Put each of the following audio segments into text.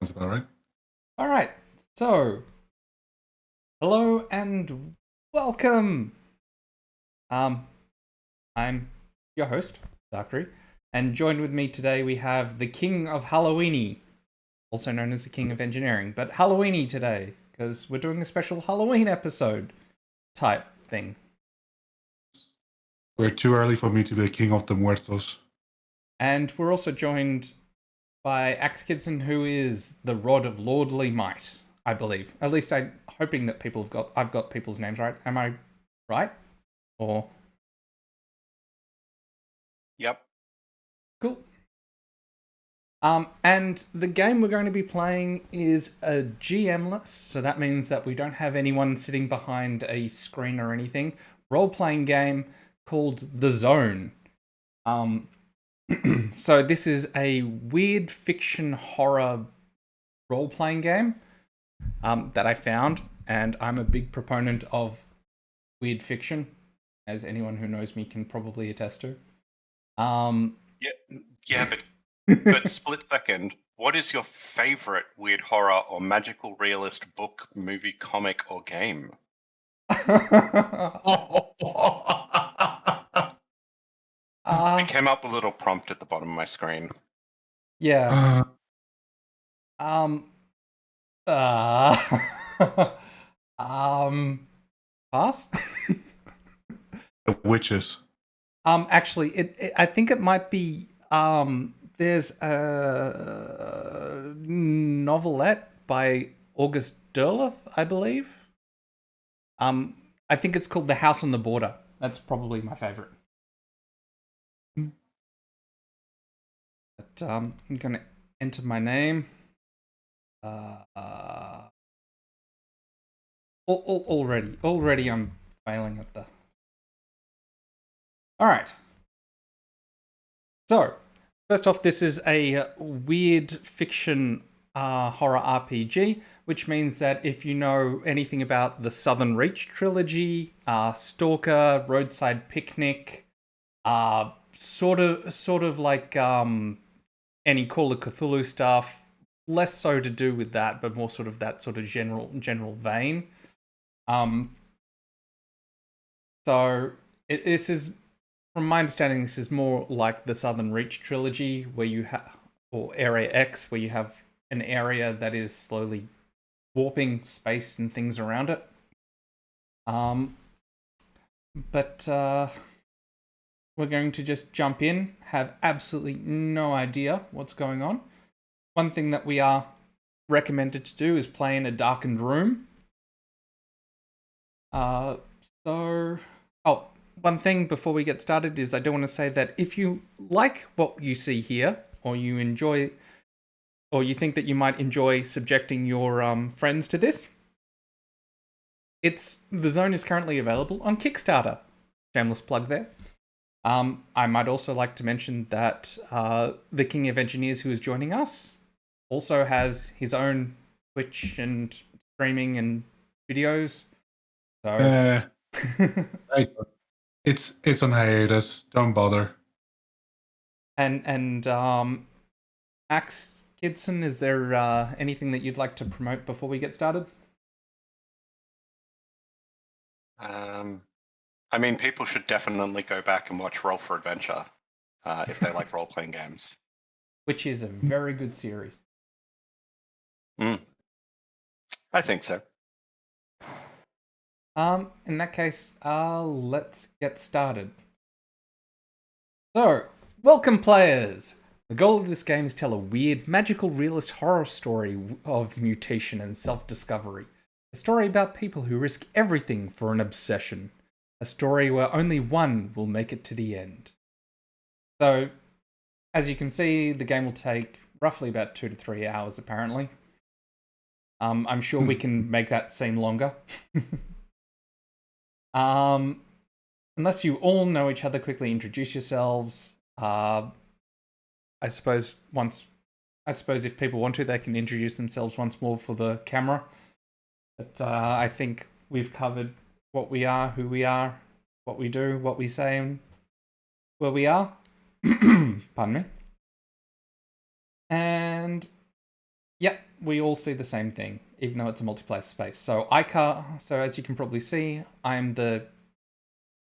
That's about right. All right, so hello and welcome. Um, I'm your host, Zachary, and joined with me today we have the King of Halloweeny, also known as the King of Engineering, but Halloweeny today because we're doing a special Halloween episode type thing, We're too early for me to be king of the muertos. and we're also joined by Axe Kidson, who is the Rod of Lordly Might, I believe. At least I'm hoping that I've got people's names right. Am I right? Or Yep. cool. And the game we're going to be playing is a GM-less, so that means that we don't have anyone sitting behind a screen or anything. Role-playing game called The Zone. Um, so this is a weird fiction horror role-playing game that I found, and I'm a big proponent of weird fiction, as anyone who knows me can probably attest to. Yeah, but split second. What is your favorite weird horror or magical realist book, movie, comic, or game? It came up with a little prompt at the bottom of my screen. Yeah. Um. Uh. Pass. The witches. Actually, I think it might be. There's a novelette by August Derleth, I believe. I think it's called The House on the Border. That's probably my favorite. But I'm gonna enter my name. Already, I'm failing at the. All right. So, first off, this is a weird fiction horror RPG, which means that if you know anything about the Southern Reach trilogy, Stalker, Roadside Picnic, sort of like any Call of Cthulhu stuff, less so to do with that, but more sort of that sort of general vein. So this is, from my understanding, this is more like the Southern Reach trilogy, where you have, or Area X, where you have an area that is slowly warping space and things around it. But we're going to just jump in, have absolutely no idea what's going on. One thing that we are recommended to do is play in a darkened room. One thing before we get started is I do want to say that if you like what you see here, or you enjoy, or you think that you might enjoy subjecting your friends to this, The Zone is currently available on Kickstarter. Shameless plug there. I might also like to mention that the King of Engineers, who is joining us, also has his own Twitch and streaming and videos. So Right. It's on hiatus. Don't bother. and Axe Kidson, is there anything that you'd like to promote before we get started? I mean, people should definitely go back and watch Roll for Adventure if they like role-playing games. Which is a very good series. I think so. In that case, let's get started. So, welcome players! The goal of this game is to tell a weird, magical, realist horror story of mutation and self-discovery. A story about people who risk everything for an obsession. A story where only one will make it to the end. So, as you can see, the game will take roughly about 2 to 3 hours, apparently. I'm sure we can make that seem longer. Unless you all know each other, quickly introduce yourselves. I suppose if people want to, they can introduce themselves once more for the camera. But I think we've covered what we are, who we are, what we do, what we say, and where we are. Pardon me. And yeah, we all see the same thing, even though it's a multiplayer space. So so as you can probably see, I'm the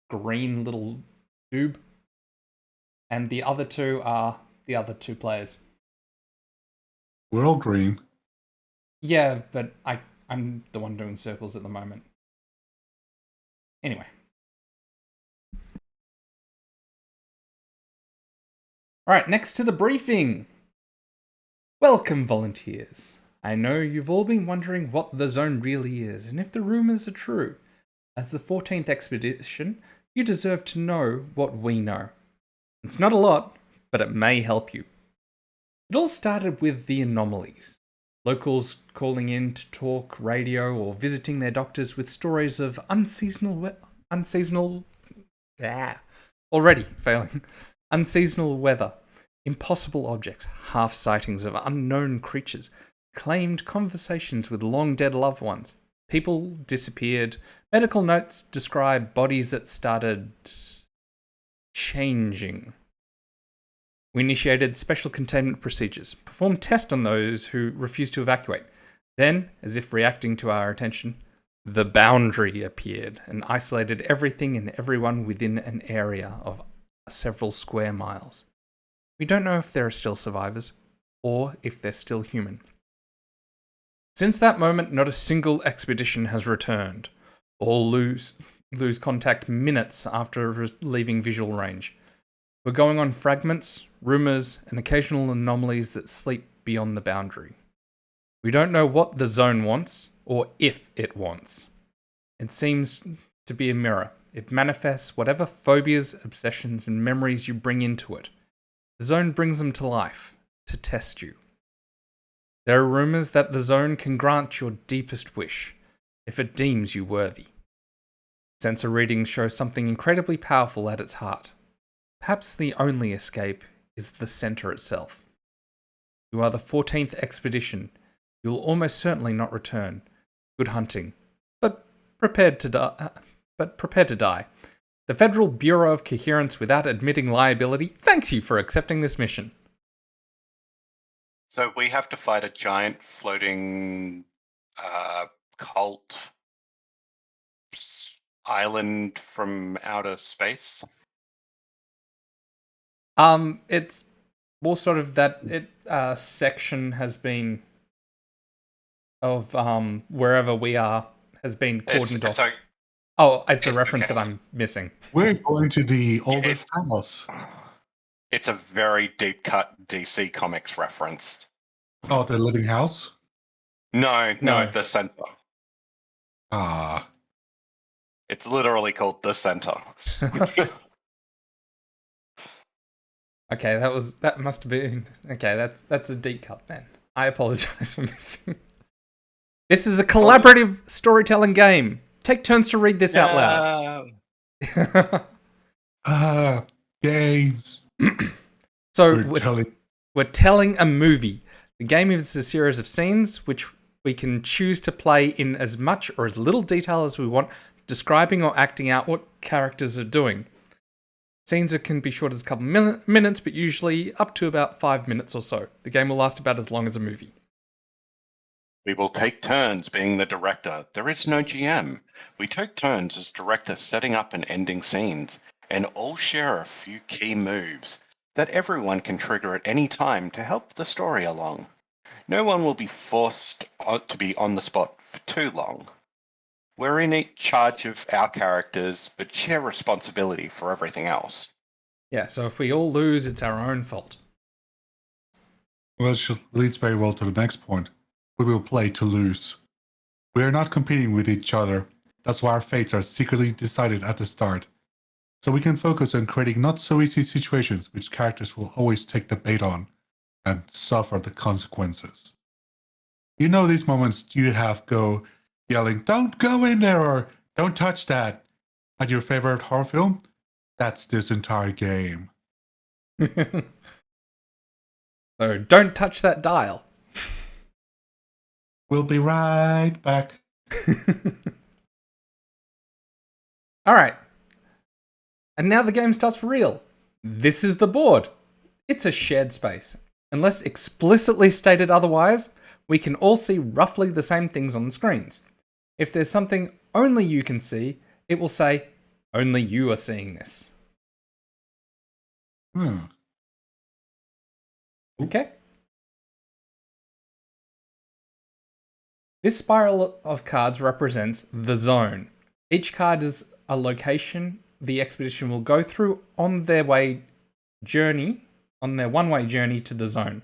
green little tube, and the other two are the other two players. We're all green. Yeah, but I'm the one doing circles at the moment. Anyway. Alright, next to the briefing. Welcome, volunteers. I know you've all been wondering what the zone really is, and if the rumours are true. As the 14th expedition, you deserve to know what we know. It's not a lot, but it may help you. It all started with the anomalies. Locals calling in to talk radio or visiting their doctors with stories of unseasonal weather, impossible objects, half sightings of unknown creatures, claimed conversations with long dead loved ones. People disappeared. Medical notes describe bodies that started changing. We initiated special containment procedures, performed tests on those who refused to evacuate. Then, as if reacting to our attention, the boundary appeared and isolated everything and everyone within an area of several square miles. We don't know if there are still survivors, or if they're still human. Since that moment, not a single expedition has returned. All lose contact minutes after leaving visual range. We're going on fragments, rumours, and occasional anomalies that sleep beyond the boundary. We don't know what the zone wants, or if it wants. It seems to be a mirror. It manifests whatever phobias, obsessions, and memories you bring into it. The zone brings them to life, to test you. There are rumours that the zone can grant your deepest wish, if it deems you worthy. Sensor readings show something incredibly powerful at its heart. Perhaps the only escape is the center itself. You are the 14th expedition. You will almost certainly not return. Good hunting, but prepared to die. The Federal Bureau of Coherence, without admitting liability, thanks you for accepting this mission. So we have to fight a giant floating cult island from outer space. It's more sort of that section has been of wherever we are has been cordoned off. It's a reference that I'm missing. We're going to the oldest house. It's a very deep cut DC Comics reference. Oh, the living house? No, the center. Ah. It's literally called the center. Okay, that must have been that's a deep cut then. I apologize for missing. This is a collaborative storytelling game. Take turns to read this out loud. Games. So we're telling a movie. The game is a series of scenes which we can choose to play in as much or as little detail as we want, describing or acting out what characters are doing. Scenes can be short as a couple minutes, but usually up to about 5 minutes or so. The game will last about as long as a movie. We will take turns being the director. There is no GM. We take turns as director setting up and ending scenes, and all share a few key moves that everyone can trigger at any time to help the story along. No one will be forced to be on the spot for too long. We're in charge of our characters, but share responsibility for everything else. Yeah, so if we all lose, it's our own fault. Well, it leads very well to the next point. We will play to lose. We are not competing with each other. That's why our fates are secretly decided at the start. So we can focus on creating not so easy situations which characters will always take the bait on and suffer the consequences. You know these moments you have go yelling, "Don't go in there," or "Don't touch that," at your favorite horror film? That's this entire game. So don't touch that dial. We'll be right back. Alright. And now the game starts for real. This is the board. It's a shared space. Unless explicitly stated otherwise, we can all see roughly the same things on the screens. If there's something only you can see, it will say, only you are seeing this. Okay? This spiral of cards represents the zone. Each card is a location the expedition will go through on their one-way journey to the zone.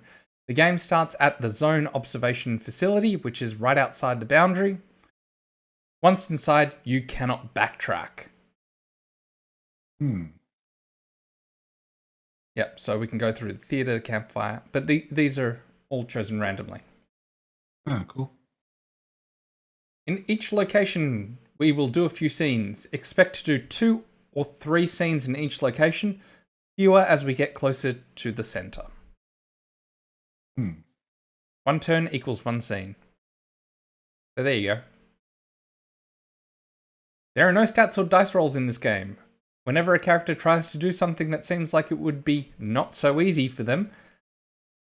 The game starts at the zone observation facility, which is right outside the boundary. Once inside, you cannot backtrack. Yep, so we can go through the theater, the campfire, but these are all chosen randomly. Cool. In each location, we will do a few scenes. Expect to do 2 or 3 scenes in each location, fewer as we get closer to the center. 1 turn equals 1 scene. So there you go. There are no stats or dice rolls in this game. Whenever a character tries to do something that seems like it would be not so easy for them,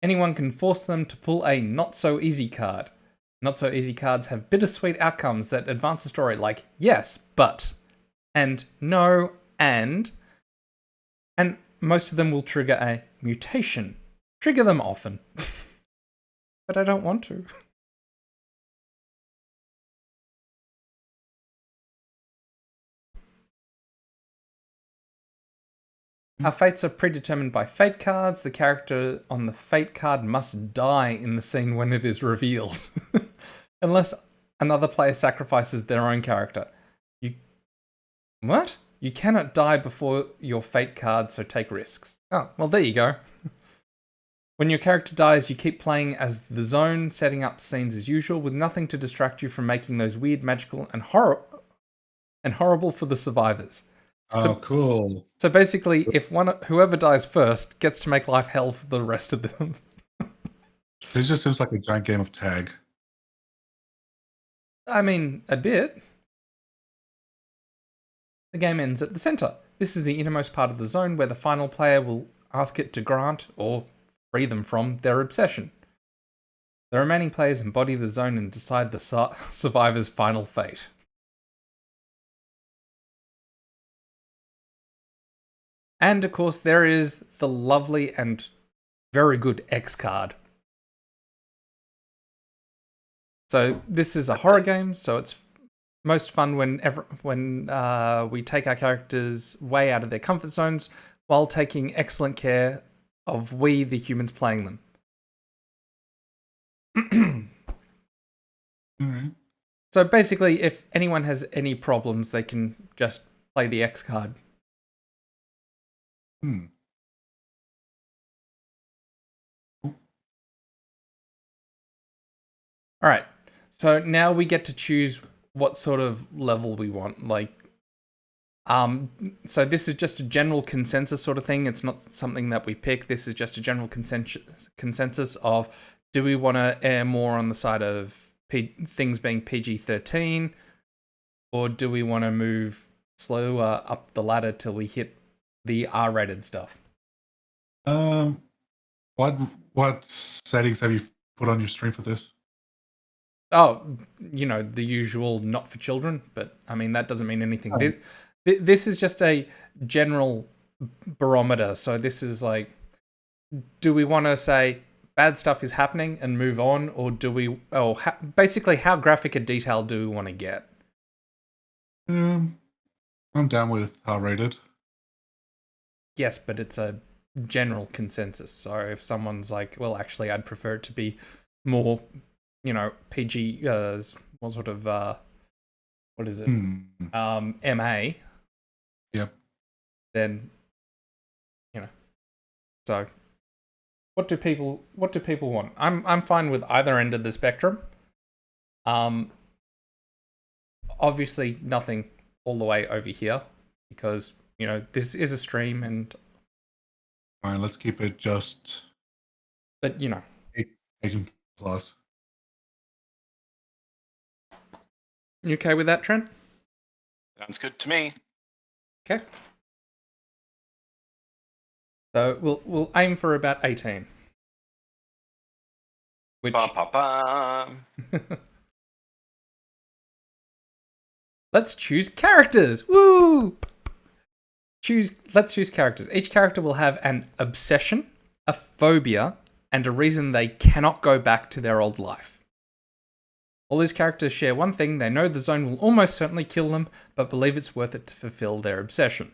anyone can force them to pull a not so easy card. Not so easy cards have bittersweet outcomes that advance the story, like yes, but, and no, and most of them will trigger a mutation. Trigger them often. But I don't want to. Our fates are predetermined by fate cards. The character on the fate card must die in the scene when it is revealed. Unless another player sacrifices their own character. What? You cannot die before your fate card, so take risks. Oh, well there you go. When your character dies, you keep playing as the zone, setting up scenes as usual, with nothing to distract you from making those weird, magical, and horrible for the survivors. Oh, cool. So basically, if whoever dies first gets to make life hell for the rest of them. This just seems like a giant game of tag. I mean, a bit. The game ends at the center. This is the innermost part of the zone where the final player will ask it to grant, or free them from, their obsession. The remaining players embody the zone and decide the survivor's final fate. And of course, there is the lovely and very good X card. So this is a horror game, so it's most fun when we take our characters way out of their comfort zones while taking excellent care of we, the humans, playing them. Alright. So basically, if anyone has any problems, they can just play the X card. Alright, so now we get to choose what sort of level we want. So this is just a general consensus sort of thing. It's not something that we pick. This is just a general consensus of, do we want to err more on the side of things being PG-13, or do we want to move slower up the ladder till we hit the R-rated stuff? What settings have you put on your stream for this? Oh, the usual not for children, but I mean, that doesn't mean anything. This is just a general barometer. So this is like, do we want to say bad stuff is happening and move on, or do we, basically how graphic a detail do we want to get? I'm down with R-rated. Yes, but it's a general consensus. So if someone's like, well, actually, I'd prefer it to be more, PG, what sort of, what is it? MA. Yep. Then, so what do people want? I'm fine with either end of the spectrum. Obviously nothing all the way over here because, this is a stream and... All right, let's keep it just... But, 18 plus. You okay with that, Trent? Sounds good to me. Okay. So we'll aim for about 18. Which Ba, ba, ba. let's choose characters. Woo! Let's choose characters. Each character will have an obsession, a phobia, and a reason they cannot go back to their old life. All these characters share one thing: they know the zone will almost certainly kill them, but believe it's worth it to fulfill their obsession.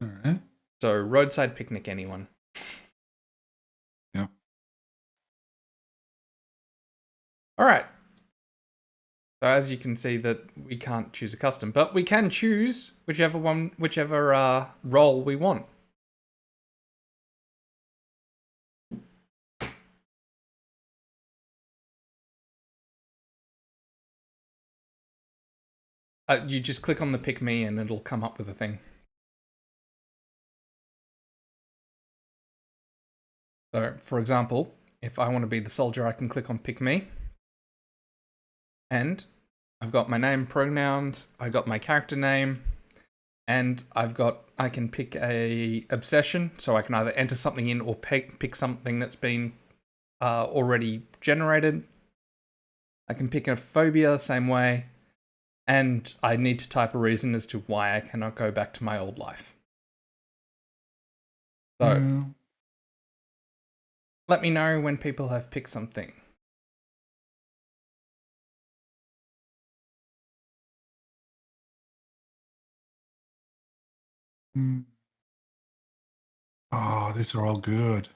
All right. So, roadside picnic, anyone? Yeah. Alright. So as you can see that we can't choose a custom, but we can choose whichever role we want. You just click on the pick me and it'll come up with a thing. So, for example, if I want to be the soldier, I can click on pick me. And I've got my name, pronouns, I got my character name, and I can pick a obsession, so I can either enter something in or pick something that's been already generated. I can pick a phobia the same way, and I need to type a reason as to why I cannot go back to my old life. So, let me know when people have picked something. Oh, these are all good.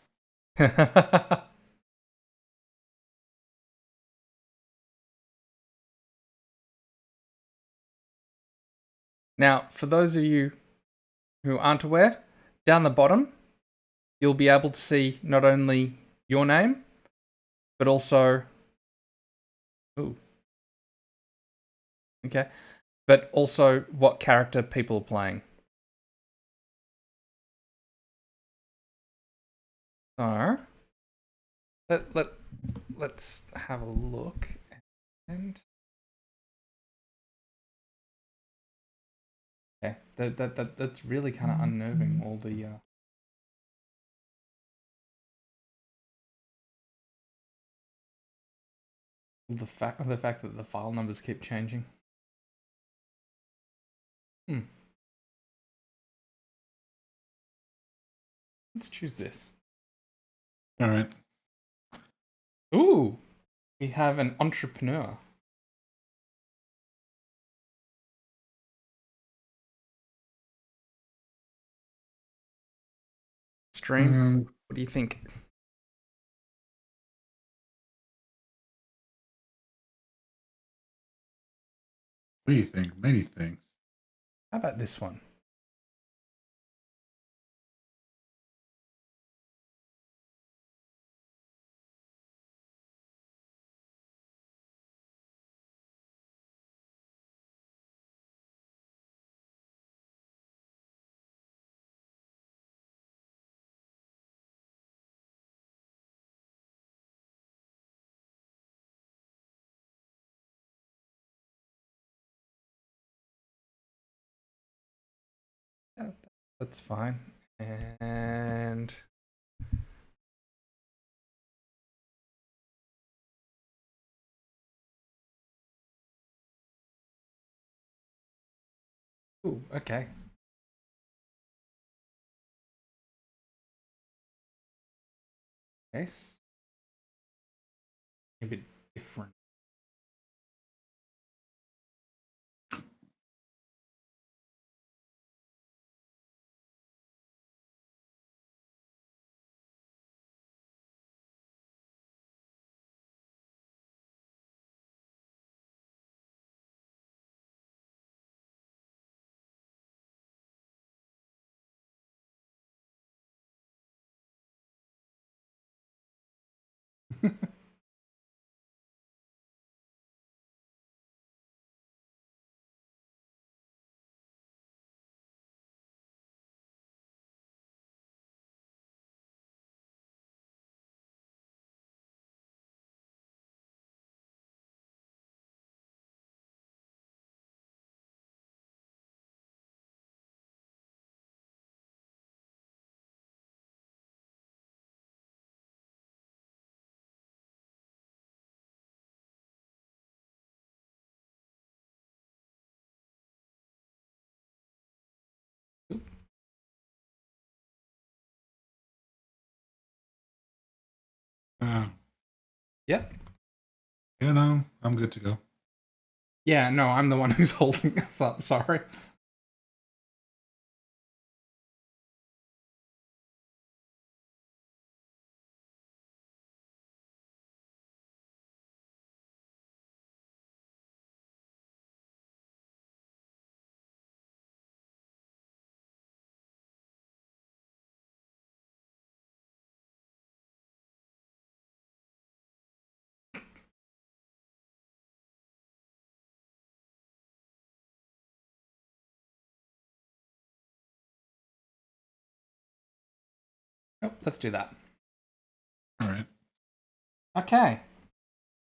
Now, for those of you who aren't aware, down the bottom, you'll be able to see not only your name, but also... Ooh. Okay. But also what character people are playing. So, let's have a look. And okay, that's really kind of unnerving. All the fact that the file numbers keep changing. Let's choose this. All right. Ooh, we have an entrepreneur. Stream. What do you think? What do you think? Many things. How about this one? That's fine. And ooh, okay. Yes. A bit different. Yeah. You know, I'm good to go. Yeah, no, I'm the one who's holding us up, sorry. Oh, let's do that. All right. Okay.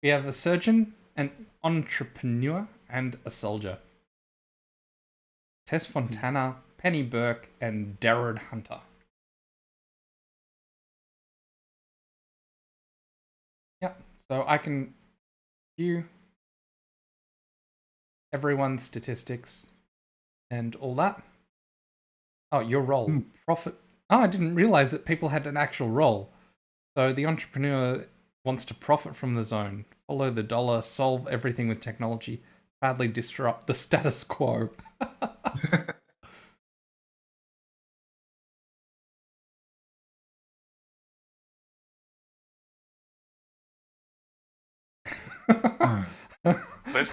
We have a surgeon, an entrepreneur, and a soldier. Tess Fontana, Penny Burke, and Darren Hunter. Yep. So I can view everyone's statistics and all that. Oh, your role. Profit. Oh, I didn't realize that people had an actual role. So the entrepreneur wants to profit from the zone, follow the dollar, solve everything with technology, badly disrupt the status quo.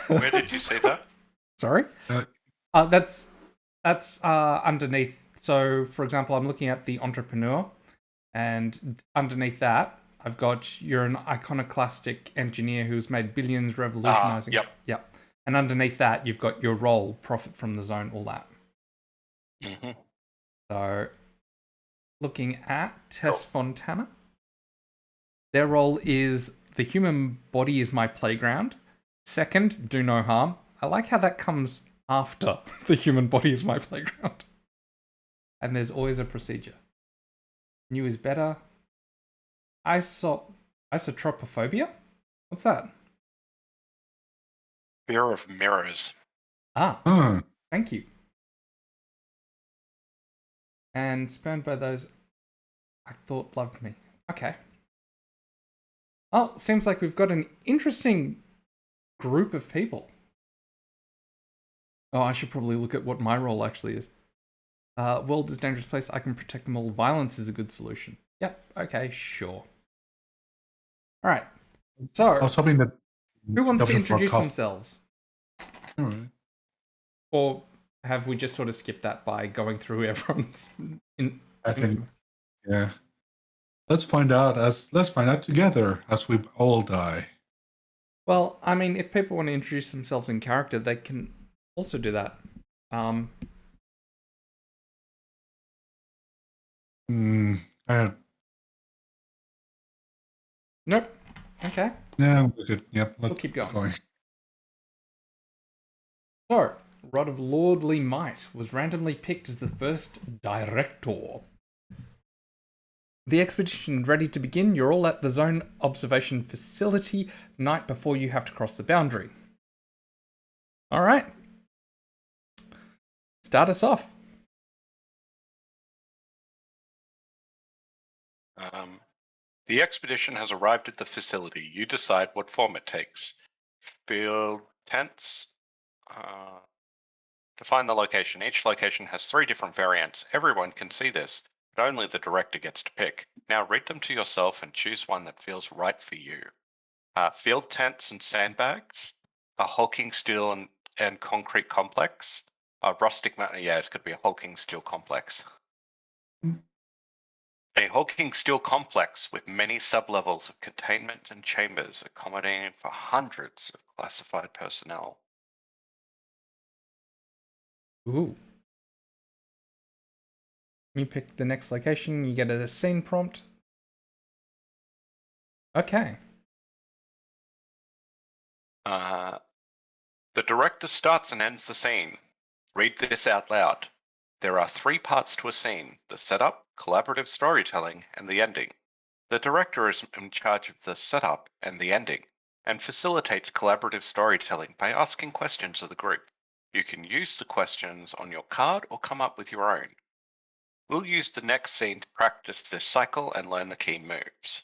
Where did you see that? Sorry? Uh, That's underneath. So, for example, I'm looking at the entrepreneur, and underneath that, I've got you're an iconoclastic engineer who's made billions revolutionizing. Yep. And underneath that, you've got your role, profit from the zone, all that. Mm-hmm. So, looking at Tess Fontana, their role is the human body is my playground. Second, do no harm. I like how that comes after the human body is my playground. And there's always a procedure. New is better. Isotropophobia? What's that? Fear of mirrors. Ah, thank you. And spurned by those I thought loved me. Okay. Well, seems like we've got an interesting group of people. Oh, I should probably look at what my role actually is. World is a dangerous place. I can protect them all. Violence is a good solution. Yep. Okay. Sure. All right. So, I was hoping that. who wants to Dr. introduce Frogkoff- themselves, All right. or have we just sort of skipped that by going through everyone's? I think. Yeah. Let's find out together as we all die. Well, I mean, if people want to introduce themselves in character, they can also do that. I, Nope. Okay. yeah, we're good. Yep. Let's We'll keep going. So, Rod of Lordly Might was randomly picked as the first director. The expedition ready to begin. You're all at the zone observation facility night before you have to cross the boundary. All right. Start us off. The expedition has arrived at the facility. You decide what form it takes. Field tents. Define the location. Each location has 3 different variants. Everyone can see this, but only the director gets to pick. Now read them to yourself and choose one that feels right for you. Field tents and sandbags. A hulking steel and concrete complex. A rustic mountain. Yeah, it's going to be a hulking steel complex. A hulking steel complex with many sublevels of containment and chambers accommodating for hundreds of classified personnel. Ooh. You pick the next location, you get a scene prompt. Okay. The director starts and ends the scene. Read this out loud. There are 3 parts to a scene: the setup, collaborative storytelling, and the ending. The director is in charge of the setup and the ending, and facilitates collaborative storytelling by asking questions of the group. You can use the questions on your card or come up with your own. We'll use the next scene to practice this cycle and learn the key moves.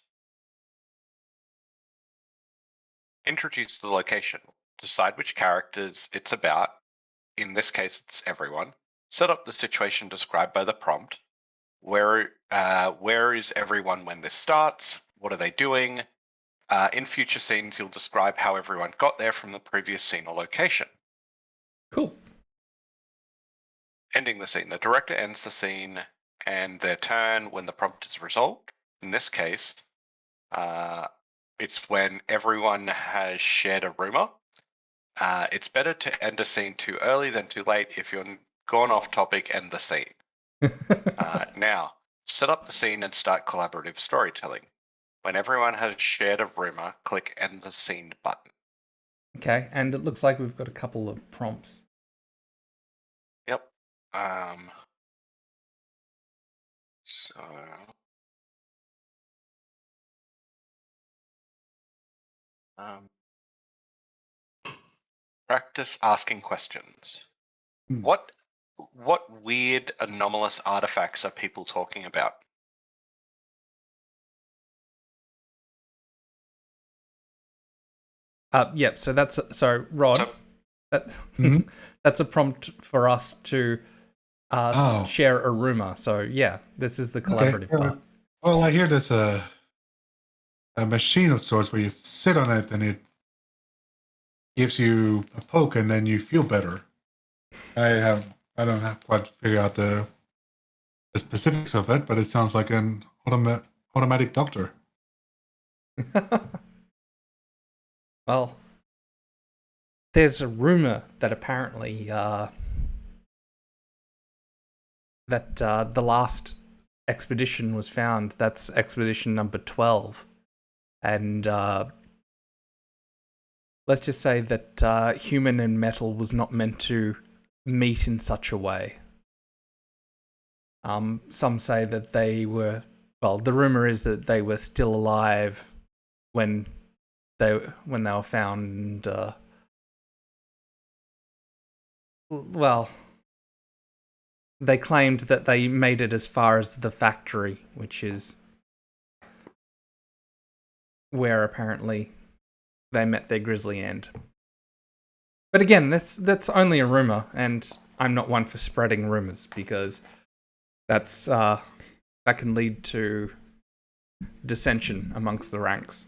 Introduce the location. Decide which characters it's about. In this case, it's everyone. Set up the situation described by the prompt. Where is everyone when this starts? What are they doing? In future scenes, you'll describe how everyone got there from the previous scene or location. Cool. Ending the scene. The director ends the scene and their turn when the prompt is resolved. In this case, it's when everyone has shared a rumor. It's better to end a scene too early than too late. If you're gone off topic, end the scene. Now, set up the scene and start collaborative storytelling. When everyone has shared a rumor, click End the Scene button. Okay, and it looks like we've got a couple of prompts. Yep. So... practice asking questions. Hmm. What weird anomalous artifacts are people talking about? Yep. So that's Rod. So- that, Mhm. that's a prompt for us to Oh. share a rumor. So yeah, this is the collaborative part. Well, I hear there's a machine of sorts where you sit on it and it gives you a poke and then you feel better. I don't have quite figured out the specifics of it, but it sounds like an automatic doctor. Well, there's a rumor that apparently that the last expedition was found. That's expedition number 12, and let's just say that human and metal was not meant to meet in such a way. Some say that they were. Well, the rumor is that they were still alive when they were found. Well, they claimed that they made it as far as the factory, which is where apparently they met their grisly end. But again, that's only a rumor, and I'm not one for spreading rumors because that's that can lead to dissension amongst the ranks.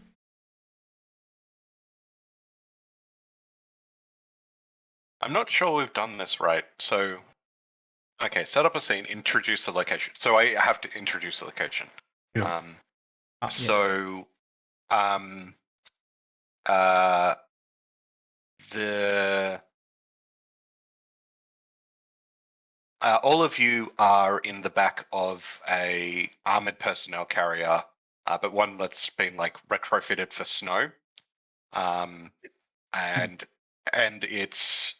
I'm not sure we've done this right. So, okay, set up a scene, introduce the location. So I have to introduce the location. Yeah. Yeah. So, the all of you are in the back of a armored personnel carrier, but one that's been like retrofitted for snow, and it's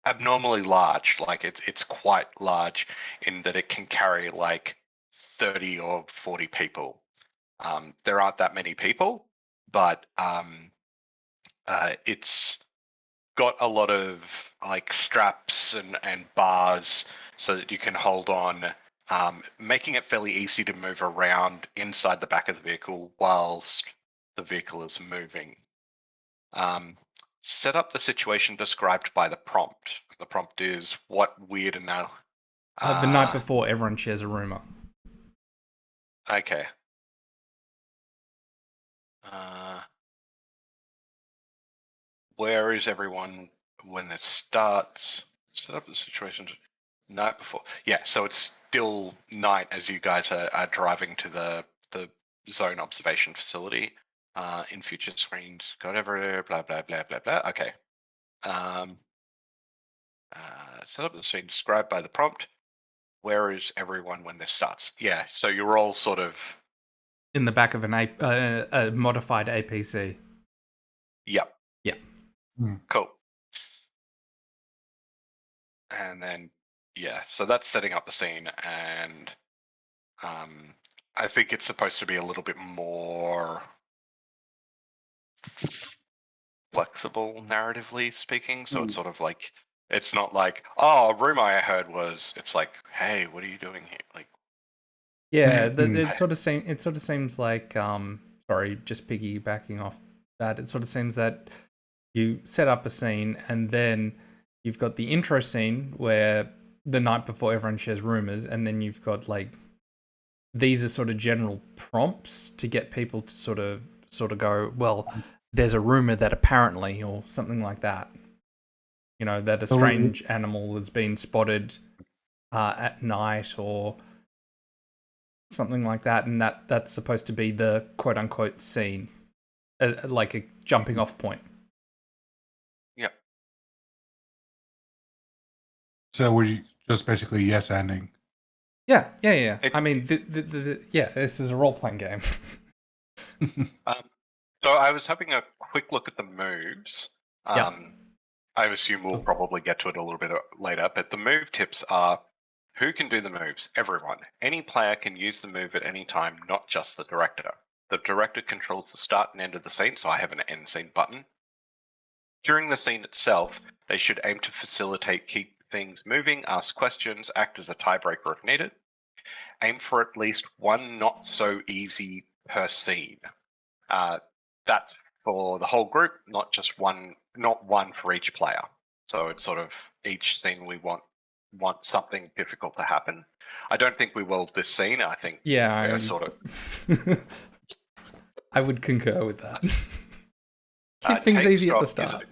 abnormally large. Like it's quite large in that it can carry like 30 or 40 people. There aren't that many people, but it's got a lot of like straps and bars so that you can hold on, making it fairly easy to move around inside the back of the vehicle whilst the vehicle is moving. Set up the situation described by the prompt. The prompt is what weird and now. The night before, everyone shares a rumor. Okay. Where is everyone when this starts? Set up the situation night before. Yeah, so it's still night as you guys are driving to the zone observation facility. In future screens, whatever, blah blah blah blah blah. Okay. Set up the scene described by the prompt. Where is everyone when this starts? Yeah, so you're all sort of in the back of a modified APC. Yep. Yeah. Cool. And then, yeah, so that's setting up the scene, and I think it's supposed to be a little bit more flexible, narratively speaking. So it's sort of like, it's not like, oh, a rumor I heard was, it's like, hey, what are you doing here? Like, yeah, it sort of seems like sorry, just piggybacking off that, it sort of seems that you set up a scene and then you've got the intro scene where the night before everyone shares rumors, and then you've got like these are sort of general prompts to get people to sort of go, well, there's a rumor that apparently, or something like that. You know, that a strange animal has been spotted at night or something like that, and that's supposed to be the quote unquote scene, like a jumping off point. Yep. So we're just basically yes ending. Yeah. I mean, yeah, this is a role playing game. So I was having a quick look at the moves. Yep. I assume we'll probably get to it a little bit later, but the move tips are: who can do the moves? Everyone. Any player can use the move at any time, not just the director. The director controls the start and end of the scene, so I have an end scene button. During the scene itself, they should aim to facilitate, keep things moving, ask questions, act as a tiebreaker if needed. Aim for at least one not so easy per scene. That's for the whole group, not just one, not one for each player. So it's sort of each scene we want something difficult to happen. I don't think we will this scene. I think Yeah, sort of. I would concur with that. Keep things easy at the start.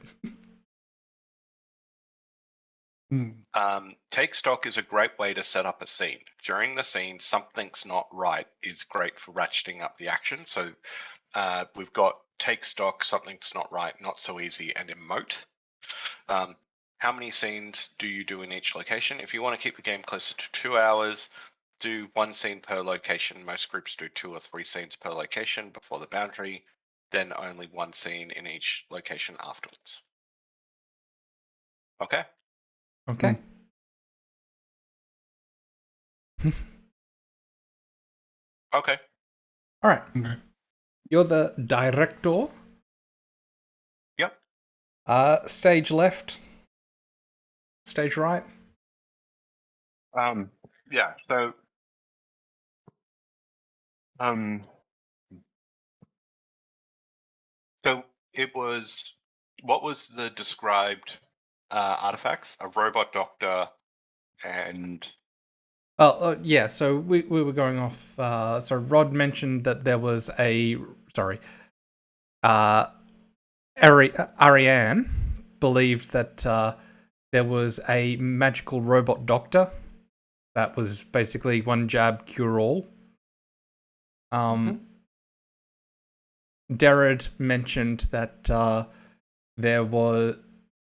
Take stock is a great way to set up a scene. During the scene, something's not right is great for ratcheting up the action. So we've got take stock, something's not right, not so easy, and emote. How many scenes do you do in each location? If you want to keep the game closer to 2 hours, do one scene per location. Most groups do 2 or 3 scenes per location before the boundary, then only one scene in each location afterwards. Okay? Okay. Okay. All right. Okay. You're the director. Yep. Stage left. Stage right. Yeah, so so it was, what was the described artifacts? A robot doctor and Yeah, so we were going off. So Rod mentioned that there was Ariane believed that there was a magical robot doctor that was basically one jab cure all. Derrid mentioned that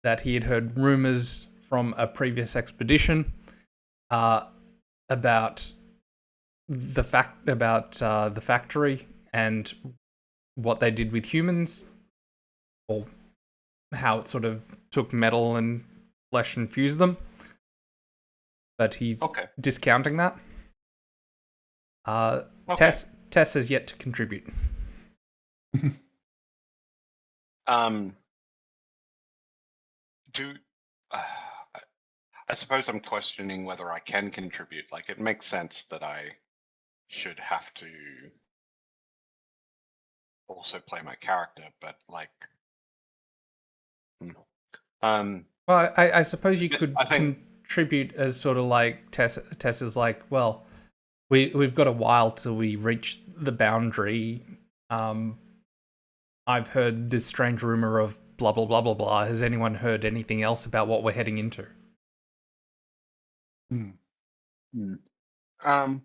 that he had heard rumors from a previous expedition about the factory and what they did with humans, or how it sort of took metal and flesh and fused them. But he's discounting that. Tess has yet to contribute. I suppose I'm questioning whether I can contribute. Like, it makes sense that I should have to also play my character, but like, well, I suppose you could contribute as sort of like Tess is like, well, we've got a while till we reach the boundary. I've heard this strange rumor of blah blah blah blah blah. Has anyone heard anything else about what we're heading into? I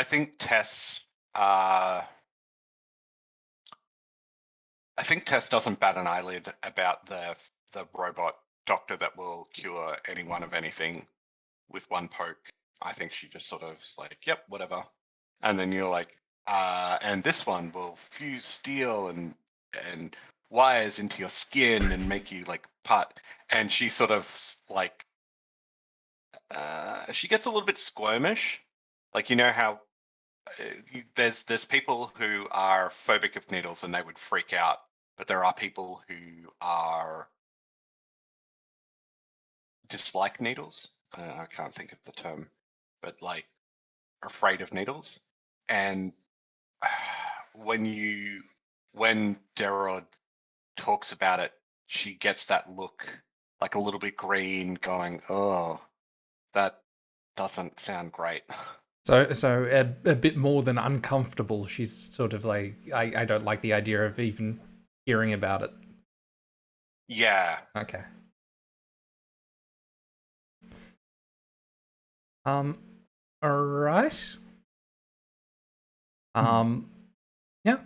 think Tess. I think Tess doesn't bat an eyelid about the robot doctor that will cure anyone of anything with one poke. I think she just sort of is like, yep, whatever. And then you're like, and this one will fuse steel and wires into your skin and make you like part. And she sort of like, she gets a little bit squirmish. Like, you know how there's people who are phobic of needles and they would freak out, but there are people who are dislike needles. I can't think of the term, but like afraid of needles. And when Derod talks about it, she gets that look, like a little bit green, going, "Oh, that doesn't sound great." So a bit more than uncomfortable. She's sort of like, I don't like the idea of even hearing about it. Yeah. Okay. All right. Yeah.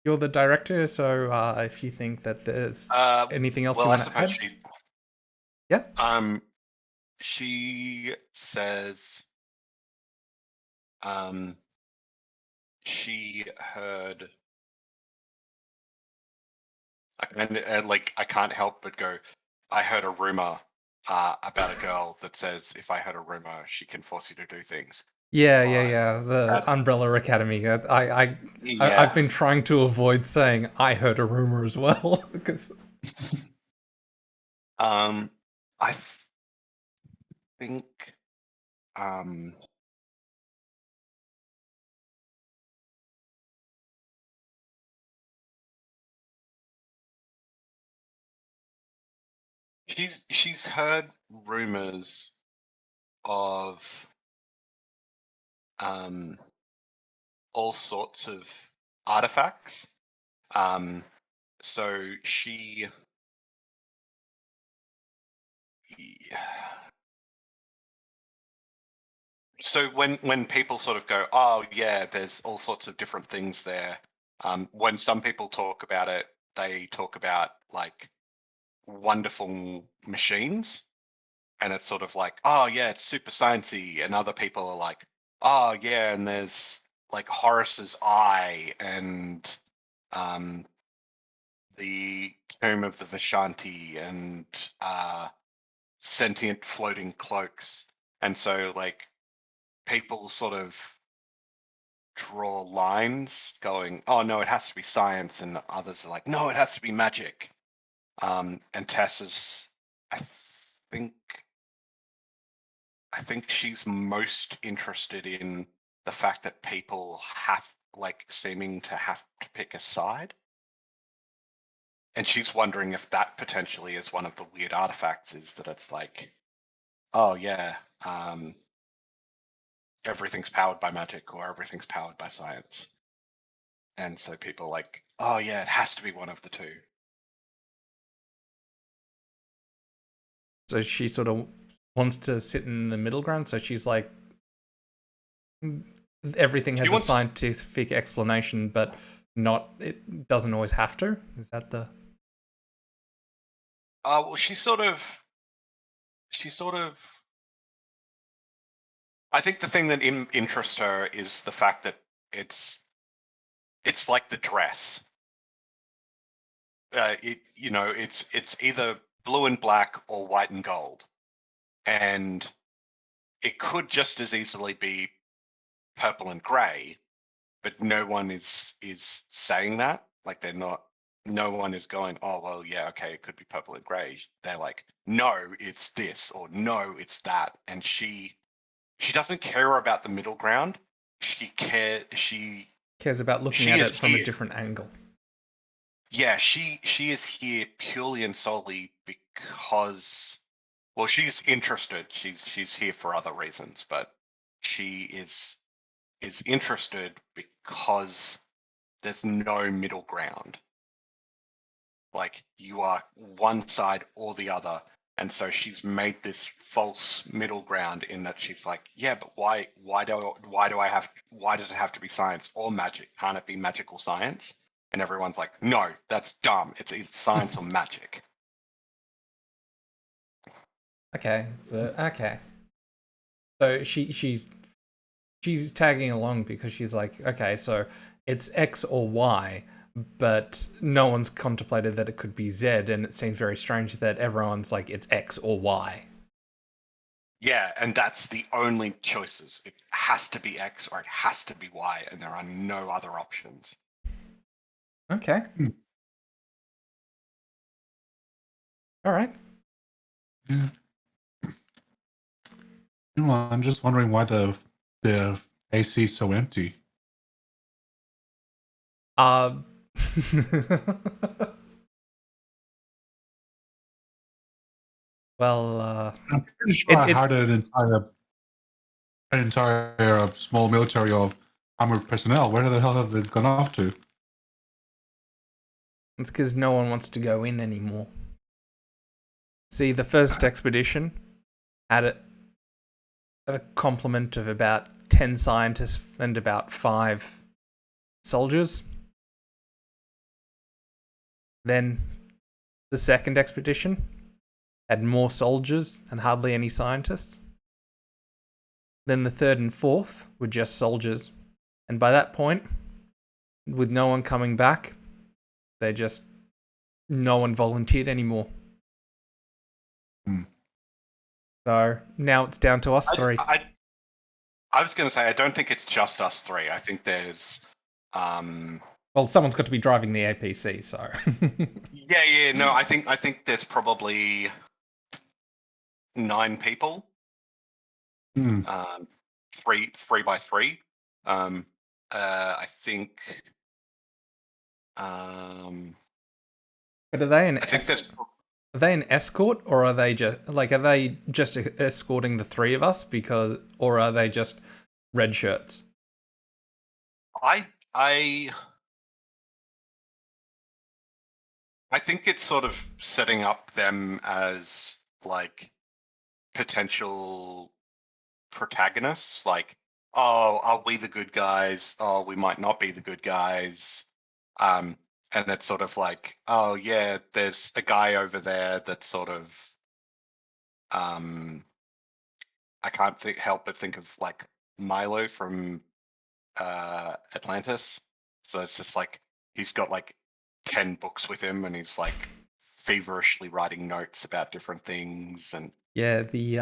You're the director, so if you think that there's anything else Well, you I want to suppose add, yeah. she says, she heard. I can't help but go. I heard a rumor about a girl that says if I heard a rumor, she can force you to do things. Yeah. The That- Umbrella Academy. I've Yeah. been trying to avoid saying I heard a rumor as well because I think um she's heard rumors of all sorts of artifacts. So she so when people sort of go, oh yeah, there's all sorts of different things there. When some people talk about it, they talk about like wonderful machines, and it's sort of like, oh yeah, it's super sciencey, and other people are like, oh yeah, and there's like Horus's eye and um, the Tomb of the Vishanti and sentient floating cloaks, and so like people sort of draw lines going, oh no, it has to be science, and others are like, no, it has to be magic. And Tess is, I think, I think she's most interested in the fact that people have, like, seeming to have to pick a side. And she's wondering if that potentially is one of the weird artifacts, is that it's like, oh yeah, everything's powered by magic or everything's powered by science. And so people are like, oh yeah, it has to be one of the two. so she sort of wants to sit in the middle ground. So she's like, everything has a scientific explanation, but not. It doesn't always have to. Is that the? Well, she sort of. I think the thing that interests her is the fact that it's like the dress. It's either blue and black or white and gold, and it could just as easily be purple and grey, but no one is saying that. Like they're not. No one is going, oh well, yeah, okay, it could be purple and grey. They're like, no, it's this, or no, it's that, and she doesn't care about the middle ground. She Cares about looking she at is it from a here. different angle. Yeah, she is here purely and solely because, well, she's interested. She's here for other reasons, but she is interested because there's no middle ground. Like you are one side or the other, and so she's made this false middle ground in that she's like, yeah, but why does it have to be science or magic? Can't it be magical science? And everyone's like, no, that's dumb. It's either science or magic. Okay, so she's tagging along because she's like, okay, so it's X or Y, but no one's contemplated that it could be Z, and it seems very strange that everyone's like, it's X or Y. Yeah, and that's the only choices. It has to be X or it has to be Y, and there are no other options. Okay. All right. Yeah. Meanwhile, I'm just wondering why the AC is so empty. Uh, well, I'm pretty sure I it had an entire small military of armored personnel. Where the hell have they gone off to? it's because no one wants to go in anymore. See, the first expedition had a complement of about 10 scientists and about 5 soldiers. Then the second expedition had more soldiers and hardly any scientists. Then the third and fourth were just soldiers. And by that point, with no one coming back, no one volunteered anymore. Hmm. So now it's down to us three. I was going to say, I don't think it's just us three. I think there's... Well, someone's got to be driving the APC, so... No, I think there's probably 9 people. Hmm. 3 by 3. I think... But are they I think there's... Are they an escort, or are they just escorting the 3 of us or are they just red shirts? I think it's sort of setting up them as like potential protagonists. Like, oh, are we the good guys? Oh, we might not be the good guys. And it's sort of like, oh yeah, there's a guy over there that's sort of, I can't help but think of like Milo from Atlantis. So it's just like he's got like 10 books with him, and he's like feverishly writing notes about different things. And yeah, the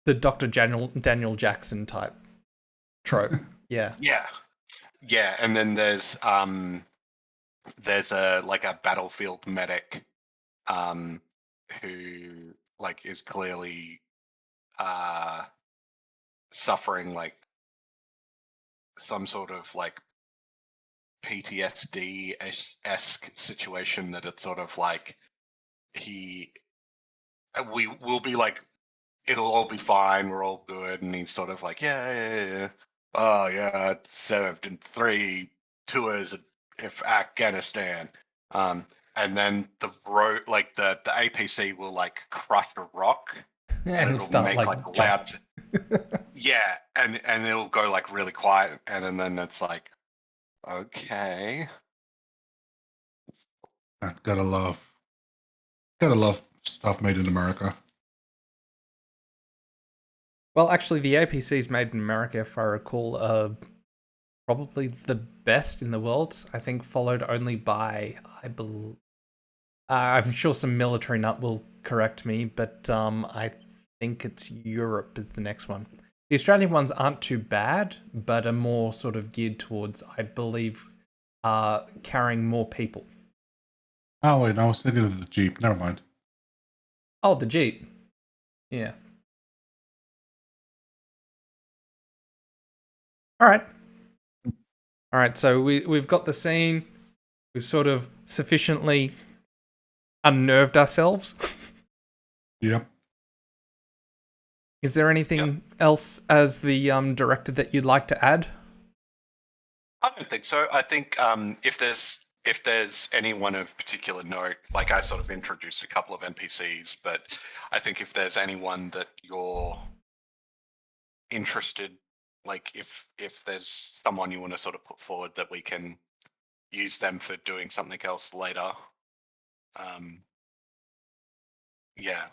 Dr. Daniel Jackson type trope. Yeah. Yeah, and then there's a battlefield medic who like is clearly suffering like some sort of like PTSD-esque situation, that it's sort of like we will be like, it'll all be fine, we're all good, and he's sort of like, yeah. Oh yeah, I served in 3 tours of Afghanistan. And then the APC will like crush a rock, And it'll start make like loud. Yeah, and it'll go like really quiet, and then it's like, okay. Gotta love stuff made in America. Well, actually, the APCs made in America, if I recall, probably the best in the world. I think followed only by, I'm sure some military nut will correct me, but I think it's Europe is the next one. The Australian ones aren't too bad, but are more sort of geared towards, I believe, carrying more people. Oh wait, I was thinking of the Jeep. Never mind. Oh, the Jeep. Yeah. All right. So we've got the scene. We've sort of sufficiently unnerved ourselves. Yep. Is there anything else as the director that you'd like to add? I don't think so. I think if there's anyone of particular note, like I sort of introduced a couple of NPCs, but I think if there's anyone that you're interested, like if there's someone you want to sort of put forward, that we can use them for doing something else later. Yeah.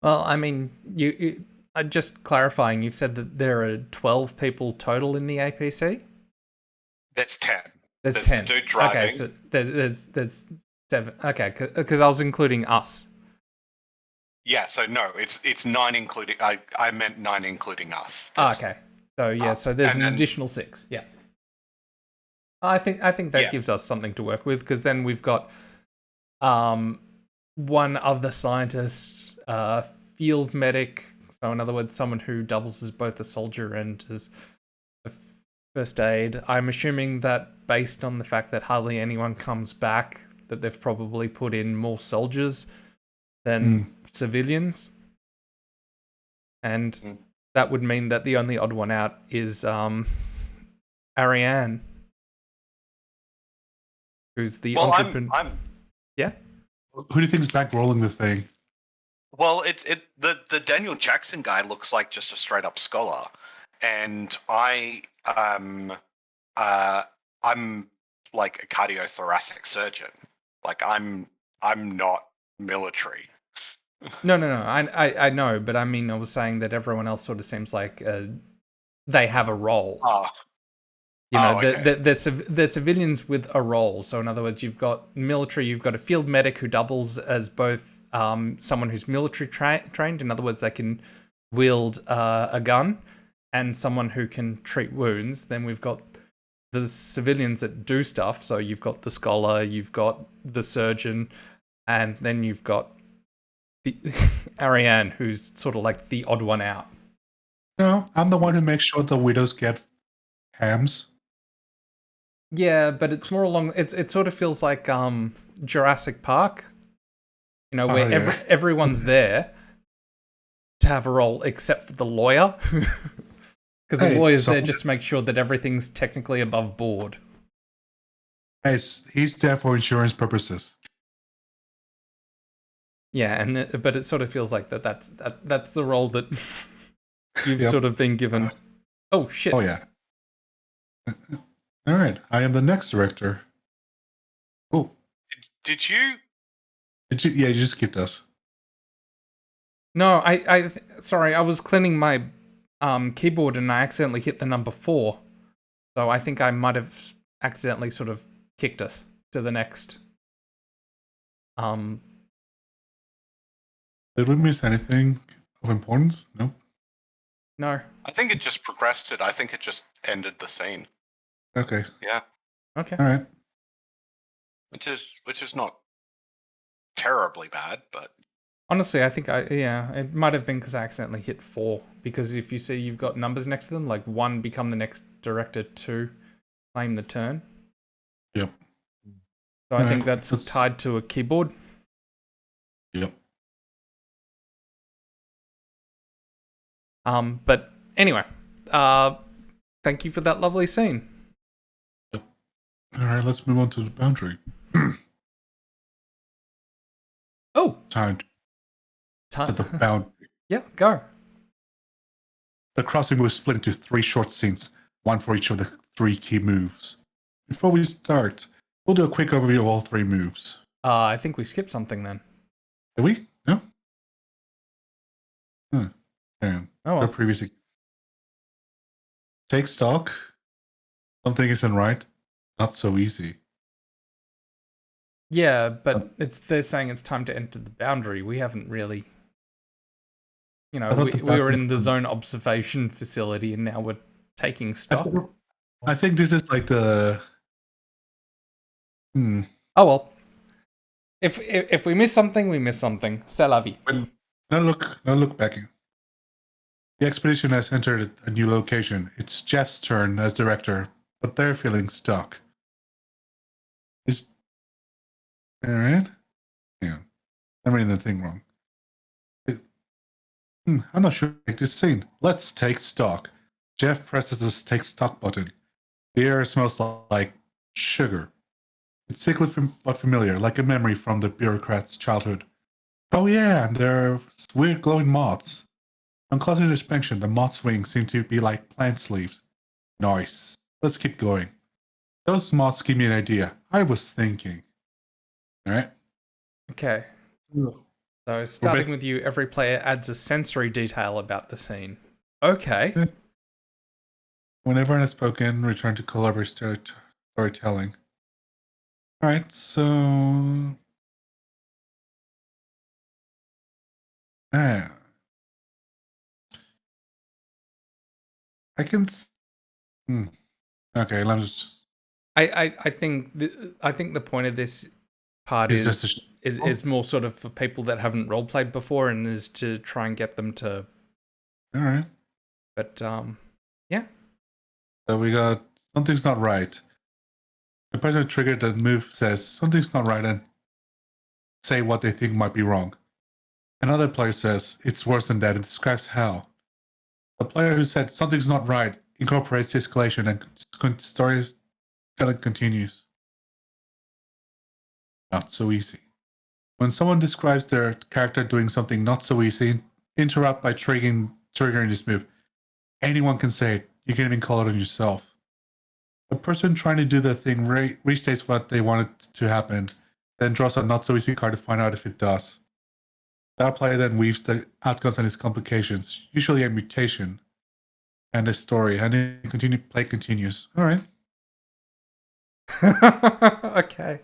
Well, I mean, you just clarifying, you've said that there are 12 people total in the APC? That's 10. There's 10. The dude driving. Okay, so there's 7. Okay, because I was including us. Yeah, so no, it's 9 including... I meant 9 including us. Okay. So yeah, so there's an additional 6. Yeah. I think that gives us something to work with, because then we've got one other scientist, field medic, so in other words, someone who doubles as both a soldier and as a first aid. I'm assuming that based on the fact that hardly anyone comes back, that they've probably put in more soldiers than civilians. And Mm. that would mean that the only odd one out is Ariane, who's the Well, entrepreneur. Yeah? Who do you think's back rolling the thing? Well, the Daniel Jackson guy looks like just a straight up scholar, and I'm like a cardiothoracic surgeon. Like I'm not military. No. I know, but I mean, I was saying that everyone else sort of seems like they have a role. Okay. They're civilians with a role. So in other words, you've got military, you've got a field medic who doubles as both someone who's military trained. In other words, they can wield a gun, and someone who can treat wounds. Then we've got the civilians that do stuff. So you've got the scholar, you've got the surgeon, and then you've got the Ariane, who's sort of like the odd one out. No, I'm the one who makes sure the widows get hams. Yeah, but it's more along. It sort of feels like Jurassic Park, where yeah. everyone's there to have a role except for the lawyer, because the lawyer's there just to make sure that everything's technically above board. He's there for insurance purposes. Yeah, but it sort of feels like that's the role that you've Yep. sort of been given. Oh shit! Oh yeah. All right, I am the next director. Oh, Did you? did you? Yeah, you just skipped us. No, sorry, I was cleaning my keyboard and I accidentally hit the number 4. So I think I might have accidentally sort of kicked us to the next. Did we miss anything of importance? No. No. I think it just progressed it. I think it just ended the scene. Okay. Yeah. Okay. All right. Which is not terribly bad, but Honestly, I think it might have been because I accidentally hit 4. Because if you see you've got numbers next to them, like 1 become the next director, 2 claim the turn. Yep. So I think that's tied to a keyboard. Yep. But anyway, thank you for that lovely scene. Yep. All right, let's move on to the boundary. Oh, Time to the boundary. Yeah, go. The crossing was split into 3 short scenes, one for each of the 3 key moves. Before we start, we'll do a quick overview of all 3 moves. I think we skipped something then. Did we? No? Damn. Oh, well. Previously. Take stock. Something isn't right. Not so easy. Yeah, but they're saying it's time to enter the boundary. We haven't really... we were in the zone observation facility and now we're taking stock. I think this is like the... Oh well. If we miss something, we miss something. C'est la vie. Now look back in. The expedition has entered a new location. It's Jeff's turn as director, but they're feeling stuck. Alright? Hang on. I'm reading the thing wrong. I'm not sure I like this scene. Let's take stock. Jeff presses the take stock button. The air smells like sugar. It's sickly but familiar, like a memory from the bureaucrat's childhood. Oh yeah, and there are weird glowing moths. On closer inspection, the moth's wings seem to be like plant leaves. Nice. Let's keep going. Those moths give me an idea. I was thinking. Alright? Okay. So starting with you, every player adds a sensory detail about the scene. Okay. When everyone has spoken, return to collaborative storytelling. Alright, so... I can... Okay, let me just... I think the point of this part is more sort of for people that haven't roleplayed before and is to try and get them to... Alright. But, yeah. So we got something's not right. The person who triggered the move says something's not right and say what they think might be wrong. Another player says it's worse than that and describes how. The player who said something's not right incorporates the escalation and storytelling continues. Not so easy. When someone describes their character doing something not so easy, interrupt by triggering this move. Anyone can say it. You can even call it on yourself. The person trying to do the thing restates what they want it to happen, then draws a not so easy card to find out if it does. That player then weaves the outcomes and its complications, usually a mutation, and a story, and then play continues. All right. Okay.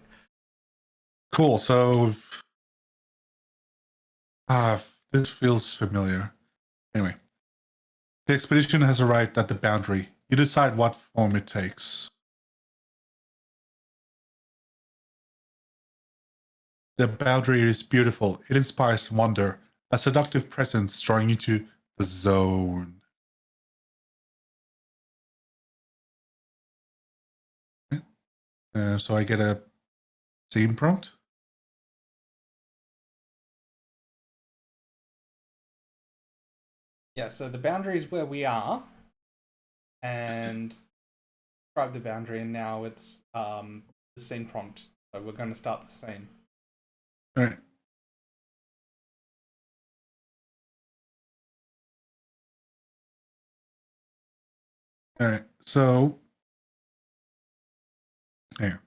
Cool. So, this feels familiar. Anyway, the expedition has arrived at the boundary. You decide what form it takes. The boundary is beautiful. It inspires wonder, a seductive presence drawing you to the zone. So I get a scene prompt. Yeah, so the boundary is where we are, and describe the boundary, and now it's the scene prompt. So we're going to start the scene. All right. All right. So here.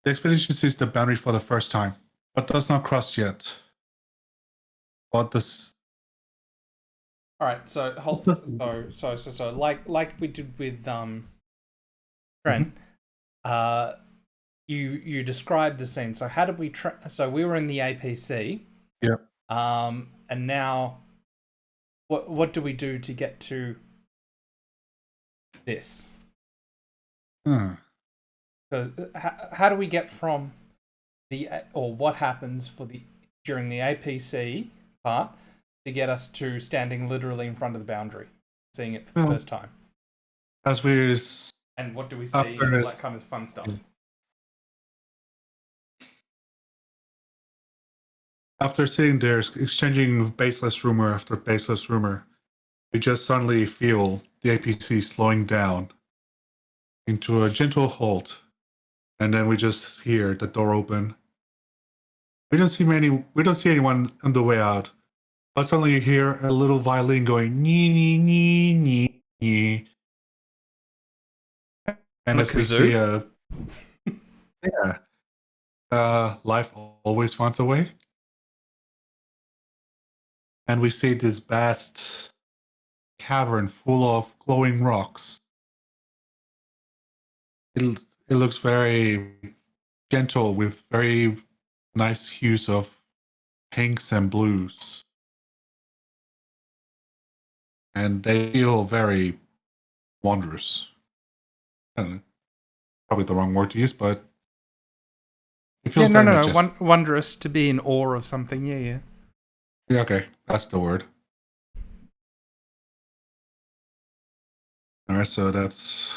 The expedition sees the boundary for the first time, but does not cross yet. What this? All right, so like we did with Trent, you described the scene. So how did we? So we were in the APC. Yeah. And now, what do we do to get to this? Because how do we get from or what happens during the APC part to get us to standing literally in front of the boundary, seeing it for the first time? As we And what do we see? And all that kind of fun stuff. After sitting there, exchanging baseless rumor after baseless rumor, we just suddenly feel the APC slowing down into a gentle halt, and then we just hear the door open. We don't see anyone on the way out, but suddenly you hear a little violin going nee nee nee nee nee. And as we see life always finds a way. And we see this vast cavern full of glowing rocks. It looks very gentle with very nice hues of pinks and blues. And they feel very wondrous. I don't know, probably the wrong word to use, but it feels very majestic. Wondrous, to be in awe of something. Yeah. Yeah, okay, that's the word. All right, so that's...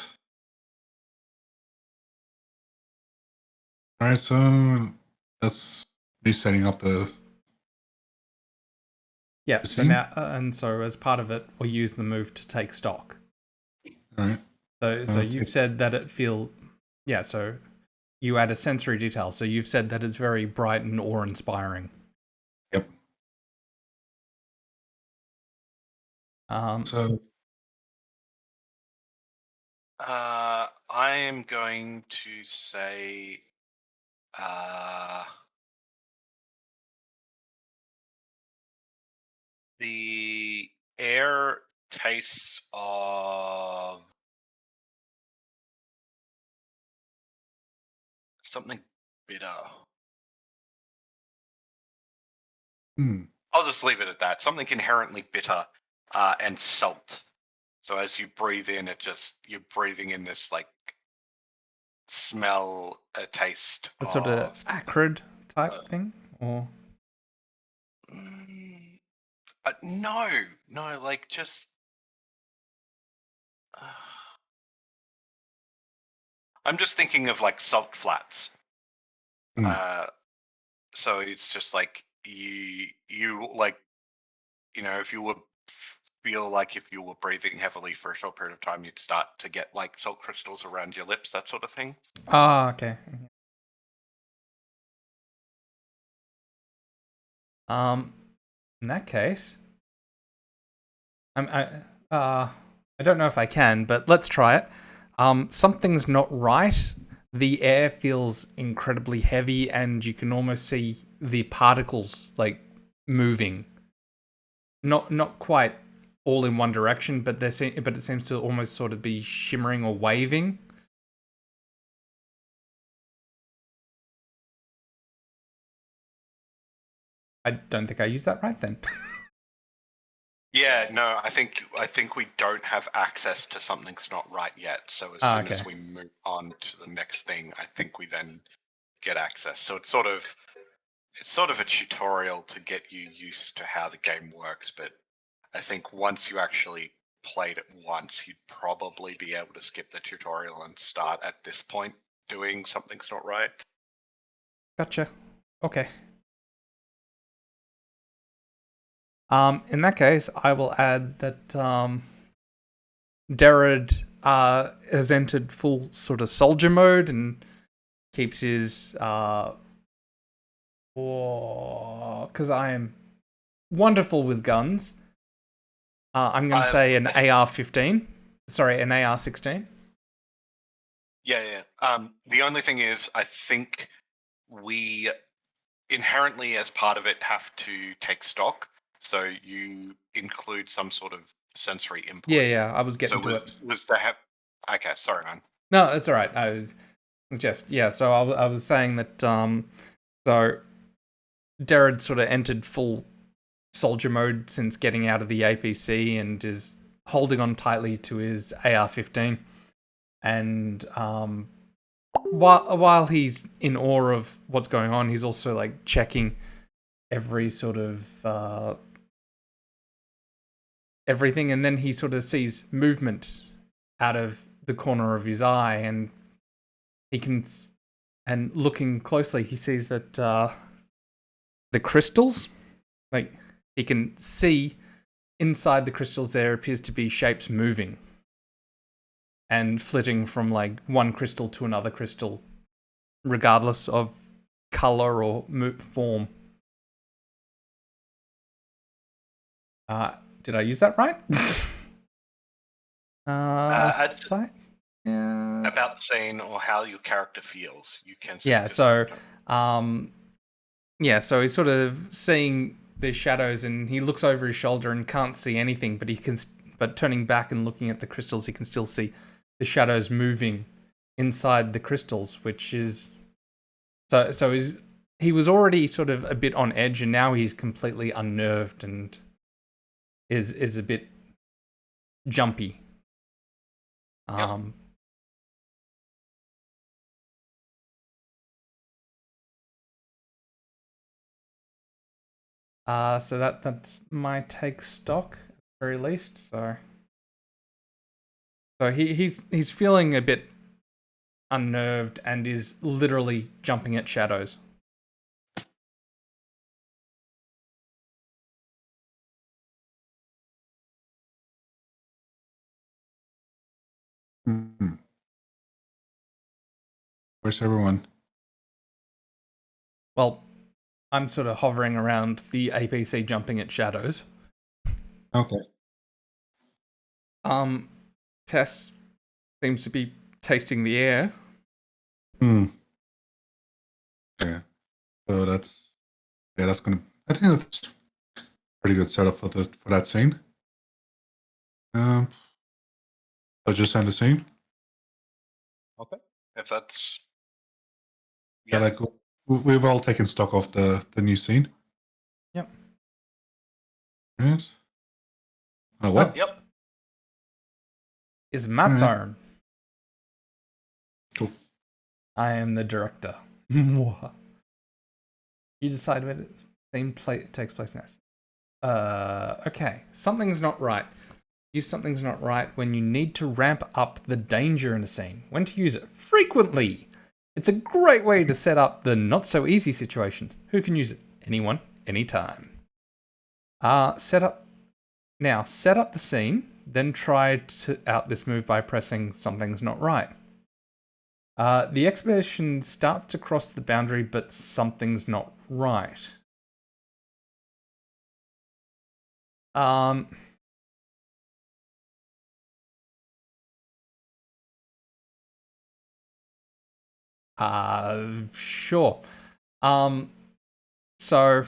All right, so that's me setting up the... Yeah, so now, and so as part of it, we use the move to take stock. All right. So you've said that it so you add a sensory detail. So you've said that it's very bright and awe-inspiring. Yep. So I am going to say the air tastes of something bitter. I'll just leave it at that. Something inherently bitter and salt. So as you breathe in, you're breathing in this like smell, a taste, A sort of acrid type thing, or no, like just I'm just thinking of like salt flats. Hmm. So it's just like you like, if you were feel like if you were breathing heavily for a short period of time, you'd start to get like salt crystals around your lips, that sort of thing. Ah, okay. In that case, I don't know if I can, but let's try it. Something's not right. The air feels incredibly heavy, and you can almost see the particles like moving. Not quite all in one direction, but but it seems to almost sort of be shimmering or waving. I don't think I used that right then. Yeah, no, I think we don't have access to something's not right yet. So as soon Okay. as we move on to the next thing, I think we then get access. So it's sort of a tutorial to get you used to how the game works, but I think once you actually played it once, you'd probably be able to skip the tutorial and start at this point doing something's not right. Gotcha. Okay. In that case, I will add that Derrid has entered full sort of soldier mode and keeps his because I am wonderful with guns. I'm going to say an AR-15. Sorry, an AR-16. Yeah. The only thing is, I think we inherently, as part of it, have to take stock. So you include some sort of sensory input. Yeah. I was getting to it. Was to have? Okay, sorry, man. No, it's all right. I was just So I was saying that so Derrid sort of entered full soldier mode since getting out of the APC and is holding on tightly to his AR-15. And while he's in awe of what's going on, he's also like checking every sort of everything, and then he sort of sees movement out of the corner of his eye, and looking closely, he sees that the crystals, like he can see inside the crystals, there appears to be shapes moving and flitting from like one crystal to another crystal, regardless of color or form. Did I use that right? Sight? Yeah. About the scene or how your character feels, you can see. Yeah. So, so he's sort of seeing the shadows, and he looks over his shoulder and can't see anything, but but turning back and looking at the crystals, he can still see the shadows moving inside the crystals, which is he was already sort of a bit on edge, and now he's completely unnerved and is a bit jumpy. Yep. So that's my take stock at the very least. So he's feeling a bit unnerved and is literally jumping at shadows. Hmm. Where's everyone? Well, I'm sort of hovering around the APC jumping at shadows. Okay. Tess seems to be tasting the air. Hmm. Yeah. So that's gonna. I think that's pretty good setup for that scene. So just end the scene. Okay. If that's Yeah, like we've all taken stock of the new scene. Yep. Right. Oh, what? Yep. Is my Alright. turn. Cool. I am the director. You decide when the scene takes place next. Okay. Something's not right. Use something's not right when you need to ramp up the danger in a scene. When to use it? Frequently! It's a great way to set up the not so easy situations. Who can use it? Anyone, anytime. Set up the scene, then try out this move by pressing something's not right. The expedition starts to cross the boundary, but something's not right. Sure. So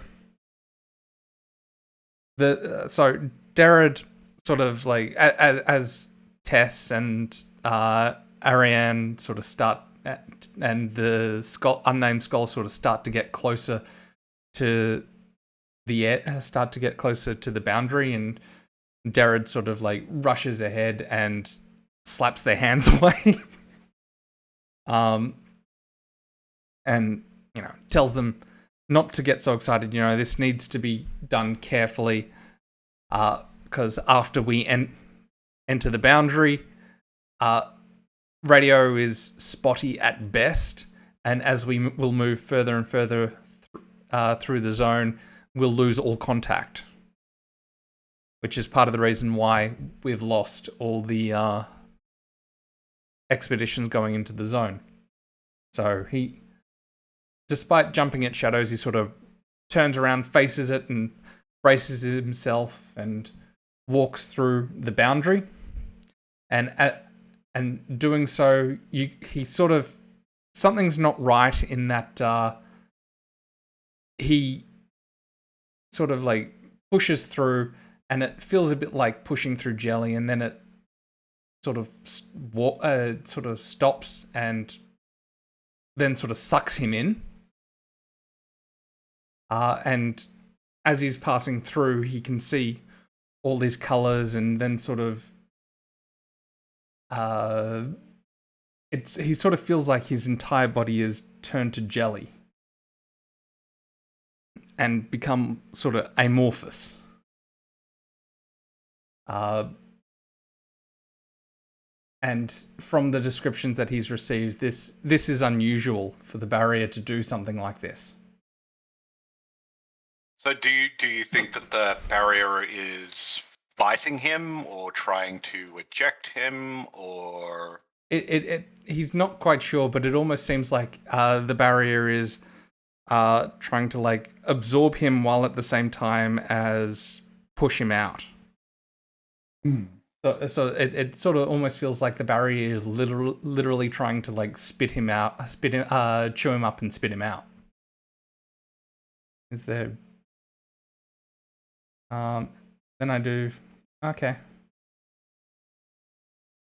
Derrid sort of like as Tess and Ariane sort of start and the unnamed skull sort of start to get closer to the boundary, and Derrid sort of like rushes ahead and slaps their hands away. And tells them not to get so excited. This needs to be done carefully, because after we enter the boundary, radio is spotty at best, and as we will move further and further through the zone, we'll lose all contact, which is part of the reason why we've lost all the expeditions going into the zone. So despite jumping at shadows, he sort of turns around, faces it, and braces himself and walks through the boundary. And doing so, he sort of, something's not right in that he sort of like pushes through, and it feels a bit like pushing through jelly, and then it sort of stops and then sort of sucks him in. And as he's passing through, he can see all these colors, and then sort of he sort of feels like his entire body is turned to jelly and become sort of amorphous. And from the descriptions that he's received, this is unusual for the barrier to do something like this. So do you think that the barrier is fighting him or trying to eject him, or he's not quite sure, but it almost seems like the barrier is trying to like absorb him while at the same time as push him out. So it sort of almost feels like the barrier is literally trying to like chew him up and spit him out. Is there? Then I do. Okay.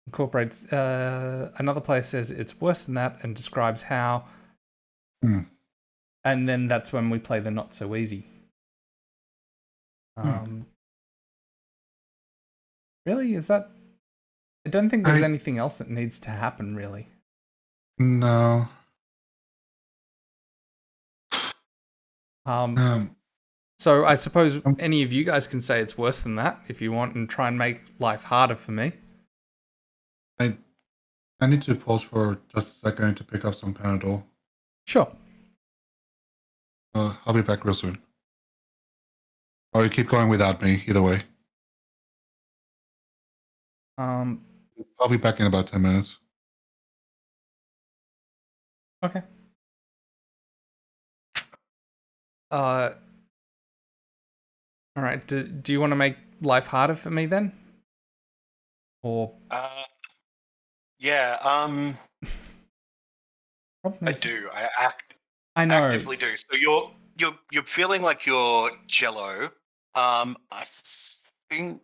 Incorporates. Another player says it's worse than that and describes how. And then that's when we play the not so easy. Really? Is that? I don't think there's anything else that needs to happen, really. No. So I suppose any of you guys can say it's worse than that if you want, and try and make life harder for me. I need to pause for just a second. I need to pick up some Panadol. Sure. I'll be back real soon. Or you keep going without me, either way. I'll be back in about 10 minutes. Okay. All right. Do you want to make life harder for me then? Or yeah, I do. I know. actively do. So you're feeling like you're jello. I think.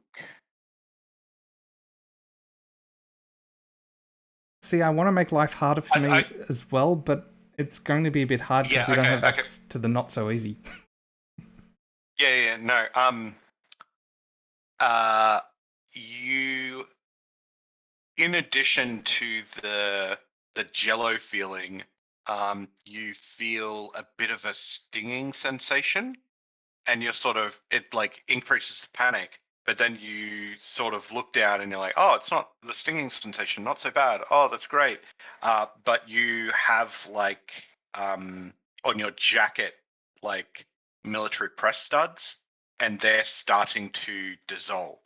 See, I want to make life harder for me as well, but it's going to be a bit hard because we don't have access to the not so easy. No. You, in addition to the jello feeling, you feel a bit of a stinging sensation, and you're sort of, it like increases the panic, but then you sort of look down and you're like, oh, it's not the stinging sensation, not so bad. Oh, that's great. But you have like on your jacket like military press studs, and they're starting to dissolve.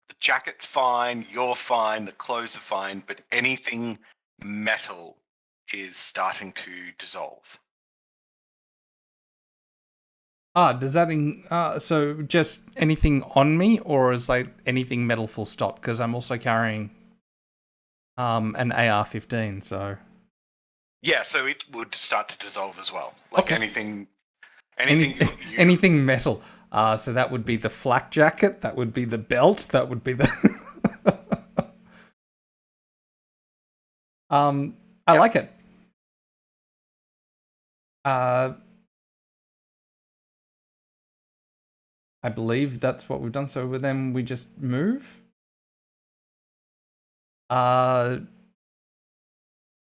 The jacket's fine, you're fine, the clothes are fine, but anything metal is starting to dissolve. Does that so just anything on me, or is like anything metal full stop? Because I'm also carrying an AR-15, so Yeah, so it would start to dissolve as well. Like Okay. anything Any, you anything metal. So that would be the flak jacket, that would be the belt, that would be the I Yep. like it. I believe that's what we've done. So then we just move. I'm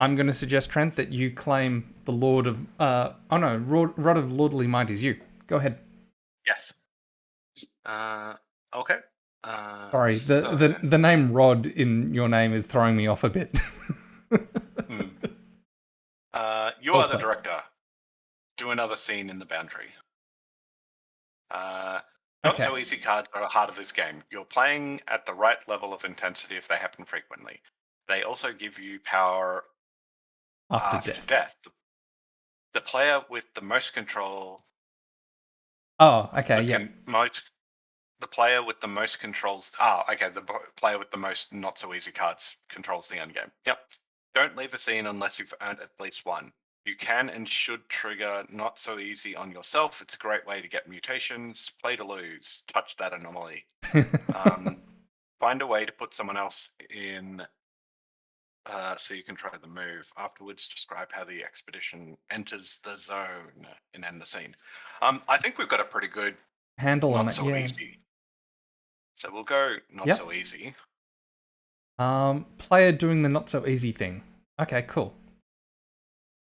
going to suggest, Trent, that you claim the Lord of. Rod of Lordly Might is you. Go ahead. Yes. Okay. Sorry, the name Rod in your name is throwing me off a bit. You Well are the played. director. Do another scene in the Boundary. Not Okay. so easy cards are the heart of this game. You're playing at the right level of intensity if they happen frequently. They also give you power After after death. death. The player with the most control. Oh, okay, yeah. The player with the most controls. Okay. The player with the most not so easy cards controls the end game. Yep. Don't leave a scene unless you've earned at least one. You can and should trigger not so easy on yourself. It's a great way to get mutations. Play to lose. Touch that anomaly. Find a way to put someone else in so you can try the move. Afterwards, describe how the expedition enters the zone and end the scene. I think we've got a pretty good Handle on not it, so yeah. easy. So we'll go not Yep. so easy. Player doing the not so easy thing. Okay, cool.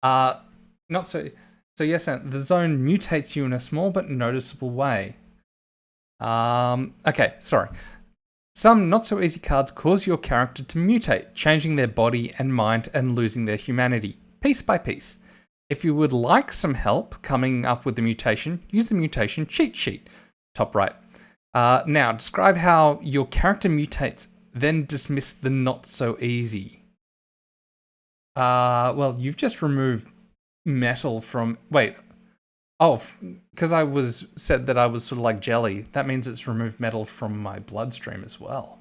Not so. So yes, the zone mutates you in a small but noticeable way. Okay, sorry. Some not so easy cards cause your character to mutate, changing their body and mind and losing their humanity, piece by piece. If you would like some help coming up with the mutation, use the mutation cheat sheet. Top right. Now, describe how your character mutates, then dismiss the not so easy. Well, you've just removed metal from. Wait. Oh, because I was said that I was sort of like jelly. That means it's removed metal from my bloodstream as well.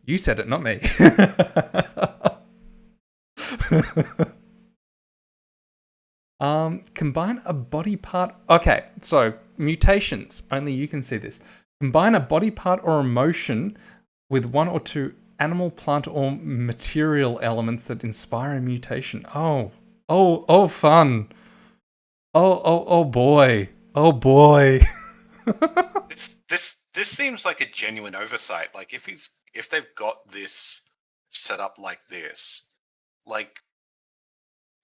You said it, not me. Combine a body part. Okay, so mutations. Only you can see this. Combine a body part or emotion with one or two animal, plant, or material elements that inspire a mutation. Oh, fun. Oh boy. Oh boy. This seems like a genuine oversight. Like if they've got this set up like this, like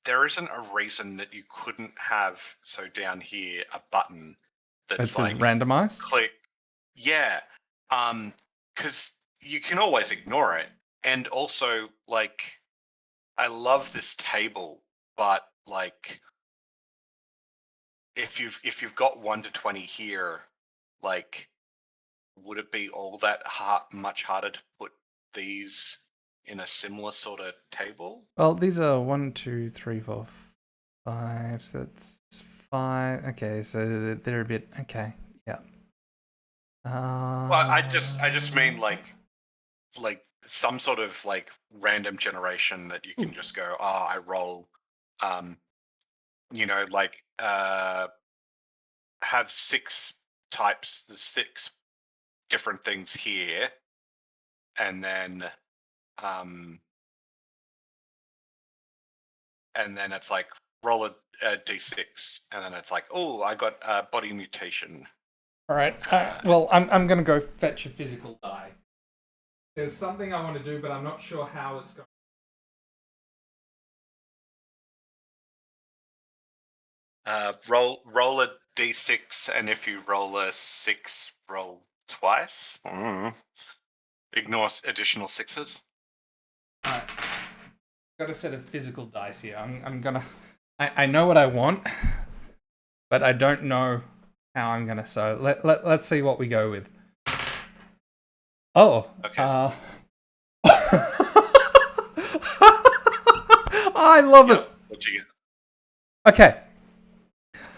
there isn't a reason that you couldn't have down here a button that's It's like randomized. click. Yeah. Because you can always ignore it. And also, like, I love this table, but like if you've got 1 to 20 here, like would it be all that much harder to put these in a similar sort of table? Well, these are 1, 2, 3, 4, 5. So that's 5. Okay, so they're a bit. Okay, yeah. Well, I just mean like some sort of like random generation that you can just go, I roll, like have 6 different things here, and then it's like roll a d6, and then it's like, oh, I got a body mutation. All right. Well, I'm gonna go fetch a physical die. There's something I want to do, but I'm not sure how it's going. Roll a d6, and if you roll a 6, roll twice. Ignore additional 6s. Alright. Got a set of physical dice here. I'm gonna. I know what I want, but I don't know how I'm gonna. So let's see what we go with. Oh. Okay. I love it. What you get? Okay.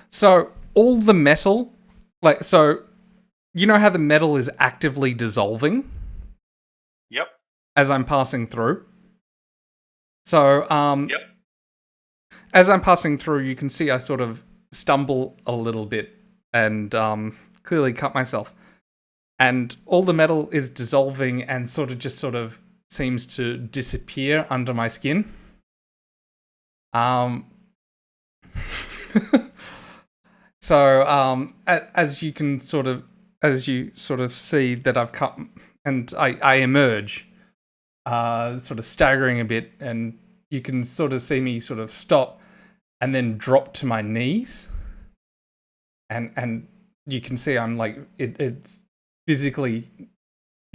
So all the metal, you know how the metal is actively dissolving Yep. as I'm passing through. So Yep. as I'm passing through, you can see I sort of stumble a little bit and clearly cut myself. And all the metal is dissolving and sort of seems to disappear under my skin. So as you sort of see that I've cut, and I emerge, sort of staggering a bit, and you can sort of see me sort of stop and then drop to my knees, and you can see I'm like it's physically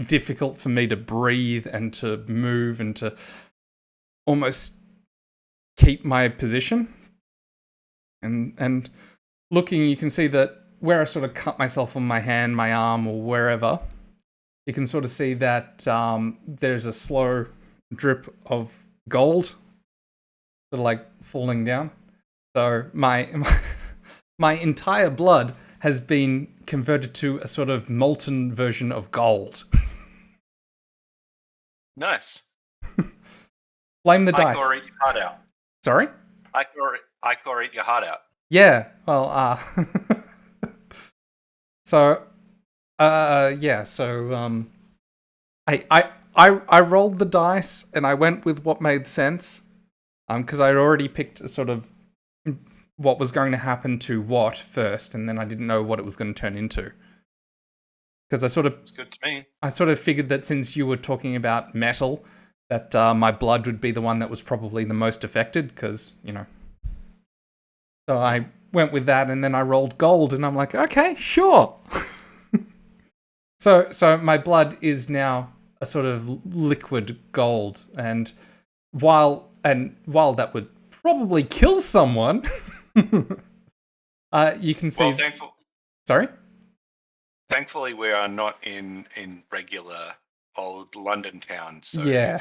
difficult for me to breathe and to move and to almost keep my position. And looking, you can see that where I sort of cut myself on my hand, my arm, or wherever, you can sort of see that there's a slow drip of gold sort of like falling down. So my entire blood has been converted to a sort of molten version of gold. Nice. Blame the dice. Icor, eat your heart out. Sorry? Icor, eat your heart out. Yeah, well, so, yeah, so, I rolled the dice and I went with what made sense, because I'd already picked a sort of what was going to happen to what first, and then I didn't know what it was going to turn into. Because It's good to me. I sort of figured that since you were talking about metal, that my blood would be the one that was probably the most affected, because, you know. So I went with that, and then I rolled gold, and I'm like, okay, sure. So my blood is now a sort of liquid gold, and while that would probably kill someone, you can see. Well, Sorry? thankfully, we are not in regular old London town, so Yeah.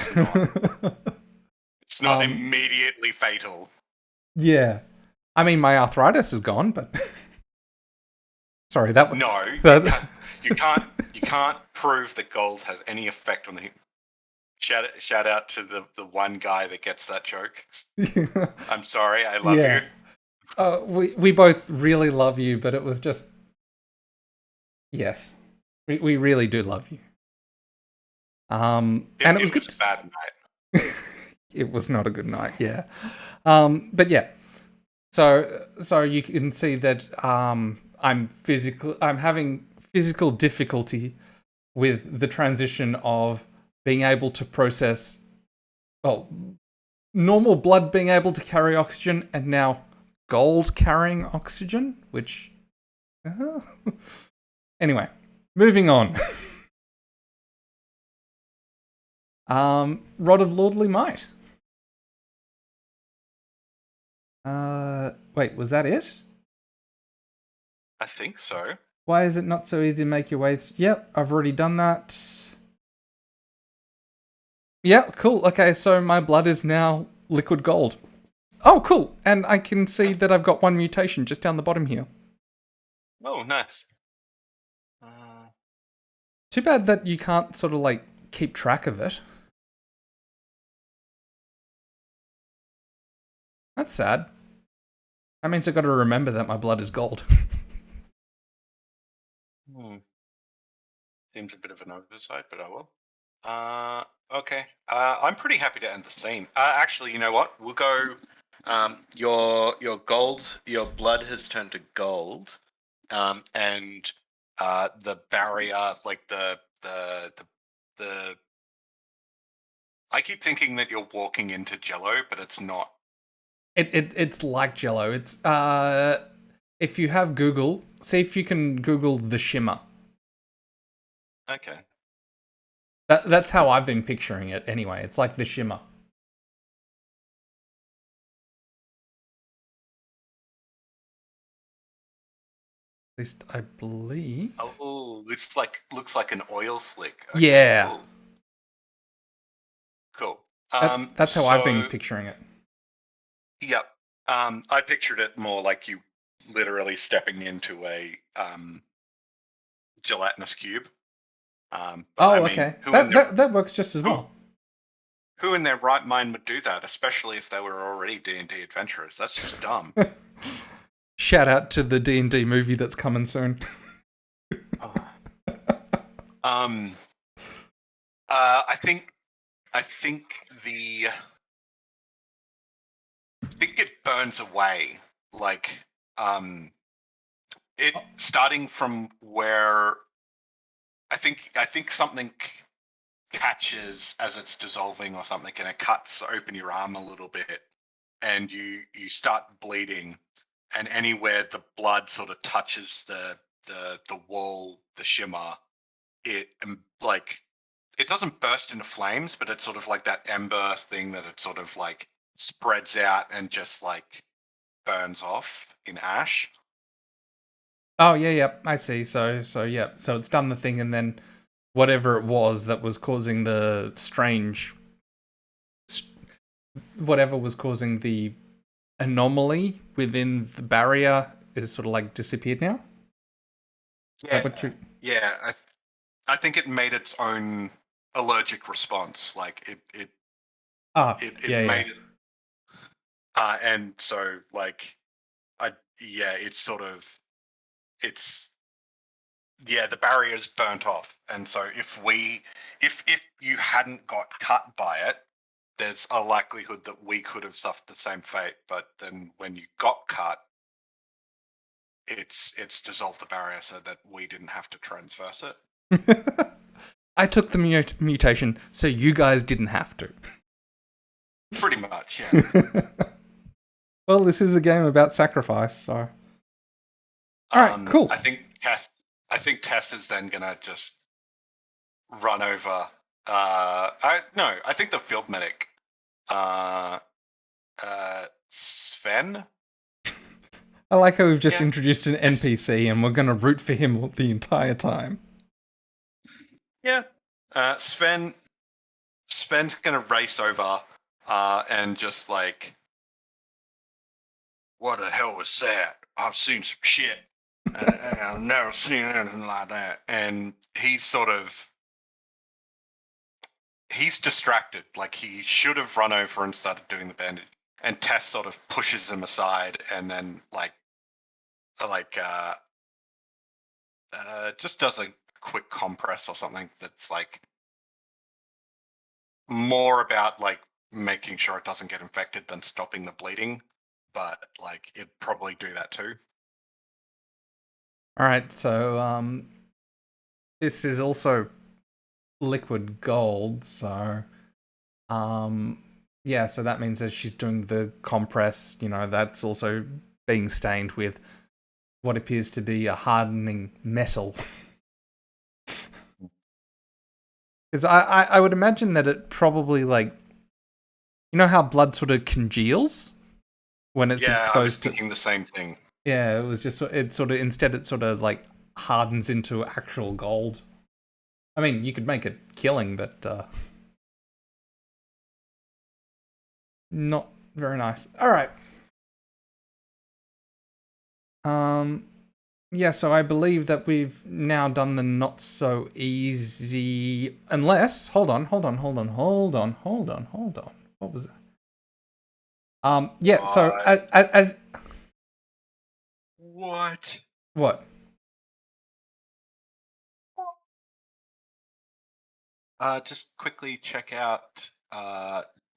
it's not immediately fatal. Yeah. I mean, my arthritis is gone, but sorry, that was No, you can't prove that gold has any effect on the. Shout out to the one guy that gets that joke. I'm sorry, I love you. We both really love you, but it was just yes, we really do love you. And it was good. A bad night. It was not a good night. Yeah, but yeah. So you can see that I'm having physical difficulty with the transition of being able to process, well, normal blood being able to carry oxygen, and now gold carrying oxygen, which anyway, moving on. Rod of Lordly Might. Wait, was that it? I think so. Why is it not so easy to make your way? Yep, I've already done that. Yep, cool. Okay, so my blood is now liquid gold. Oh, cool. And I can see that I've got one mutation just down the bottom here. Oh, nice. Too bad that you can't sort of like keep track of it. That's sad. That means I've got to remember that my blood is gold. Seems a bit of an oversight, but I will. Okay. I'm pretty happy to end the scene. Actually, you know what? We'll go. Your gold, your blood has turned to gold, and the barrier, like the. I keep thinking that you're walking into Jello, but it's not. It's like Jello. It's If you have Google, see if you can Google the shimmer. Okay. That's how I've been picturing it anyway. It's like the shimmer. At least I believe. Oh, it's like looks like an oil slick. Okay, Yeah. Cool. Cool. That's how I've been so- picturing it. Yep. I pictured it more like you literally stepping into a gelatinous cube. But Oh, I mean, okay. who in their That works just as well. who in their right mind would do that, especially if they were already D&D adventurers? That's just dumb. Shout out to the D&D movie that's coming soon. I think the I think it burns away. Like it starting from where I think something catches as it's dissolving or something, and it cuts open your arm a little bit, and you start bleeding, and anywhere the blood sort of touches the wall, the shimmer, it like it doesn't burst into flames, but it's sort of like that ember thing that it sort of like spreads out and just like burns off in ash. Oh, yeah, I see. So yeah. So it's done the thing, and then whatever it was that was causing the whatever was causing the anomaly within the barrier is sort of like disappeared now? Yeah, I think it made its own allergic response. Like it made it, and so like it's sort of the barrier's burnt off, and so if you hadn't got cut by it, there's a likelihood that we could have suffered the same fate. But then when you got cut, it's dissolved the barrier so that we didn't have to transverse it. I took the mutation, so you guys didn't have to. Pretty much, yeah. Well, this is a game about sacrifice, so. Alright, cool. I think Tess is then gonna just run over. I think the field medic, Sven. I like how we've just introduced an NPC and we're going to root for him the entire time. Yeah. Sven's going to race over and just like, what the hell was that? I've seen some shit. And I've never seen anything like that. And he's distracted. Like he should have run over and started doing the bandage. And Tess sort of pushes him aside and then just does a quick compress or something that's like more about like making sure it doesn't get infected than stopping the bleeding, but like it'd probably do that too. All right, so this is also liquid gold, so yeah, so that means that she's doing the compress, that's also being stained with what appears to be a hardening metal. Because I would imagine that it probably, like, how blood sort of congeals when it's exposed I was thinking the same thing. Yeah, it sort of like hardens into actual gold. I mean, you could make it killing, but not very nice. All right. Yeah, so I believe that we've now done the not so easy, unless, hold on. What was it? Yeah, so as what? Just quickly check out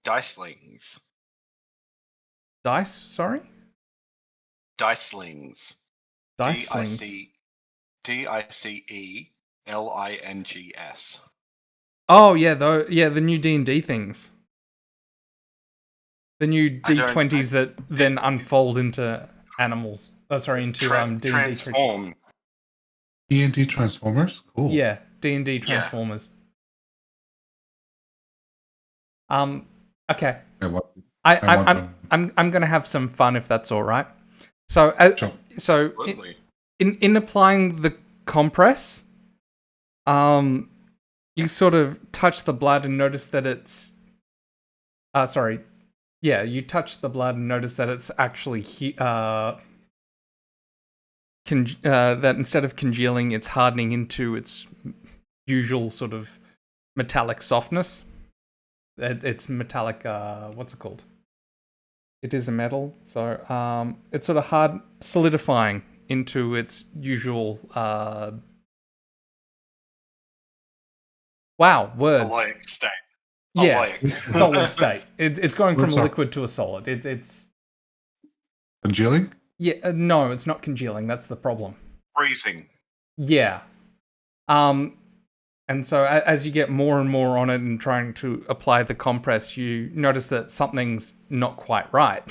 Dicelings. Dice, sorry? Dicelings. Dicelings. DICELINGS. Oh yeah, the new D&D things. The new D20s that then unfold into animals. into D&D. Transform. D&D Transformers? Cool. Yeah, D&D Yeah. Transformers. Okay. I want I'm going to have some fun if that's all right. So, Sure. Absolutely. in applying the compress, you sort of touch the blood and notice that it's. You touch the blood and notice that it's actually that instead of congealing, it's hardening into its usual sort of metallic softness. It's metallic. What's it called? It is a metal, so it's sort of hard solidifying into its usual. Wow, words. Alloy state. Yes, Alloy. solid state. It's going from What's a up? liquid to a solid. It's Congealing? no, it's not congealing. That's the problem. Freezing. Yeah. And so as you get more and more on it and trying to apply the compress, you notice that something's not quite right.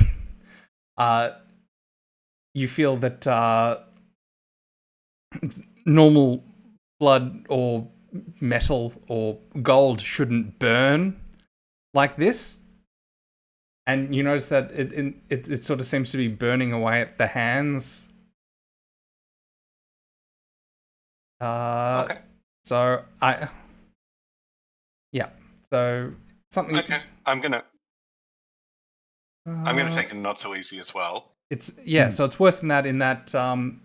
You feel that normal blood or metal or gold shouldn't burn like this. And you notice that it sort of seems to be burning away at the hands. Okay. So so something. Okay. I'm gonna take a not so easy as well. It's so it's worse than that in that Rod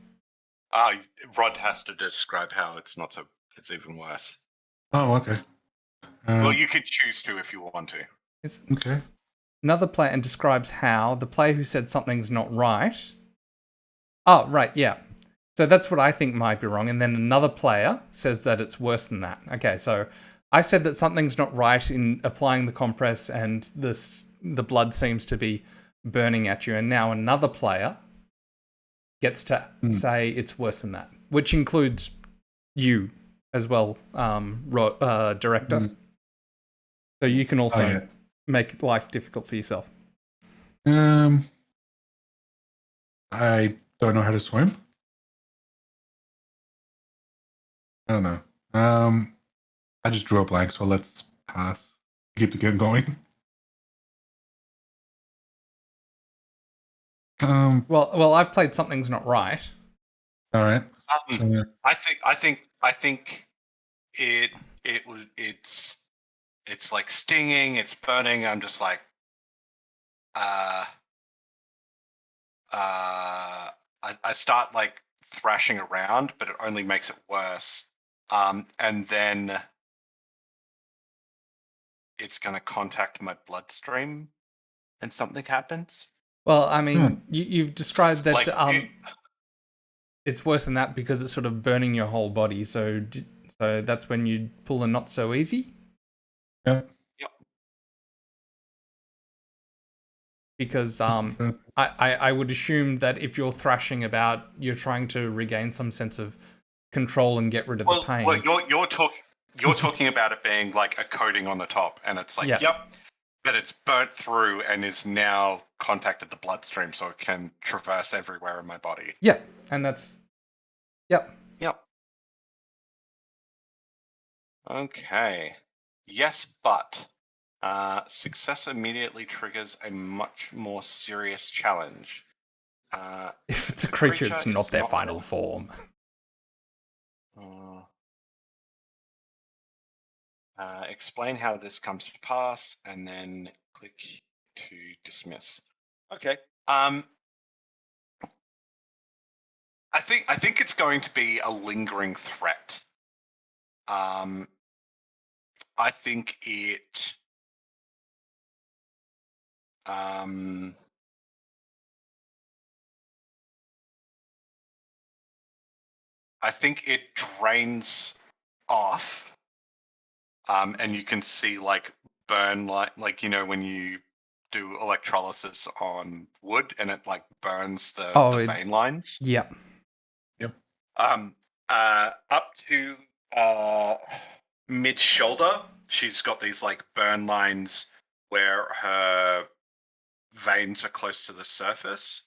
has to describe how it's not so. It's even worse. Oh, okay. Well, you could choose to if you want to. it's Okay. another player and describes how the player who said something's not right. Oh, right, yeah. So that's what I think might be wrong, and then another player says that it's worse than that. Okay, so I said that something's not right in applying the compress, and the blood seems to be burning at you, and now another player gets to say it's worse than that, which includes you as well, director. So you can also make life difficult for yourself. I don't know how to swim. I don't know. I just drew a blank, so let's pass. Keep the game going. Well, I've played Something's Not Right. All right. I think it's like stinging, it's burning. I'm just like, I start like thrashing around, but it only makes it worse. And then it's gonna contact my bloodstream, and something happens. Well, I mean, you've described that Like, it's worse than that because it's sort of burning your whole body. So that's when you pull a not so easy. Yeah. Yep. Because I would assume that if you're thrashing about, you're trying to regain some sense of control and get rid of the pain. Well, you're talking about it being like a coating on the top, and it's like, yep, but it's burnt through and is now contacted the bloodstream, so it can traverse everywhere in my body. Yeah, and that's Yep. Okay. Yes, but success immediately triggers a much more serious challenge. If it's a creature, it's not their final form. Explain how this comes to pass, and then click to dismiss. Okay. I think it's going to be a lingering threat. I think it. I think it drains off. And you can see like burn like you know when you do electrolysis on wood and it like burns the vein lines. Yep. Up to mid shoulder, she's got these like burn lines where her veins are close to the surface.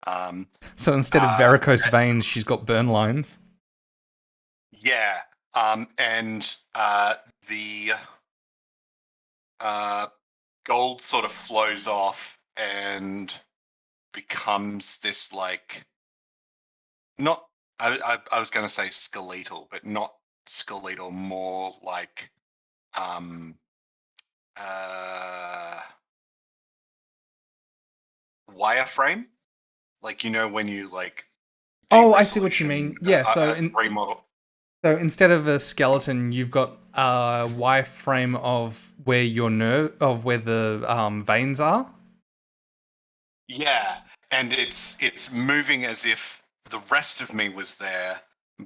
So instead of varicose veins, she's got burn lines. Yeah, and the gold sort of flows off and becomes this like not. I was going to say skeletal, but not skeletal. More like wireframe. Like when you like. Oh, I see what you mean. Yeah, so remodel. So instead of a skeleton, you've got a wireframe of where where the veins are. Yeah, and it's moving as if the rest of me was there,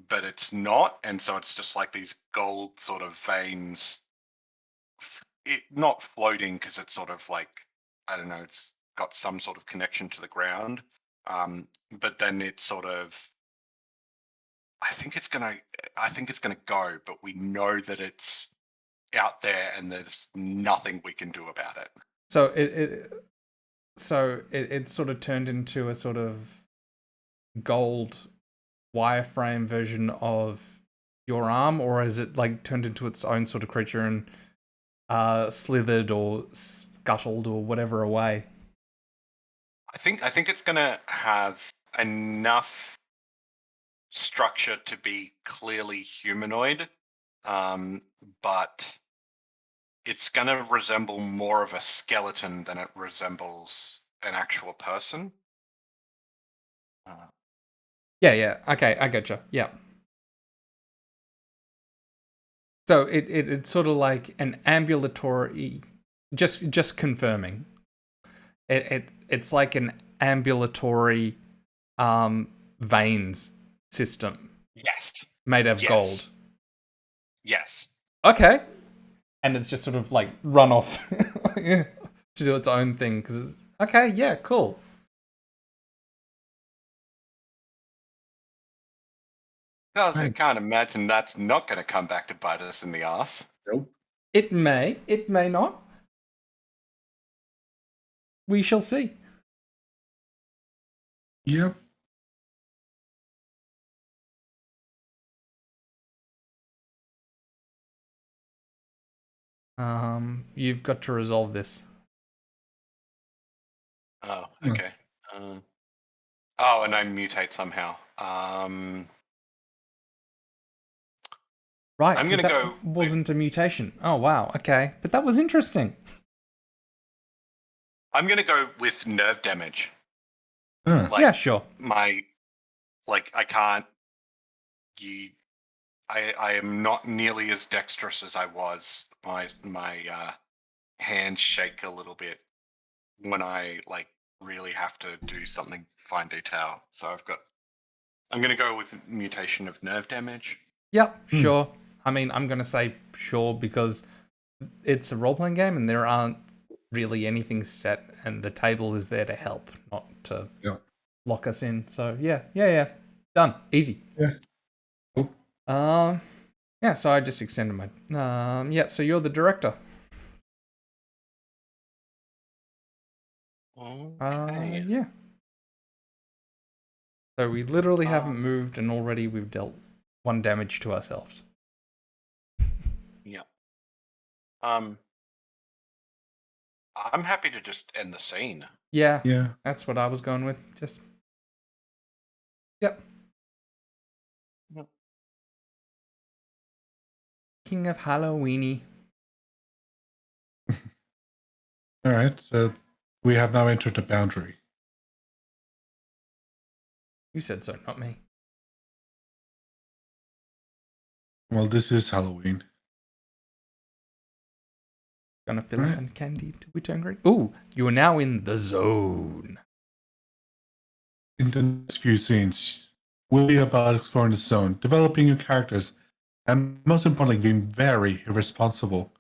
but it's not, and so it's just like these gold sort of veins. It not floating because it's sort of like I don't know. It's got some sort of connection to the ground, but then it's sort of. I think it's gonna go, but we know that it's out there, and there's nothing we can do about it. So it sort of turned into a sort of gold wireframe version of your arm, or is it like turned into its own sort of creature and slithered or scuttled or whatever away? I think it's gonna have enough structure to be clearly humanoid, but it's gonna resemble more of a skeleton than it resembles an actual person. Yeah. Okay, I gotcha. Yeah. So it's sort of like an ambulatory. Just confirming. It's like an ambulatory veins system Yes. made of gold. Yes. Okay. And it's just sort of like run off to do its own thing. Okay, yeah, cool. I can't imagine that's not going to come back to bite us in the ass. Nope. It may not. We shall see. Yep. You've got to resolve this. Oh, okay. Oh, and I mutate somehow. Right, I'm gonna go. Wasn't a mutation. Oh wow. Okay, but that was interesting. I'm gonna go with nerve damage. Yeah, sure. I can't. I am not nearly as dexterous as I was. My hands shake a little bit when I really have to do something fine detail. So I'm gonna go with mutation of nerve damage. Yep, sure. I mean, I'm going to say sure because it's a role-playing game and there aren't really anything set and the table is there to help, not to lock us in. So, yeah. Done. Easy. Yeah. Cool. Yeah, so I just extended my... yeah, so you're the director. Okay. Yeah. So we literally haven't moved and already we've dealt 1 damage to ourselves. Yeah. I'm happy to just end the scene. Yeah. Yeah. That's what I was going with. Just. Yep. King of Halloweeny. All right. So we have now entered the boundary. You said so, not me. Well, this is Halloween. Gonna fill up on candy till we turn green. Ooh, you are now in the zone. In the next few scenes, will be about exploring the zone, developing your characters, and most importantly, being very irresponsible.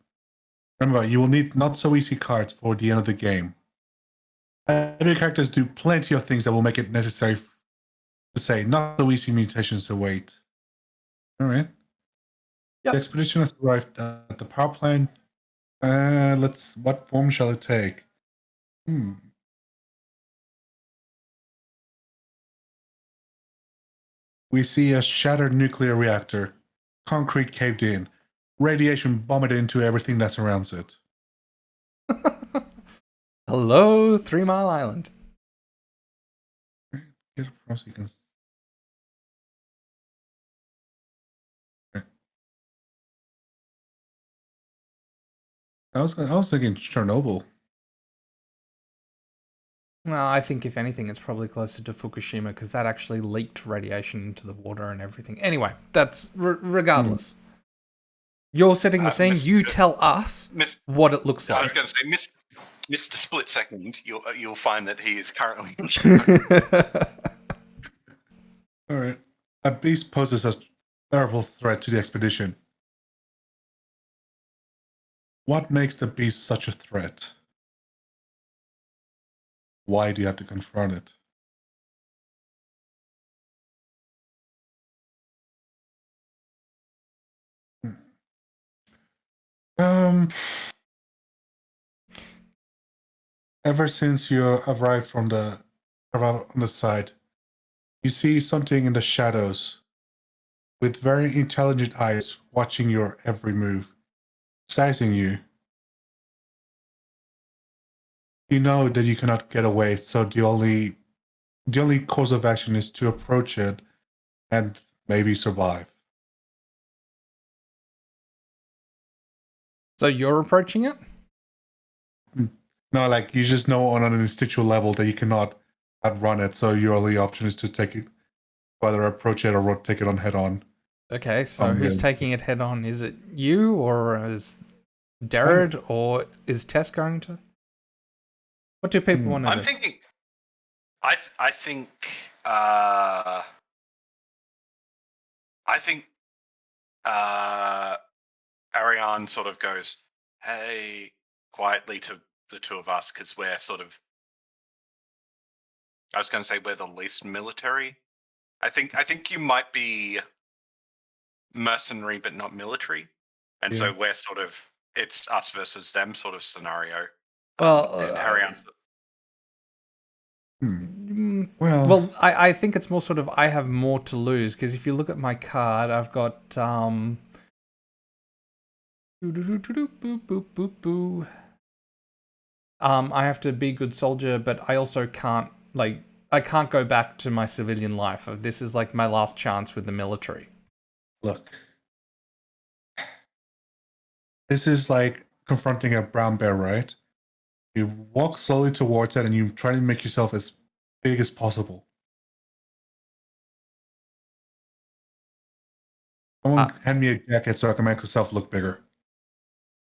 Remember, you will need not so easy cards for the end of the game. Have your characters do plenty of things that will make it necessary to say not so easy mutations await. All right. Yep. The expedition has arrived at the power plant. What form shall it take? We see a shattered nuclear reactor, concrete caved in, radiation vomited into everything that surrounds it. Hello, 3 Mile Island. Get across, you can- Okay. I was thinking Chernobyl. Well, I think if anything, it's probably closer to Fukushima because that actually leaked radiation into the water and everything. Anyway, that's regardless. You're setting the scene. You tell us what it looks I was like. going to say, Mr. Split Second, you'll find that he is currently. All right. A beast poses a terrible threat to the expedition. What makes the beast such a threat? Why do you have to confront it? Ever since you arrived on the side, you see something in the shadows with very intelligent eyes watching your every move, sizing you. You know that you cannot get away, so the only course of action is to approach it and maybe survive. So you're approaching it? No, like you just know on an instinctual level that you cannot outrun it, so your only option is to take it, either approach it or take it on head on. Okay, so who's taking it head on? Is it you, or is Darrell, or is Tess going to? What do people want to do? I'm thinking. I think Ariane sort of goes, "Hey," quietly to the two of us because we're sort of. I was going to say we're the least military. I think you might be mercenary but not military, and so we're sort of it's us versus them sort of scenario. Well, and Ariane's. Well, I think it's more sort of I have more to lose because if you look at my card, I've got I have to be a good soldier, but I also can't I can't go back to my civilian life. This is like my last chance with the military. Look, this is like confronting a brown bear, right? You walk slowly towards it and you try to make yourself as big as possible. Someone hand me a jacket so I can make myself look bigger.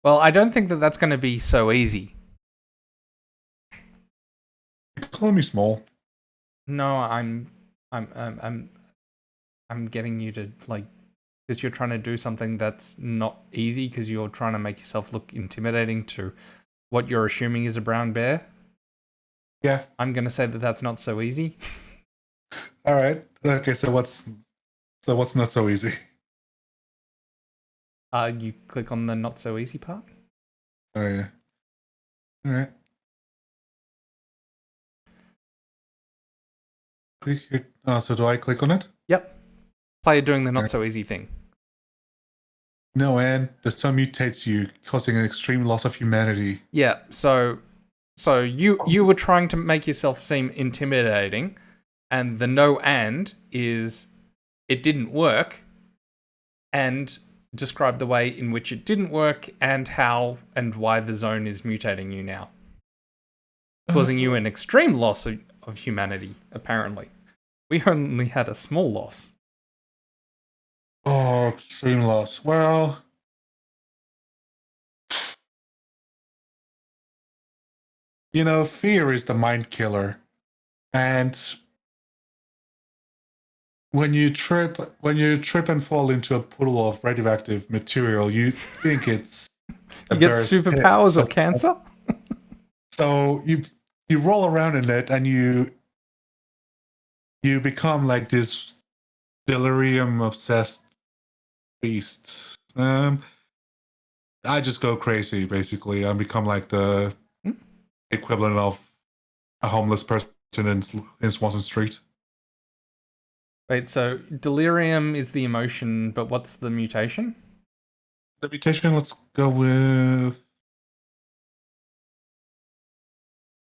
Well, I don't think that that's going to be so easy. You're calling me small. No, I'm getting you to like because you're trying to do something that's not easy because you're trying to make yourself look intimidating to what you're assuming is a brown bear. Yeah. I'm going to say that that's not so easy. All right. Okay, so what's not so easy? You click on the not so easy part. Oh yeah. All right. Click here. Oh, so do I click on it? Yep. Player doing the not so easy thing. No, and the sun mutates you, causing an extreme loss of humanity. Yeah. So you were trying to make yourself seem intimidating, and the no and is it didn't work, and describe the way in which it didn't work and how and why the zone is mutating you now, causing you an extreme loss of humanity. Apparently, we only had a small loss. Oh, extreme loss. Well, you know, fear is the mind killer. And when you trip and fall into a pool of radioactive material, you think it's You get superpowers or cancer? So you roll around in it and you become like this delirium obsessed beast. I just go crazy basically. I become like the equivalent of a homeless person in Swanson Street. Wait, so delirium is the emotion, but what's the mutation? The mutation, let's go with...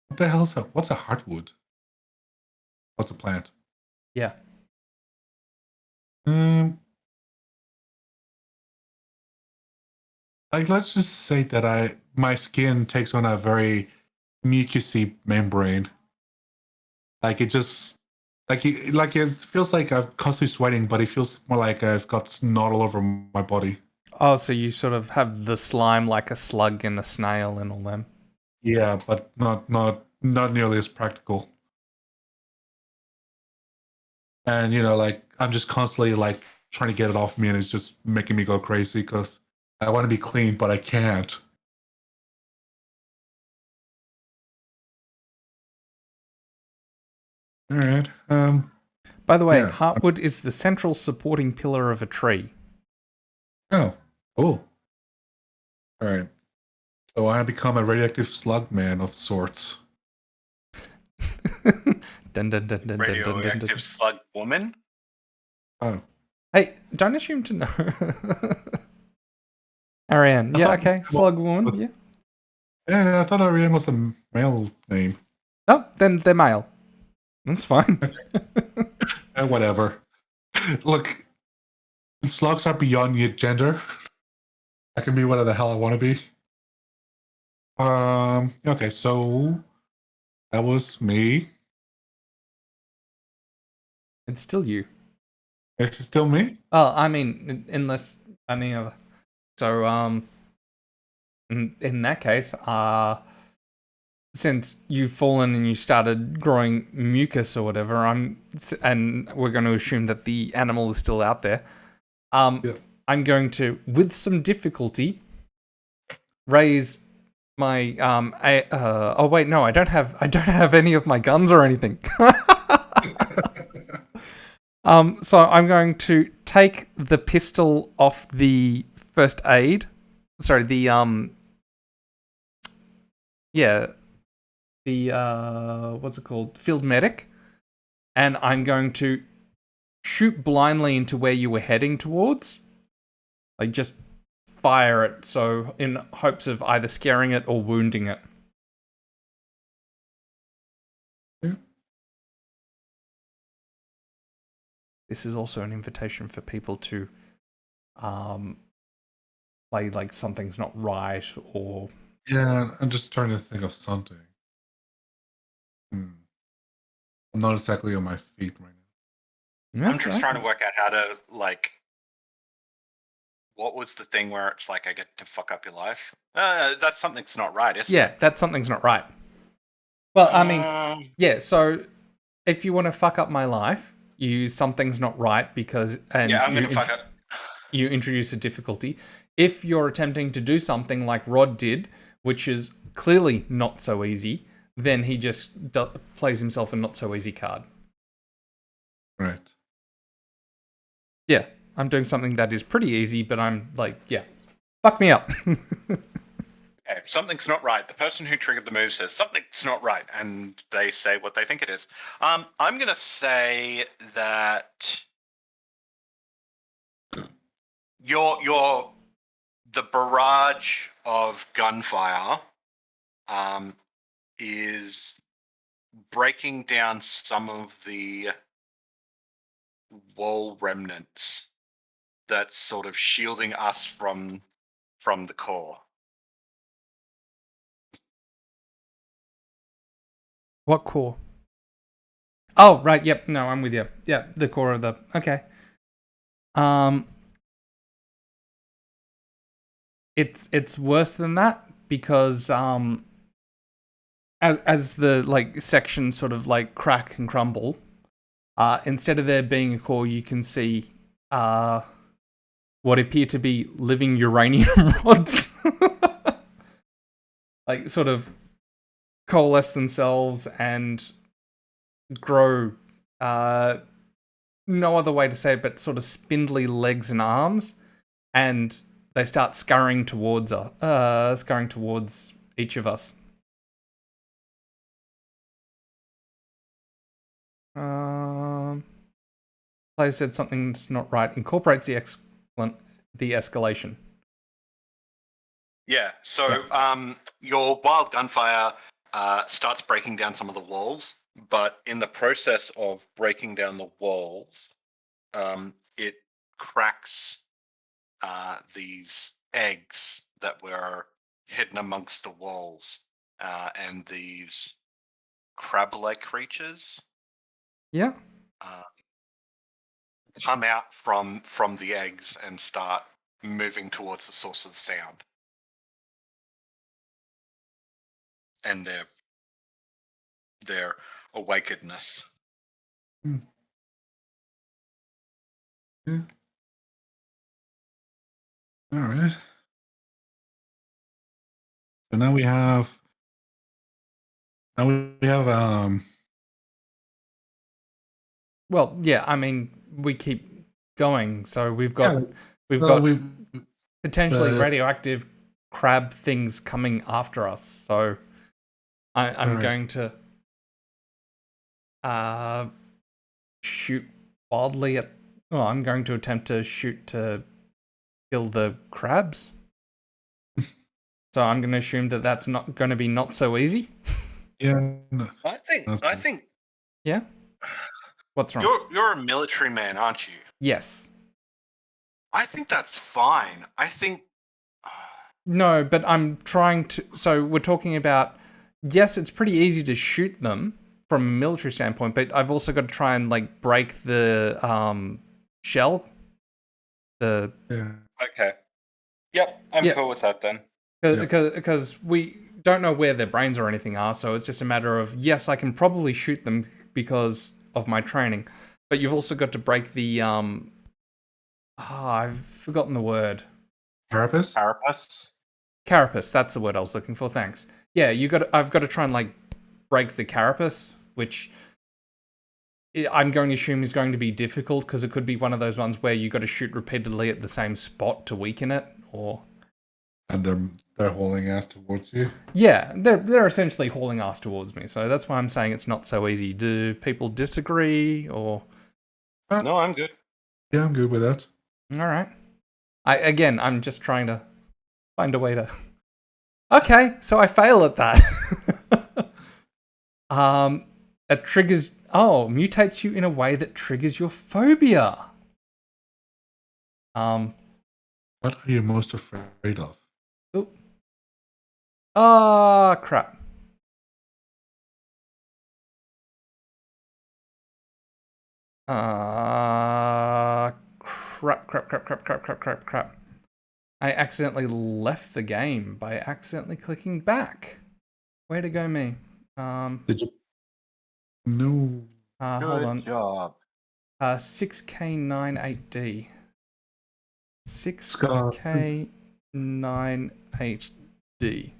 What the hell is that? What's a heartwood? What's a plant? Yeah. Like, let's just say that my skin takes on a very mucusy membrane. Like it just it feels like I'm constantly sweating, but it feels more like I've got snot all over my body. Oh, so you sort of have the slime like a slug and a snail and all them. Yeah, but not nearly as practical. And like I'm just constantly like trying to get it off me, and it's just making me go crazy because I want to be clean, but I can't. All right. By the way, Yeah. heartwood is the central supporting pillar of a tree. Oh, cool. All right. So I become a radioactive slug man of sorts. Dun, dun, dun, dun, dun, dun, dun, Radioactive dun. slug woman? Oh. Hey, don't assume to know. Ariane, yeah, okay. Slug woman, yeah. Yeah, I thought Ariane was a male name. Oh, then they're male. That's fine. Whatever. Look, slugs are beyond your gender. I can be whatever the hell I want to be. Okay, so that was me. It's still you. It's still me? Oh, I mean, unless any other. So, in that case, since you've fallen and you started growing mucus or whatever, and we're going to assume that the animal is still out there. Yeah. I'm going to, with some difficulty, raise my oh wait, no, I don't have any of my guns or anything. So I'm going to take the pistol off the first aid. Sorry, the what's it called? Field medic. And I'm going to shoot blindly into where you were heading towards. Like just fire it, so in hopes of either scaring it or wounding it. Yeah. This is also an invitation for people to play like something's not right or... Yeah, I'm just trying to think of something. I'm not exactly on my feet right now. I'm just trying to work out how to, like, what was the thing where it's like I get to fuck up your life? That's something's not right, isn't it? Yeah, that's something's not right. Well, I mean, yeah, so if you want to fuck up my life, you use something's not right because... And yeah, I'm going to fuck up. You introduce a difficulty. If you're attempting to do something like Rod did, which is clearly not so easy, then he just plays himself a not so easy card. Right. Yeah, I'm doing something that is pretty easy, but I'm like, yeah, fuck me up. Okay, something's not right. The person who triggered the move says something's not right, and they say what they think it is. I'm going to say that the barrage of gunfire is breaking down some of the wall remnants that's sort of shielding us from the core. What core? Oh, right, yep, no, I'm with you. Yeah, the core of the... Okay. It's worse than that because as the like section sort of like crack and crumble, instead of there being a core, you can see what appear to be living uranium rods, like sort of coalesce themselves and grow. No other way to say it, but sort of spindly legs and arms, and they start scurrying towards each of us. Player said something's not right. Incorporates the escalation. Yeah. So your wild gunfire starts breaking down some of the walls, but in the process of breaking down the walls, it cracks these eggs that were hidden amongst the walls, and these crab-like creatures Yeah. come out from the eggs and start moving towards the source of the sound. And their awakenedness. Yeah. All right. So now we have. Well, yeah. I mean, we keep going, so we've got we've potentially radioactive crab things coming after us. So I'm Alright. going to shoot wildly at. Well, I'm going to attempt to shoot to kill the crabs. So I'm going to assume that that's not going to be not so easy. yeah. No, I think Yeah. What's wrong? you're a military man, aren't you? Yes. I think that's fine. I think No, but I'm trying to. So we're talking about. Yes, it's pretty easy to shoot them from a military standpoint, but I've also got to try and like break the shell. The yeah. okay. Yep, I'm cool with that then. because we don't know where their brains or anything are, so it's just a matter of yes, I can probably shoot them because of my training, but you've also got to break the I've forgotten the word. Carapace? Carapace, that's the word I was looking for. Thanks. Yeah, I've got to try and like break the carapace, which I'm going to assume is going to be difficult because it could be one of those ones where you got to shoot repeatedly at the same spot to weaken it, or And they're hauling ass towards you. yeah, they're essentially hauling ass towards me. So that's why I'm saying it's not so easy. Do people disagree or? No, I'm good. Yeah, I'm good with that. All right. I'm just trying to find a way to. Okay, so I fail at that. It triggers. Oh, mutates you in a way that triggers your phobia. What are you most afraid of? Oh. Ah, crap. Crap. I accidentally left the game by accidentally clicking back. Way to go, me. Did you? No. Hold on. Good job. 6K98D. 6K98D.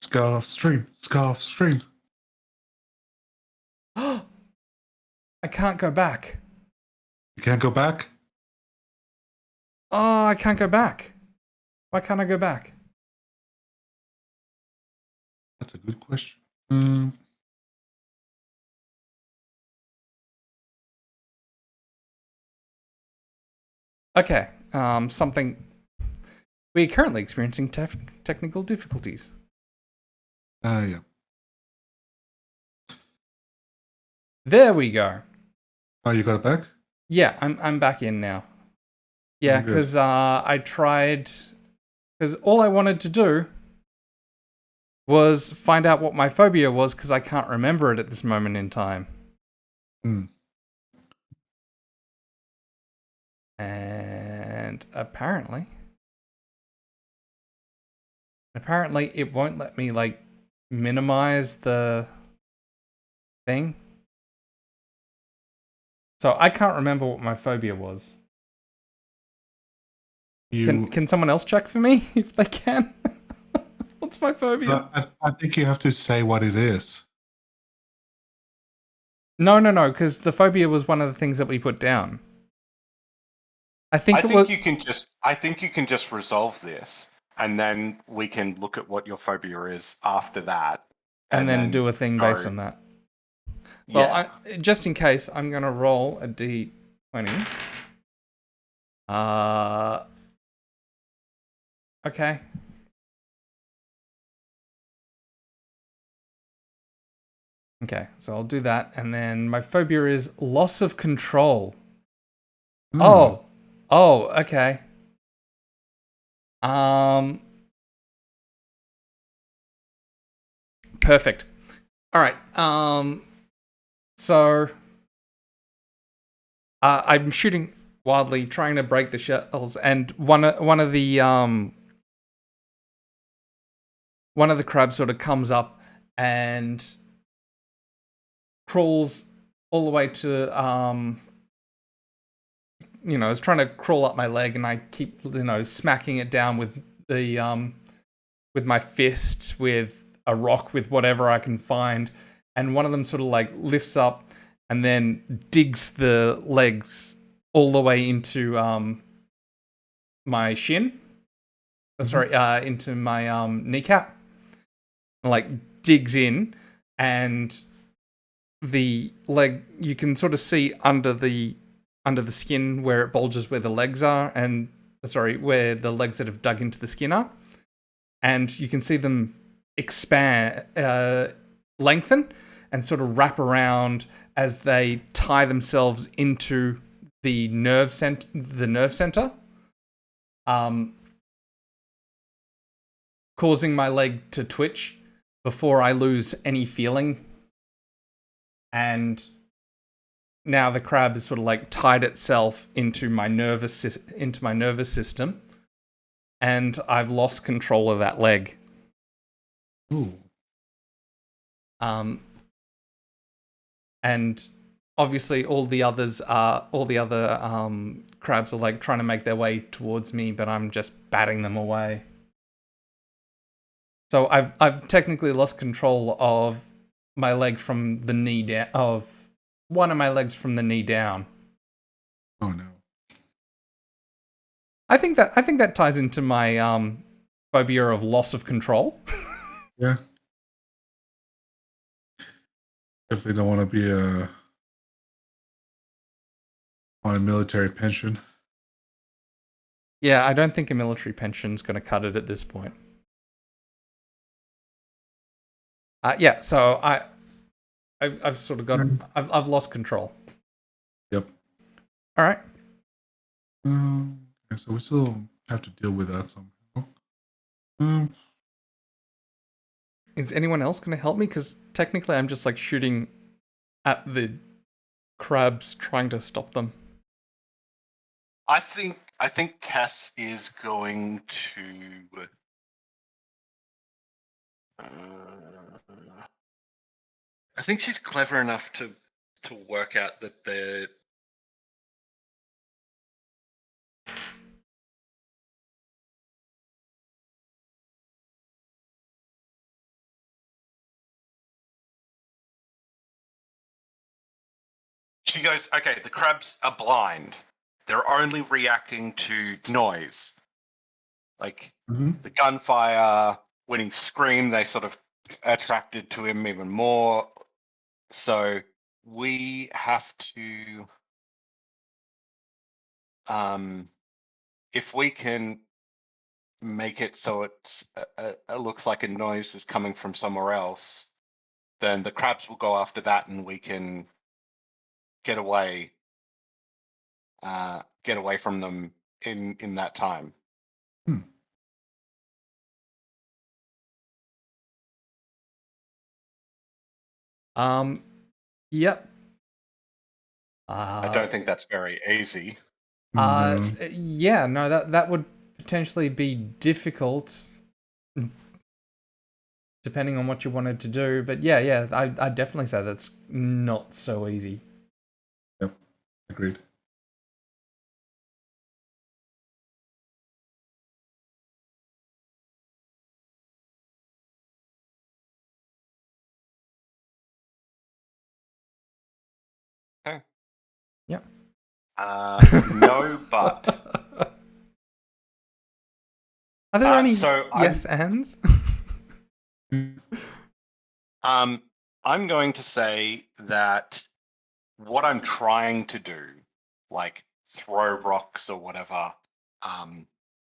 Scarf stream. I can't go back. You can't go back? Oh, I can't go back. Why can't I go back? That's a good question. Okay. Something. We're currently experiencing technical difficulties. Yeah. There we go. Oh, you got it back? Yeah, I'm back in now. Yeah, Good. because I tried. Because all I wanted to do was find out what my phobia was, because I can't remember it at this moment in time. And apparently it won't let me like minimize the thing. So I can't remember what my phobia was. Can someone else check for me if they can? What's my phobia? I think you have to say what it is. No, because the phobia was one of the things that we put down. I think you can just resolve this, and then we can look at what your phobia is after that, and then do a thing based on that. Well, Yeah. just in case, I'm going to roll a d20. Okay. Okay, so I'll do that. And then my phobia is loss of control. Hmm. Oh, okay. Perfect. All right. So I'm shooting wildly, trying to break the shells, and one of the crabs sort of comes up and crawls all the way to it's trying to crawl up my leg, and I keep smacking it down with the with my fist, with a rock, with whatever I can find, and one of them sort of like lifts up and then digs the legs all the way into my shin. Sorry, into my kneecap. Like digs in, and the leg, you can sort of see under the skin where it bulges, where the legs are, and where the legs that have dug into the skin are, and you can see them expand, lengthen, and sort of wrap around as they tie themselves into the nerve center, causing my leg to twitch before I lose any feeling. And now the crab has sort of like tied itself into my nervous system, and I've lost control of that leg. Ooh. And obviously all the other crabs are like trying to make their way towards me, but I'm just batting them away. So I've technically lost control of my leg from the knee down, of one of my legs from the knee down. Oh no. I think that ties into my phobia of loss of control. Yeah. Definitely don't want to be on a military pension. Yeah, I don't think a military pension's going to cut it at this point. Yeah, so I've sort of got I've lost control. Yep. All right. Okay, so we still have to deal with that somehow. Is anyone else going to help me? Because technically, I'm just like shooting at the crabs, trying to stop them. I think Tess is going to. I think she's clever enough to work out that the. She goes, okay, the crabs are blind. They're only reacting to noise. Like the gunfire, when he screamed, they sort of attracted to him even more. So we have to, if we can make it so it looks like a noise is coming from somewhere else, then the crabs will go after that, and we can get away from them in that time. Yep. I don't think that's very easy. Yeah, no, that would potentially be difficult, depending on what you wanted to do. But yeah, I definitely say that's not so easy. Yep, agreed. Okay. Yeah. No, but. Are there any so yes ands? I'm going to say that what I'm trying to do, like throw rocks or whatever,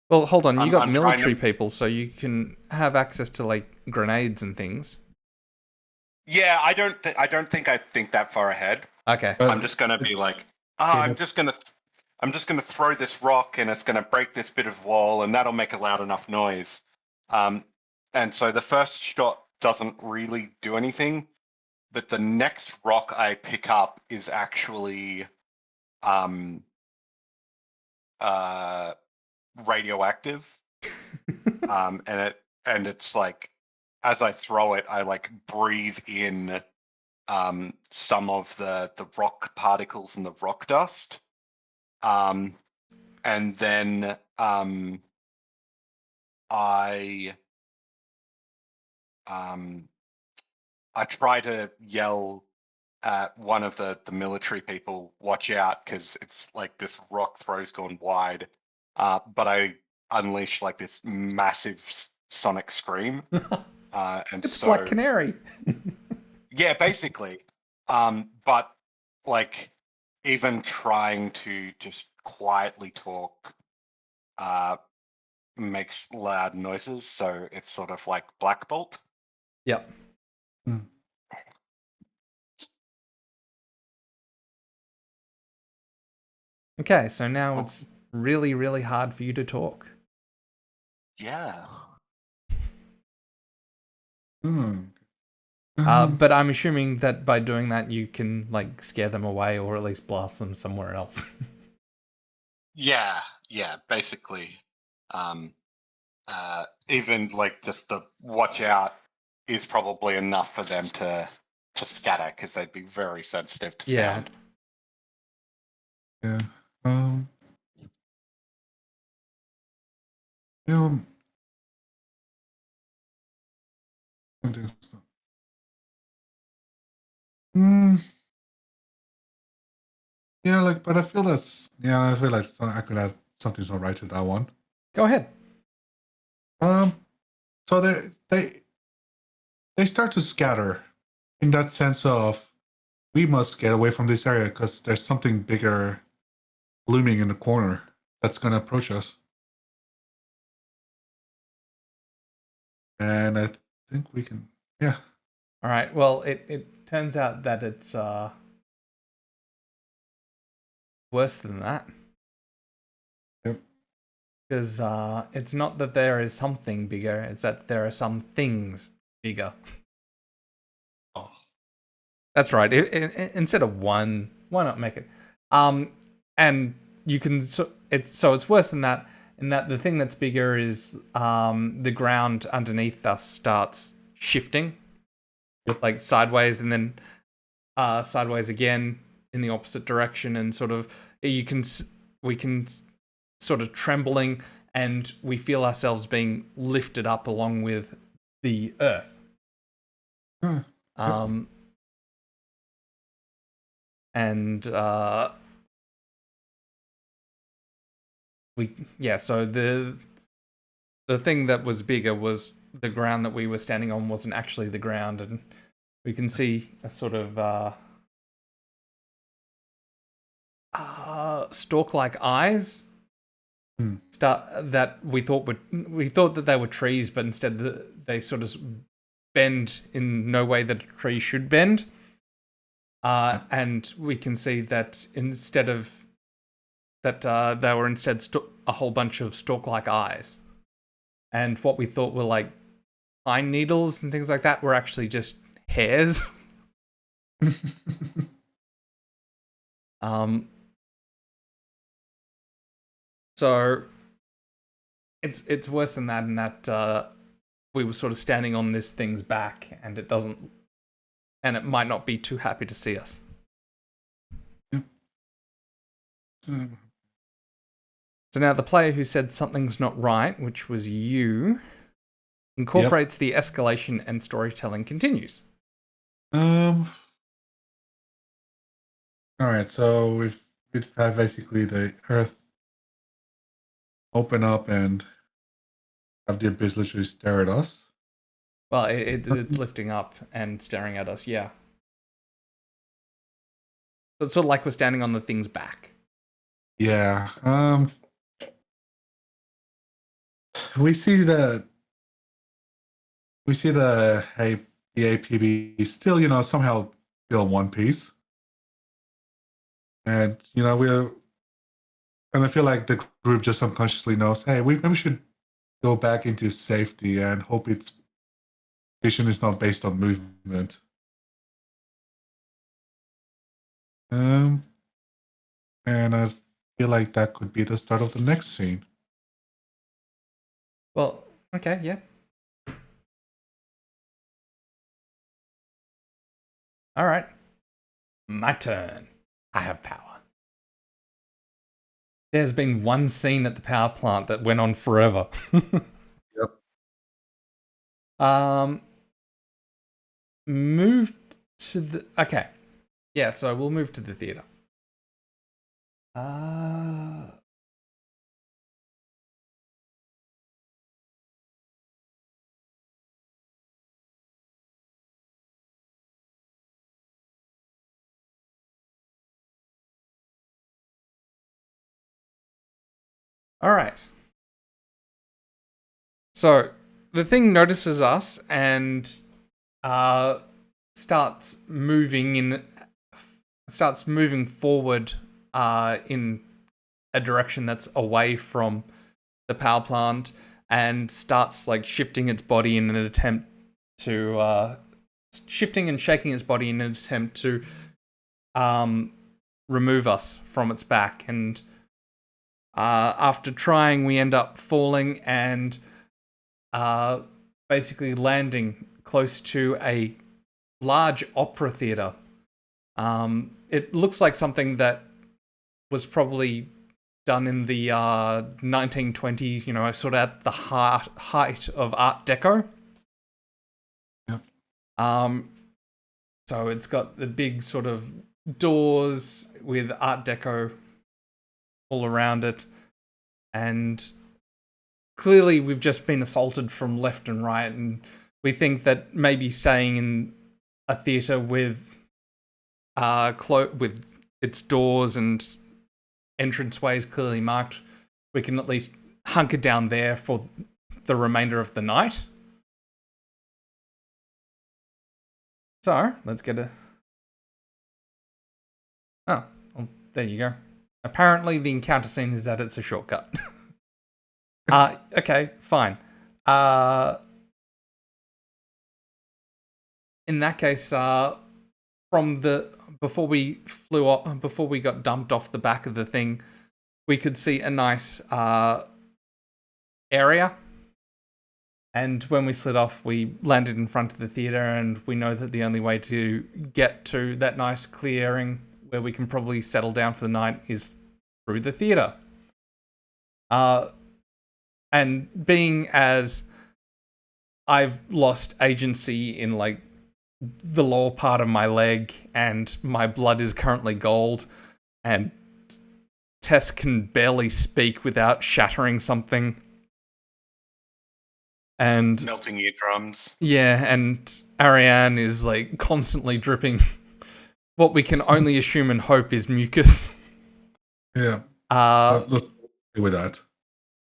Well, hold on. You got I'm trying military to. people, so you can have access to like grenades and things. Yeah, I don't think I think that far ahead. Okay. But I'm just gonna be like, Okay, I'm just gonna throw this rock and it's gonna break this bit of wall and that'll make a loud enough noise. Um, and so the first shot doesn't really do anything, but the next rock I pick up is actually um uh radioactive. And it's like as I throw it, I like breathe in some of the rock particles and the rock dust. And then I I try to yell at one of the military people, watch out, because it's like this rock throw's gone wide. But I unleash like this massive sonic scream. And It's so Black Canary. yeah, basically. But like even trying to just quietly talk makes loud noises, so it's sort of like Black Bolt. Yep. Hmm. Okay, so now Oh. it's really, really hard for you to talk. Yeah. Hmm. Um, But I'm assuming that by doing that, you can like scare them away or at least blast them somewhere else. Yeah, basically. Even like just the watch out is probably enough for them to scatter because they'd be very sensitive to Yeah. sound. yeah. You know, something- Hmm. Yeah, like, but I feel I feel like I could add something's not right to that one. Go ahead. Um, so they start to scatter in that sense of we must get away from this area because there's something bigger looming in the corner that's going to approach us. And I think we can, yeah. All right. Well, it turns out that it's worse than that. Yep. Because it's not that there is something bigger; it's that there are some things bigger. Oh. That's right. Instead of one, why not make it? And you can it's worse than that. In that the thing that's bigger is the ground underneath us starts shifting, Yep. like sideways, and then sideways again in the opposite direction, and sort of we can sort of trembling, and we feel ourselves being lifted up along with the earth. Huh. And so the thing that was bigger was the ground that we were standing on wasn't actually the ground, and we can see a sort of stalk-like eyes that we thought that they were trees, but instead they sort of bend in no way that a tree should bend. And we can see that instead of that, they were instead a whole bunch of stalk-like eyes, and what we thought were like pine needles and things like that were actually just hairs. So it's worse than that in that we were sort of standing on this thing's back, and it might not be too happy to see us. Yep. So now the player who said something's not right, which was you, incorporates the escalation and storytelling continues. All right, so we've had basically the Earth open up and have the abyss literally stare at us. Well, it's lifting up and staring at us, yeah. So it's sort of like we're standing on the thing's back. Yeah. We see the the APB still, somehow still in one piece. And and I feel like the group just unconsciously knows, hey, we maybe should go back into safety and hope its vision is not based on movement. And I feel like that could be the start of the next scene. Well, okay, yeah. All right. My turn. I have power. There's been one scene at the power plant that went on forever. Yep. Moved to the... Okay. Yeah, so we'll move to the theater. All right. So the thing notices us and starts moving forward in a direction that's away from the power plant and starts like shifting its body in an attempt to shifting and shaking its body in an attempt to remove us from its back. And after trying, we end up falling and basically landing close to a large opera theater. It looks like something that was probably done in the 1920s, sort of at the height of Art Deco. Yep. So it's got the big sort of doors with Art Deco all around it. And clearly we've just been assaulted from left and right, and we think that maybe staying in a theater with with its doors and entranceways clearly marked, we can at least hunker down there for the remainder of the night. So let's get a... Oh, well, there you go. Apparently the encounter scene is that it's a shortcut. Okay, fine. In that case, before we got dumped off the back of the thing, we could see a nice area. And when we slid off, we landed in front of the theater, and we know that the only way to get to that nice clearing where we can probably settle down for the night is through the theater. And being as I've lost agency in like the lower part of my leg, and my blood is currently gold, and Tess can barely speak without shattering something. And Melting eardrums. yeah, and Ariane is like constantly dripping what we can only assume and hope is mucus. Yeah. Let's do with that.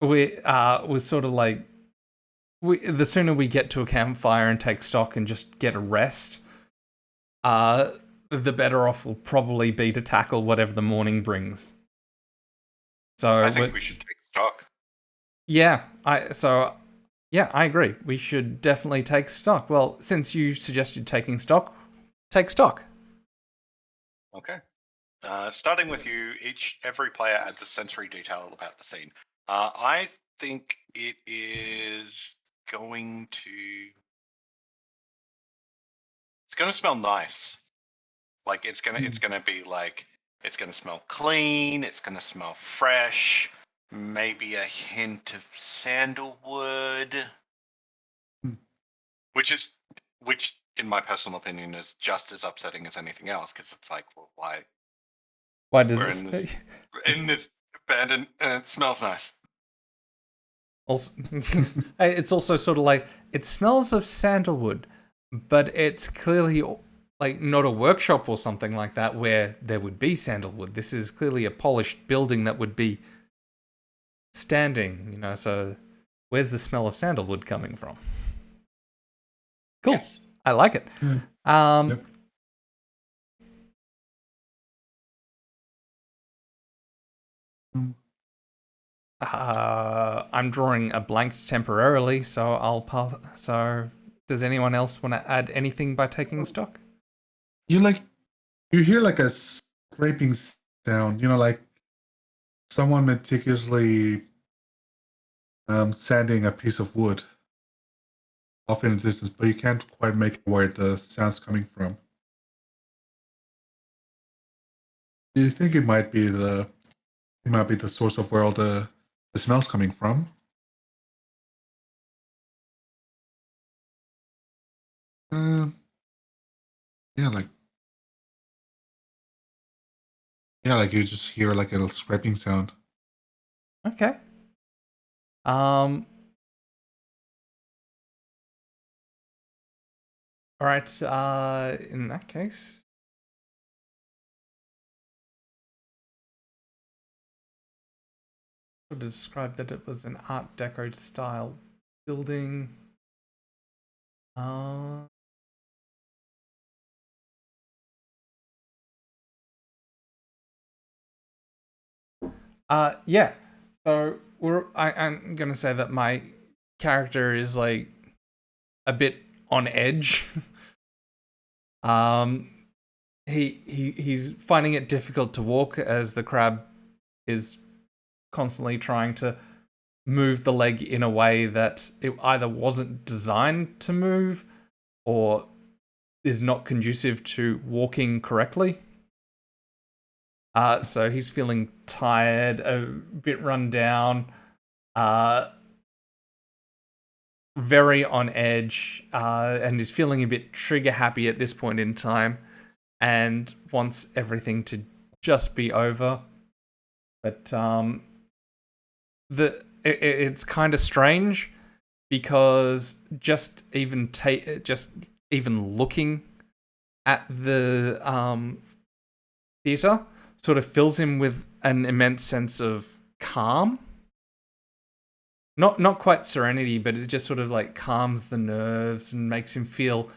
We're sort of like, the sooner we get to a campfire and take stock and just get a rest, the better off we'll probably be to tackle whatever the morning brings. So I think we should take stock. Yeah, I agree. We should definitely take stock. Well, since you suggested taking stock, take stock. Okay. Starting with you, every player adds a sensory detail about the scene. I think it is going to... It's going to smell nice. Like it's going to be like, it's going to smell clean. It's going to smell fresh. Maybe a hint of sandalwood, which in my personal opinion is just as upsetting as anything else, because it's like, well, why does in this abandoned and it smells nice. Also, it's also sort of like it smells of sandalwood, but it's clearly like not a workshop or something like that where there would be sandalwood. This is clearly a polished building that would be standing, so where's the smell of sandalwood coming from? Cool. Yes. I like it. Yep. Mm. I'm drawing a blank temporarily, so I'll pass. So, does anyone else want to add anything by taking stock? You hear like a scraping sound, like someone meticulously sanding a piece of wood off in the distance, but you can't quite make where the sound's coming from. Do you think it might be the source of where all the smell's coming from? Uh, yeah, like you just hear like a little scraping sound. Okay. All right. In that case, I would describe that it was an Art Deco style building. Yeah. So I'm gonna say that my character is like a bit on edge. He's finding it difficult to walk as the crab is constantly trying to move the leg in a way that it either wasn't designed to move or is not conducive to walking correctly. So he's feeling tired, a bit run down, very on edge, and is feeling a bit trigger happy at this point in time and wants everything to just be over. But it's kind of strange because just even looking at the theater sort of fills him with an immense sense of calm. Not quite serenity, but it just sort of like calms the nerves and makes him feel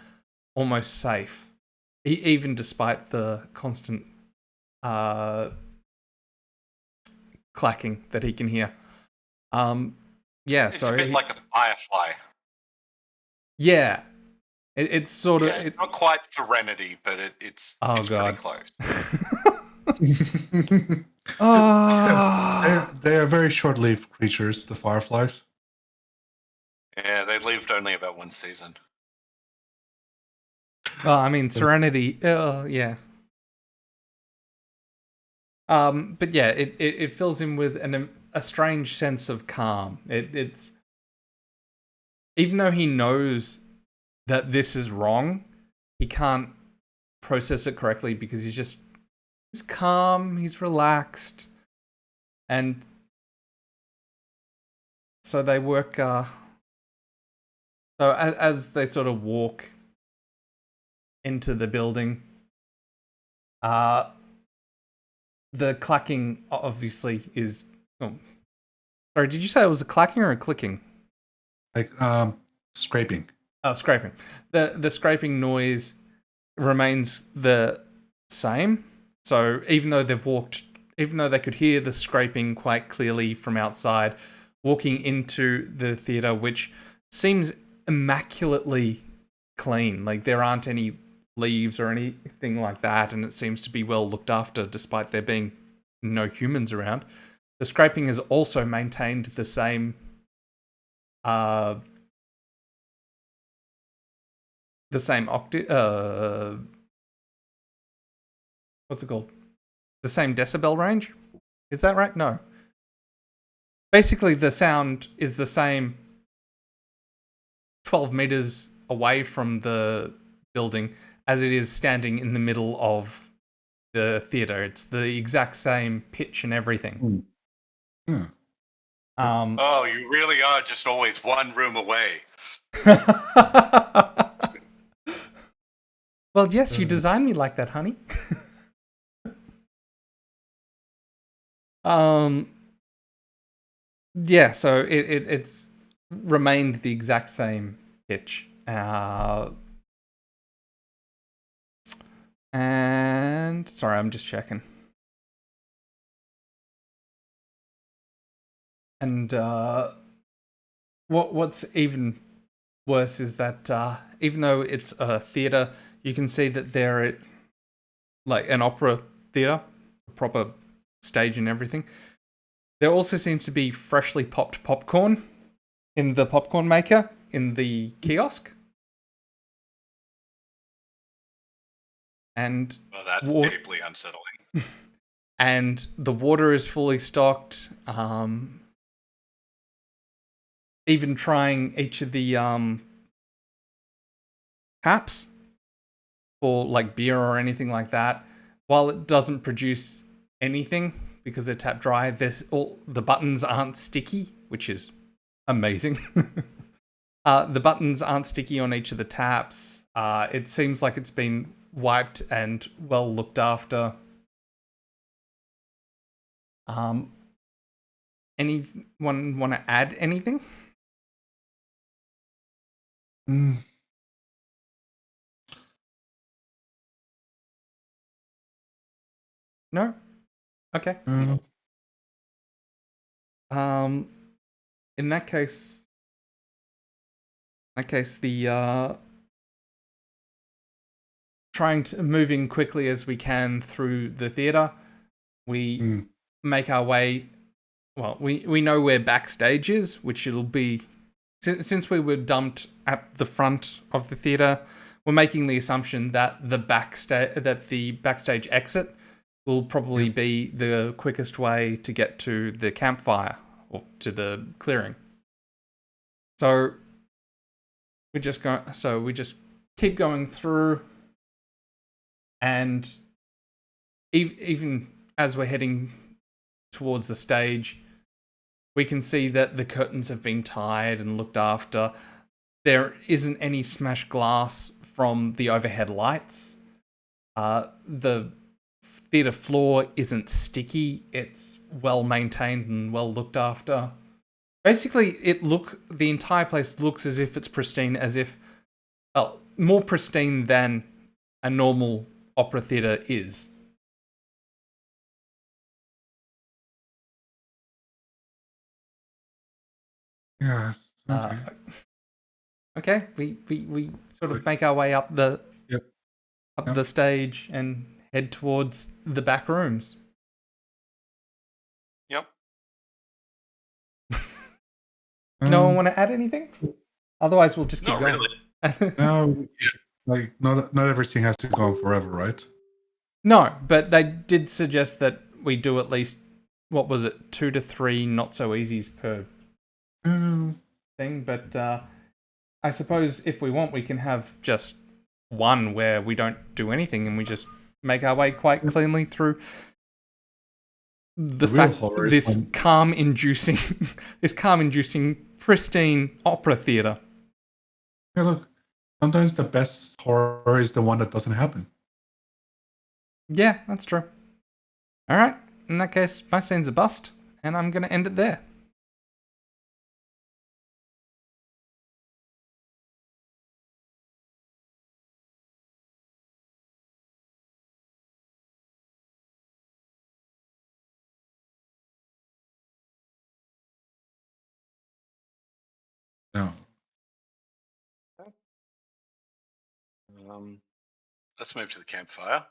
almost safe, even despite the constant clacking that he can hear. Yeah, It's so a bit like a firefly. Yeah, it's sort of. It's not quite serenity, but it's God. pretty close. They are very short-lived creatures, the fireflies. Yeah, they lived only about one season. Well, I mean, serenity. Yeah. But yeah, it fills him with a strange sense of calm. It's even though he knows that this is wrong, he can't process it correctly because he's calm, he's relaxed, and so they work. So as they sort of walk into the building, the clacking obviously is. Oh, sorry, did you say it was a clacking or a clicking? Like scraping. Oh, scraping. The scraping noise remains the same. So even though they could hear the scraping quite clearly from outside, walking into the theater, which seems immaculately clean, like there aren't any leaves or anything like that, and it seems to be well looked after despite there being no humans around. The scraping has also maintained the same octave, what's it called? The same decibel range? Is that right? No. Basically, the sound is the same 12 meters away from the building as it is standing in the middle of the theater. It's the exact same pitch and everything. Yeah. Oh, you really are just always one room away. Well, yes, you designed me like that, honey. Yeah, so it's remained the exact same pitch. And sorry, I'm just checking. And what's even worse is that even though it's a theater, you can see that they're like an opera theater, a proper stage and everything. There also seems to be freshly popped popcorn in the popcorn maker in the kiosk. And Well, that's wa- deeply unsettling. and the water is fully stocked. Even trying each of the taps for like beer or anything like that, while it doesn't produce anything because they're tap dry, all the buttons aren't sticky, which is amazing. The buttons aren't sticky on each of the taps. It seems like it's been wiped and well looked after. Anyone want to add anything? Mm, No? Okay. uh, In that case, the moving quickly as we can through the theater, we mm, make our way. Well, we know where backstage is, which it'll be since we were dumped at the front of the theater. We're making the assumption that the backstage exit will probably be the quickest way to get to the campfire or to the clearing. So we just keep going through, and even as we're heading towards the stage, we can see that the curtains have been tied and looked after. There isn't any smashed glass from the overhead lights. The theater floor isn't sticky. It's well maintained and well looked after. Basically, the entire place looks as if it's pristine, as if more pristine than a normal opera theater is. yes. Okay. Okay, we sort of make our way up the Yep. up Yep. the stage and head towards the back rooms. Yep. No one want to add anything? Otherwise, we'll just keep Not going. really. No, like not everything has to go on forever, right? No, but they did suggest that we do at least, what was it, 2 to 3 not so easies per thing. But I suppose if we want, we can have just one where we don't do anything and we just make our way quite cleanly through the real fact horror is this when- calm-inducing, pristine opera theater. Yeah, look. Sometimes the best horror is the one that doesn't happen. Yeah, that's true. All right. In that case, my scene's a bust, and I'm going to end it there. No. Let's move to the campfire.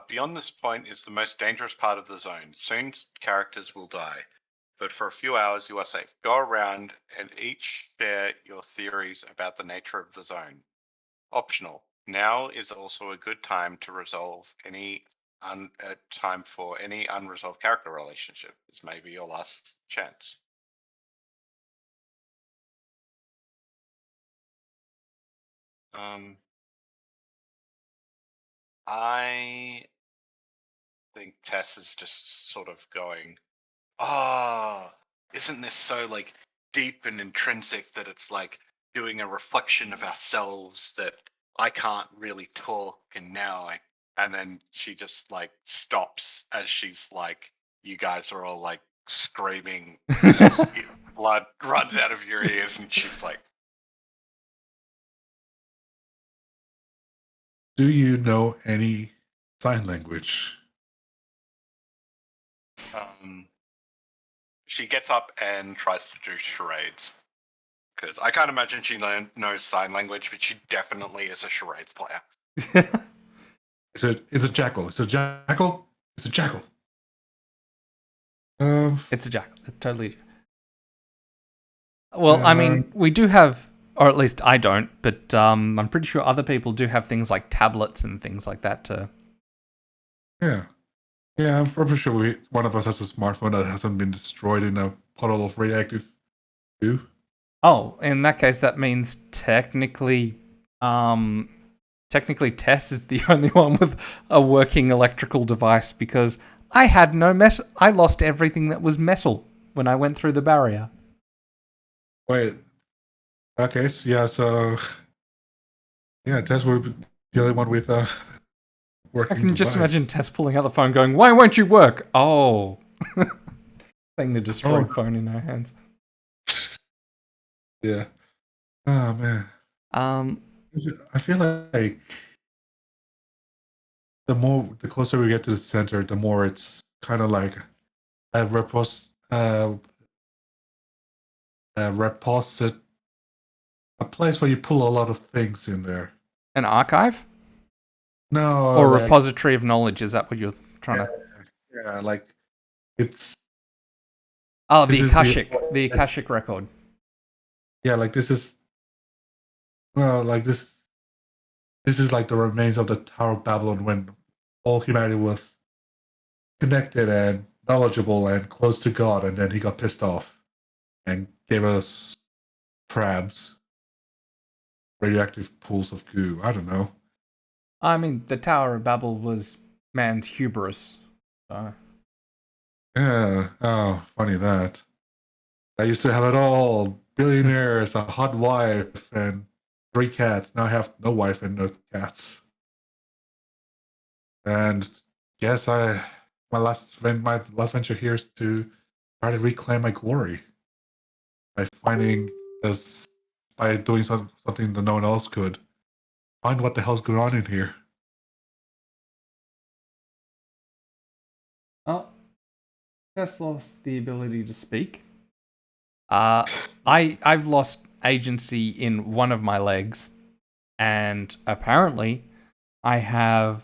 Beyond this point is the most dangerous part of the zone. Soon characters will die, but for a few hours you are safe. Go around and each share your theories about the nature of the zone. Optional. Now is also a good time to resolve any time for any unresolved character relationship. This may be your last chance. I think Tess is just sort of going, oh, isn't this so like deep and intrinsic that it's like doing a reflection of ourselves that I can't really talk and now I and then she just like stops as she's like you guys are all like screaming blood runs out of your ears and she's like Do you know any sign language? she gets up and tries to do charades. Because I can't imagine she knows sign language, but she definitely is a charades player. It's a jackal. It's a jackal. It's a jackal. It's a jackal. It's totally. Well, I mean, we do have, or at least I don't, but I'm pretty sure other people do have things like tablets and things like that to. Yeah. Yeah, I'm pretty sure one of us has a smartphone that hasn't been destroyed in a puddle of radioactive goo. Oh, in that case, that means technically Tess is the only one with a working electrical device because I had no metal. I lost everything that was metal when I went through the barrier. Wait. Okay, so yeah, Tess would be the only one with working I can just device. imagine Tess pulling out the phone going, "Why won't you work?" Oh. Playing the destroyed phone in her hands. Yeah. Oh man. I feel like the closer we get to the center, the more it's kind of like a reposit, a place where you pull a lot of things in there. An archive? No, Or a like, repository of knowledge, is that what you're trying to... yeah, like it's Oh, this the is the Akashic record. yeah, like this is like this is like the remains of the Tower of Babylon when all humanity was connected and knowledgeable and close to God, and then he got pissed off and gave us crabs, radioactive pools of goo. I don't know. I mean, the Tower of Babel was man's hubris. So. Yeah. Oh, funny that. I used to have it all. Billionaires, a hot wife, and 3 cats. Now I have no wife and no cats. And yes, my last venture here is to try to reclaim my glory by finding this by doing something that no one else could. Find what the hell's going on in here. Oh, Tess lost the ability to speak. I've lost agency in one of my legs, and apparently, I have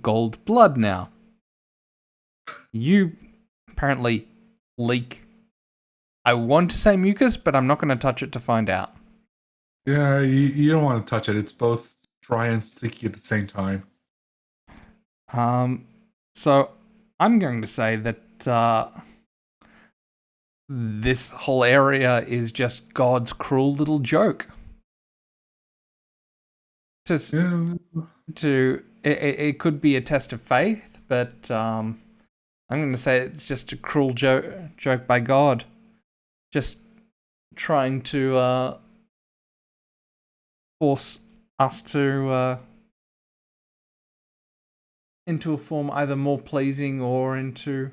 gold blood now. You apparently leak. I want to say mucus, but I'm not going to touch it to find out. Yeah, you don't want to touch it. It's both dry and sticky at the same time. So I'm going to say that this whole area is just God's cruel little joke. It could be a test of faith, but I'm going to say it's just a cruel joke by God, just trying to force us to into a form either more pleasing or into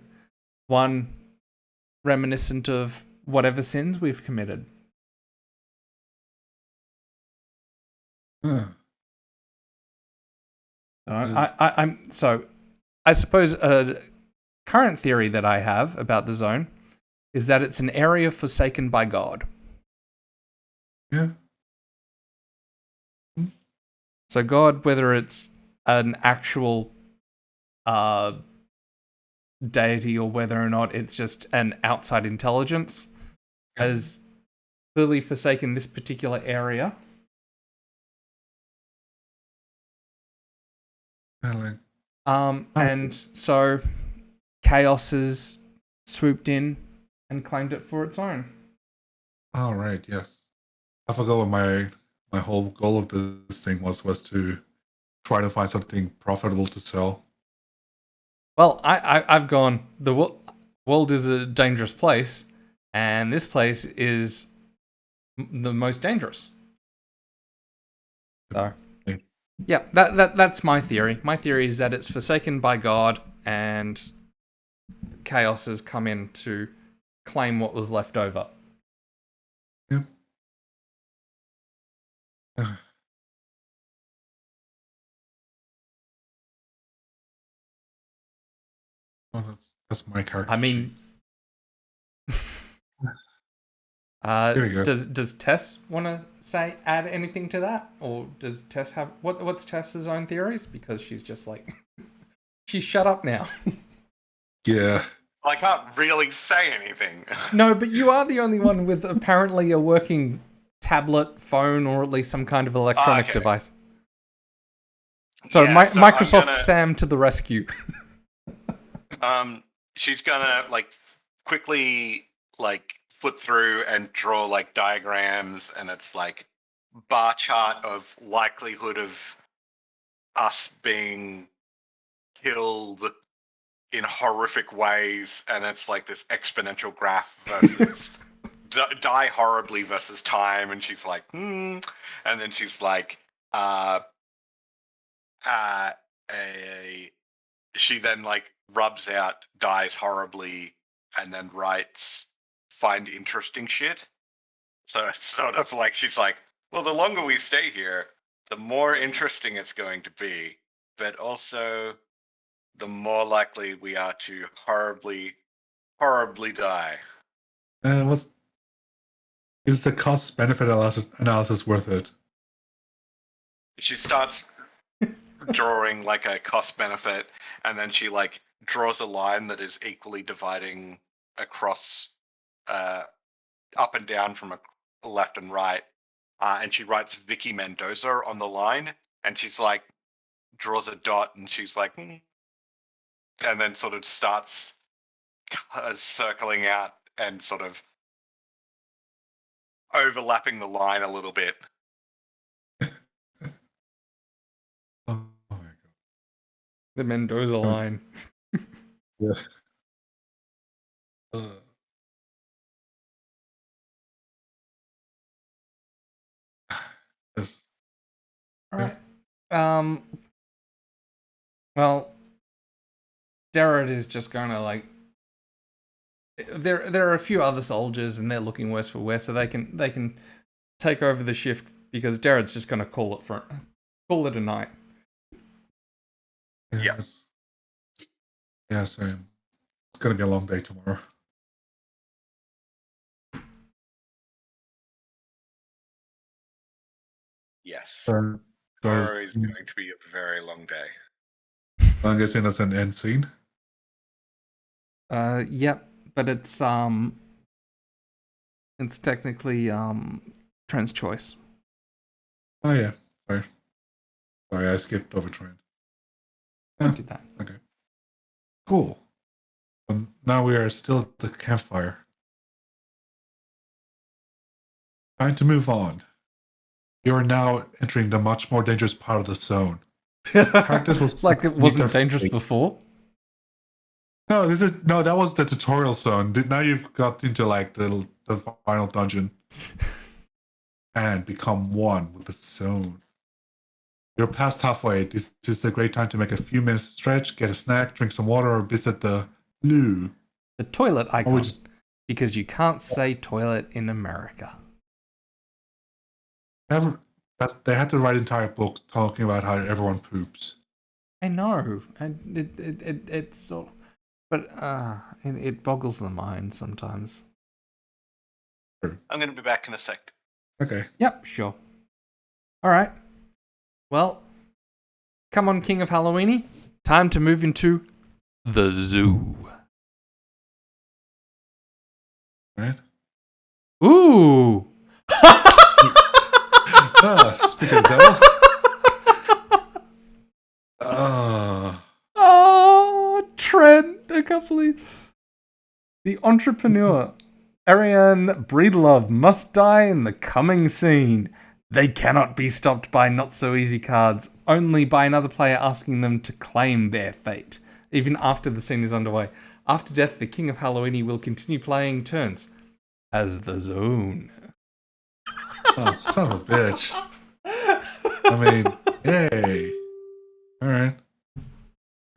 one reminiscent of whatever sins we've committed. Huh. I suppose a current theory that I have about the zone is that it's an area forsaken by God. Yeah. So God, whether it's an actual deity or whether or not it's just an outside intelligence, has clearly forsaken this particular area. And so Chaos has swooped in and claimed it for its own. All right. Yes. I forgot what my whole goal of this thing was to try to find something profitable to sell. Well, I've gone world is a dangerous place, and this place is the most dangerous. So, yeah, that's my theory. My theory is that it's forsaken by God, and chaos has come in to claim what was left over. Yep. Well, that's my character. I mean, Here we go. does Tess want to add anything to that, or does Tess have what's Tess's own theories? Because she's just like she's shut up now. Yeah. I can't really say anything. No, but you are the only one with apparently a working tablet, phone, or at least some kind of electronic Okay. device. So, Yeah, so I'm Microsoft gonna- Sam to the rescue. She's gonna like quickly like flip through and draw like diagrams, and it's like bar chart of likelihood of us being killed in horrific ways, and it's like this exponential graph versus die horribly versus time, and she's like, and then she's like, she then like rubs out dies horribly and then writes find interesting shit. So it's sort of like she's like, well, the longer we stay here, the more interesting it's going to be, but also the more likely we are to horribly die. Is the cost benefit analysis worth it? She starts drawing like a cost benefit, and then she like draws a line that is equally dividing across up and down from a left and right, and she writes Vicky Mendoza on the line, and she's like draws a dot, and she's like and then sort of starts circling out and sort of overlapping the line a little bit. Oh my god. The Mendoza line. Yeah. Yes. All right. Well, Derrida is just gonna like. There are a few other soldiers, and they're looking worse for wear, so they can take over the shift because Derrida's just gonna call it a night. Yeah. Yeah, same. It's gonna be a long day tomorrow. Yes. So, Tomorrow is going to be a very long day. I'm guessing that's an end scene. Yep, but it's technically Trent's choice. Oh yeah. Sorry, I skipped over Trent. Don't do that. Okay. Cool. Now we are still at the campfire. Time to move on. You are now entering the much more dangerous part of the zone. Characters will Like it meet wasn't their dangerous fate. before. No, that was the tutorial zone. Now you've got into like the final dungeon and become one with the zone. You're past halfway. This is a great time to make a few minutes stretch, get a snack, drink some water, or visit the loo. The toilet icon, Which- because you can't say toilet in America. They had to write entire books talking about how everyone poops. I know, and it's sort of, but it boggles the mind sometimes. I'm going to be back in a sec. Okay. Yep, sure. All right. Well, come on, King of Halloweeny. Time to move into the zoo. Right. Ooh. Speaking of devil. Oh, Trent, I can't believe. The entrepreneur, Ariane Breedlove, must die in the coming scene. They cannot be stopped by not so easy cards, only by another player asking them to claim their fate, even after the scene is underway. After death, the King of Halloweeny will continue playing turns as the Zone. Oh, son of a bitch. I mean, yay. Alright.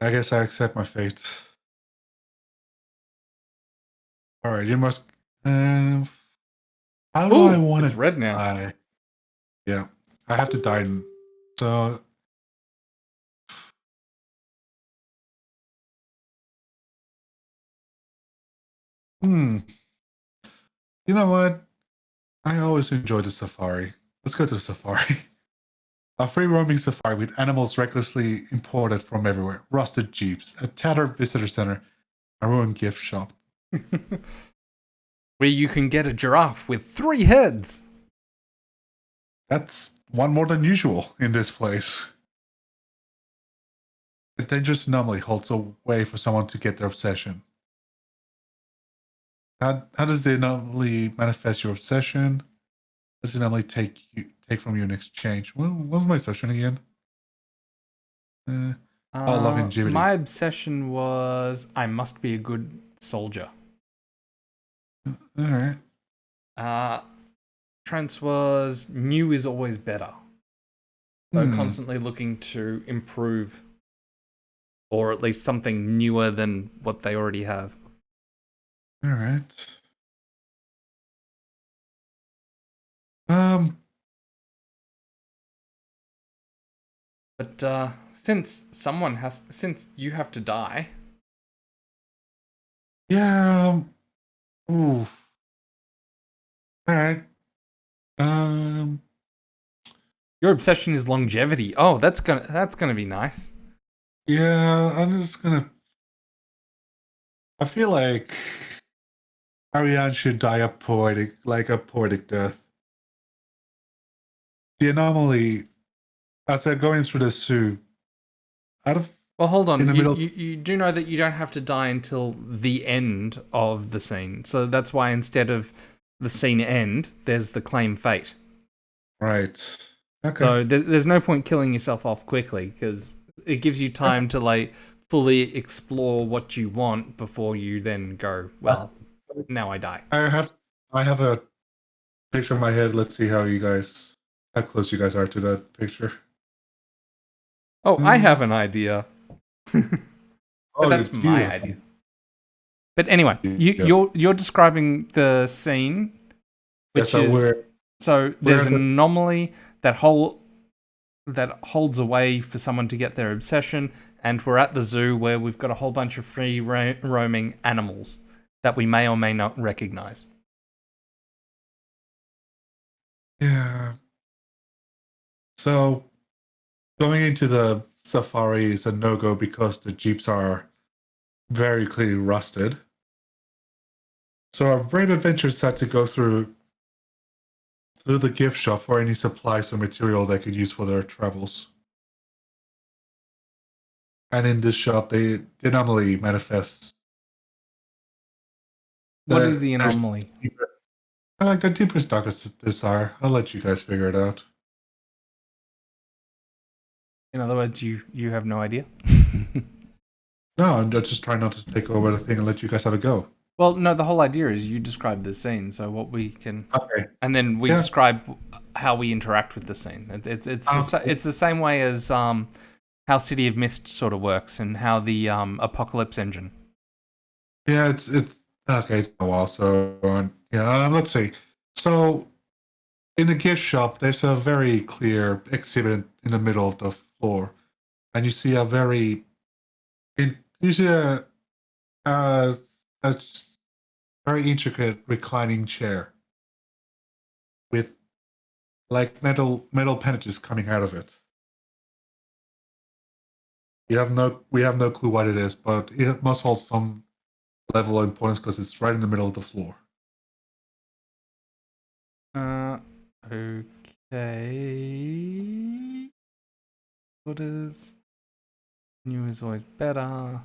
I guess I accept my fate. Alright, you must... how do I Ooh, want it's to red now. die? Yeah, I have to die. So... You know what? I always enjoy the safari. Let's go to the safari. A free roaming safari with animals recklessly imported from everywhere. Rusted jeeps, a tattered visitor center, a ruined gift shop. Where you can get a giraffe with 3 heads. That's one more than usual in this place. A dangerous anomaly holds a way for someone to get their obsession. How does the anomaly manifest your obsession? What does the anomaly take from you in exchange? What was my obsession again? Longevity. My obsession was I must be a good soldier. Alright. Trent's was new is always better. So constantly looking to improve, or at least something newer than what they already have. Alright. But since you have to die. Yeah. Ooh. Alright. Your obsession is longevity. Oh, that's gonna be nice. Yeah, I'm just gonna. I feel like Ariane should die a poetic death. The anomaly, as they're going through the zoo, out of Well, hold on. in the middle. You do know that you don't have to die until the end of the scene. So that's why instead of the scene end, there's the claim fate. Right. Okay. So there's no point killing yourself off quickly because it gives you time to like fully explore what you want before you then go, well, now I die. I have a picture in my head. Let's see how close you guys are to that picture. Oh, I have an idea. But that's you my do. idea. But anyway, you're describing the scene, which there's an anomaly that holds a way for someone to get their obsession, and we're at the zoo where we've got a whole bunch of free roaming animals that we may or may not recognize. Yeah. So going into the safari is a no-go because the jeeps are very clearly rusted. So our brave adventurers had to go through the gift shop for any supplies or material they could use for their travels. And in this shop, the anomaly manifests. What is the anomaly? I like the deepest, darkest desire. I'll let you guys figure it out. In other words, you have no idea? No, I'm just trying not to take over the thing and let you guys have a go. Well, no, the whole idea is you describe the scene, so what we can... Okay. And then we describe how we interact with the scene. It's the same way as how City of Mist sort of works and how the Apocalypse Engine. Yeah, it's okay. It's been a while, so let's see. So, in the gift shop, there's a very clear exhibit in the middle of the floor, and you see a very very intricate reclining chair with like metal appendages coming out of it. We have no clue what it is, but it must hold some level of importance because it's right in the middle of the floor. Okay. What is new is always better.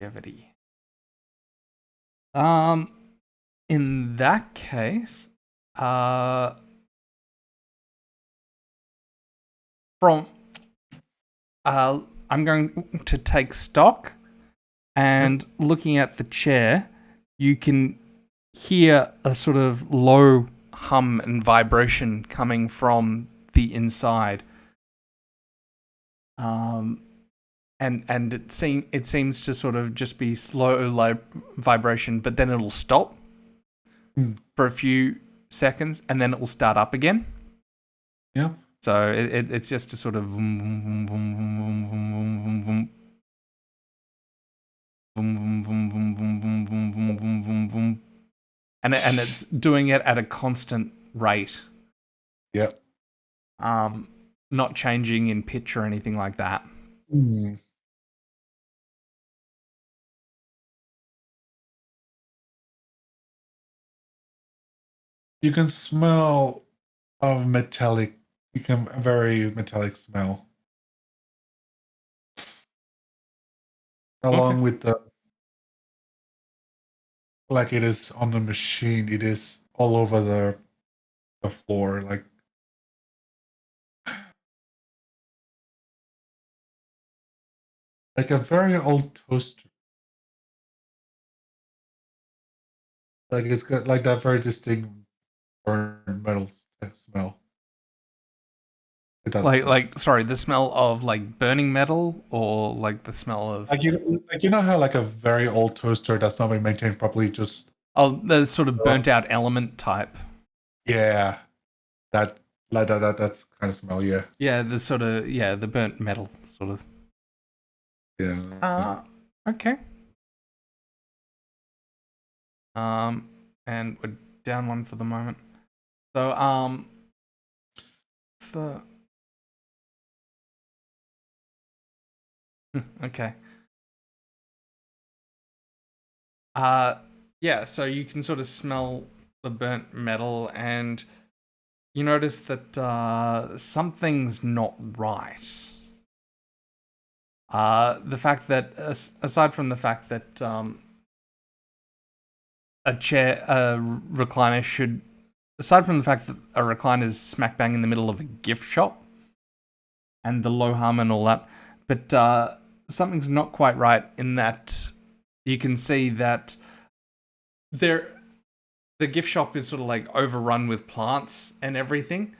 Longevity. In that case, I'm going to take stock And looking at the chair, you can hear a sort of low hum and vibration coming from the inside. And it seems to sort of just be slow vibration, but then it'll stop for a few seconds, and then it will start up again. Yeah. So it's just a sort of vroom, vroom, vroom, vroom, vroom, vroom, vroom, vroom, vroom, vroom, vroom, vroom, vroom, vroom, vroom, vroom, vroom. And it's doing it at a constant rate. Yeah. Not changing in pitch or anything like that. Mm. You can smell a metallic. A very metallic smell, along with the like it is on the machine. It is all over the floor, like a very old toaster. Like it's got like that very distinct burned metal smell. It does. Sorry, the smell of like burning metal, or like the smell of Like you know how like a very old toaster that's not been maintained properly just the sort of burnt out element type. yeah, that like that's kind of smell. Yeah, Yeah, the sort of the burnt metal sort of. yeah. Okay. And we're down one for the moment. So what's the okay. Yeah, so you can sort of smell the burnt metal, and you notice that something's not right. The fact that, aside from the fact that a recliner should, aside from the fact that a recliner is smack bang in the middle of a gift shop, and the low hum and all that, but something's not quite right in that you can see that the gift shop is sort of like overrun with plants and everything,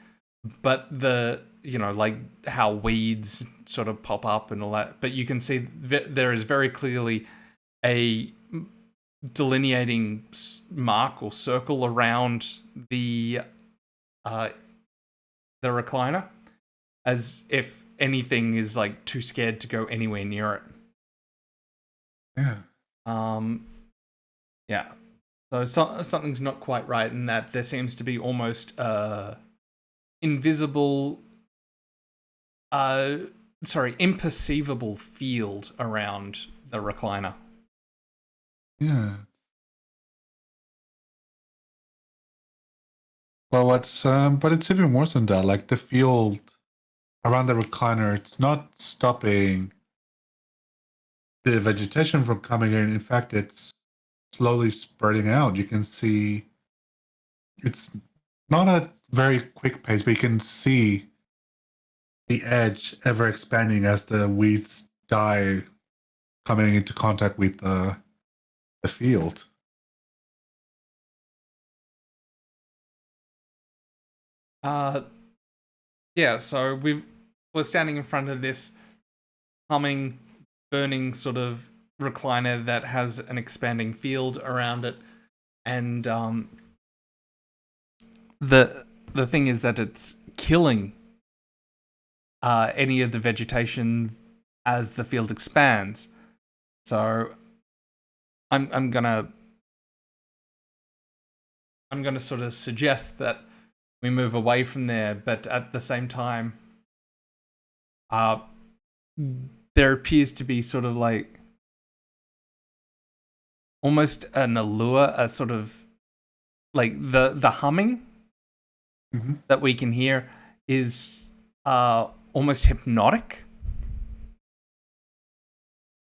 but like how weeds sort of pop up and all that, but you can see there is very clearly a delineating mark or circle around the recliner, as if anything is like too scared to go anywhere near it. Yeah. Yeah. So something's not quite right in that there seems to be almost invisible, imperceivable field around the recliner. Yeah. Well, but it's even worse than that. Like the field around the recliner, it's not stopping the vegetation from coming in. In fact, it's slowly spreading out. You can see it's not a very quick pace, but you can see the edge ever expanding as the weeds die, coming into contact with the field. Yeah, so we're standing in front of this humming, burning sort of recliner that has an expanding field around it, and the thing is that it's killing any of the vegetation as the field expands. So I'm gonna sort of suggest that we move away from there, but at the same time, there appears to be sort of like almost an allure, a sort of like the humming that we can hear is almost hypnotic.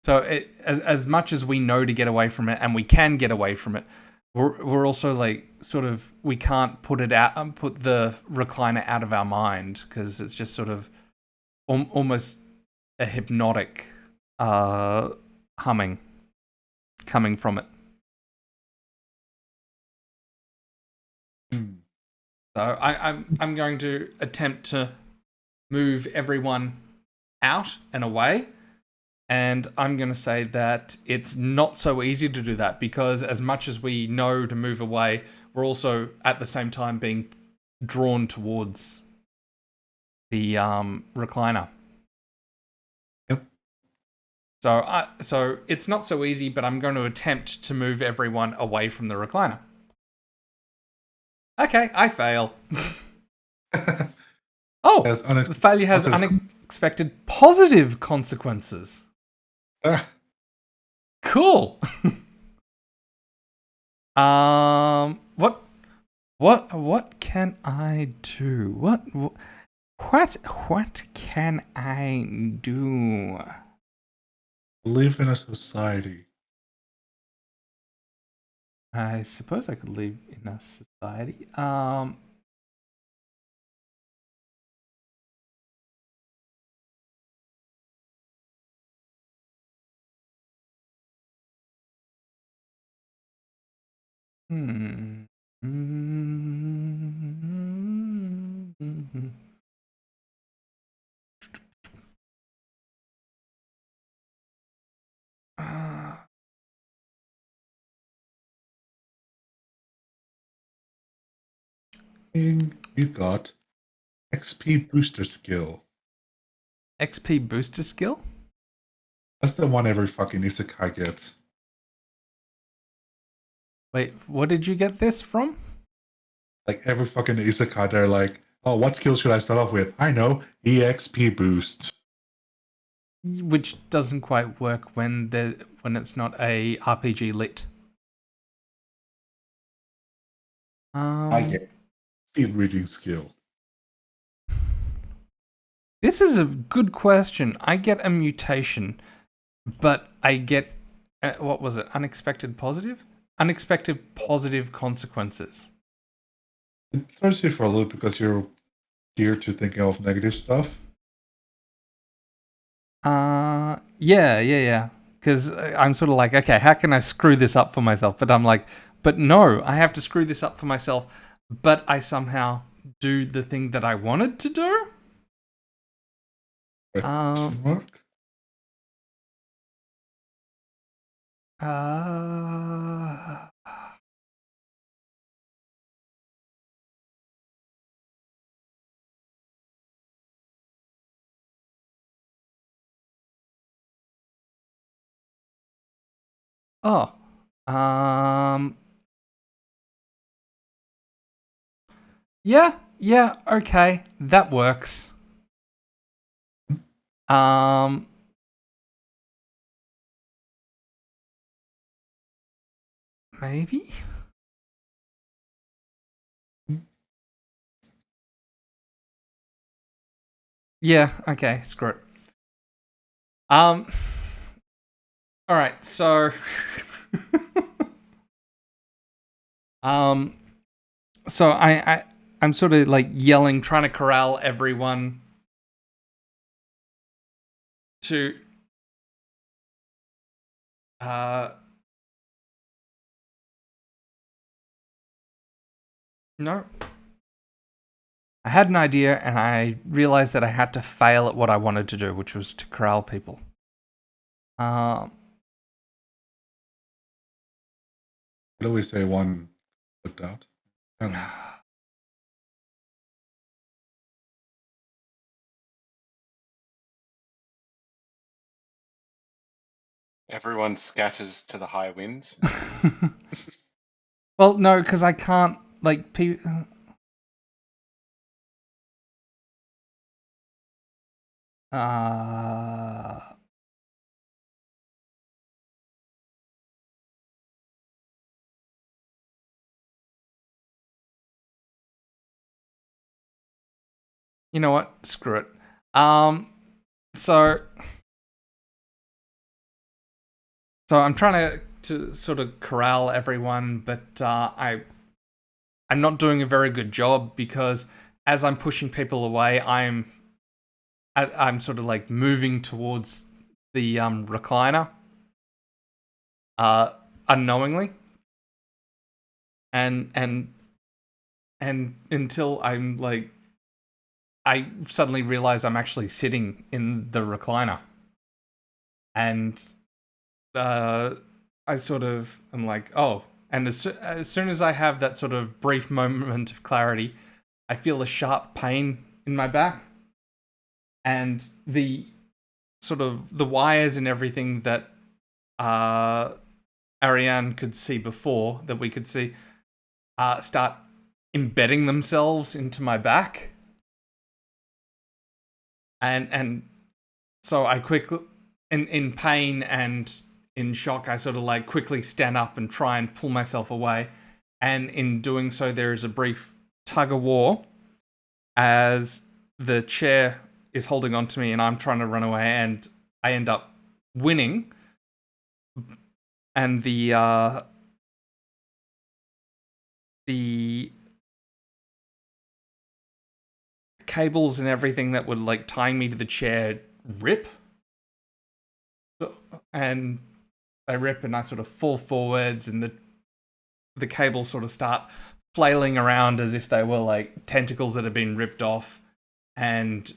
So as much as we know to get away from it, and we can get away from it, we're also like sort of, we can't put it out, put the recliner out of our mind, because it's just sort of almost a hypnotic humming. coming from it. Hmm. So I'm going to attempt to move everyone out and away. And I'm going to say that it's not so easy to do that because as much as we know to move away, we're also at the same time being drawn towards the recliner. Yep. So it's not so easy, but I'm going to attempt to move everyone away from the recliner. Okay, I fail. Oh, Yes, the failure has positive. unexpected positive consequences. Ah, Cool. What can I do? What can I do? live in a society. I suppose I could live in a society. Hmm. Thing you got XP booster skill. XP booster skill? That's the one every fucking isekai gets. Wait, what did you get this from? Like every fucking isekai, they're like, oh, what skill should I start off with? I know, EXP boost. Which doesn't quite work when it's not a RPG lit. I get speed reading skill. This is a good question. I get a mutation, but I get what was it? Unexpected positive? Unexpected positive consequences. It throws you for a loop because you're geared to thinking of negative stuff. Yeah. Because I'm sort of like, okay, how can I screw this up for myself? But I'm like, but no, I have to screw this up for myself. But I somehow do the thing that I wanted to do. Question mark? Uh, oh. Yeah, okay. That works. Maybe? Yeah, okay, screw it. All right, so so I'm sort of like yelling, trying to corral everyone to no. I had an idea and I realized that I had to fail at what I wanted to do, which was to corral people. I always say one flipped out. I don't know. Everyone scatters to the high winds. Well, no, because I can't like people. You know what? Screw it. So I'm trying to sort of corral everyone, but I'm not doing a very good job because as I'm pushing people away, I'm sort of like moving towards the recliner. unknowingly, and until I'm like, I suddenly realize I'm actually sitting in the recliner, and I sort of am like, oh. And as soon as I have that sort of brief moment of clarity, I feel a sharp pain in my back, and the sort of the wires and everything that Ariane could see before, that we could see, start embedding themselves into my back, and so I quickly, in pain and in shock, I sort of like quickly stand up and try and pull myself away, and in doing so, there is a brief tug of war as the chair is holding on to me and I'm trying to run away, and I end up winning, and the cables and everything that would like tying me to the chair rip, and they rip, and I sort of fall forwards, and the cables sort of start flailing around as if they were like tentacles that have been ripped off, and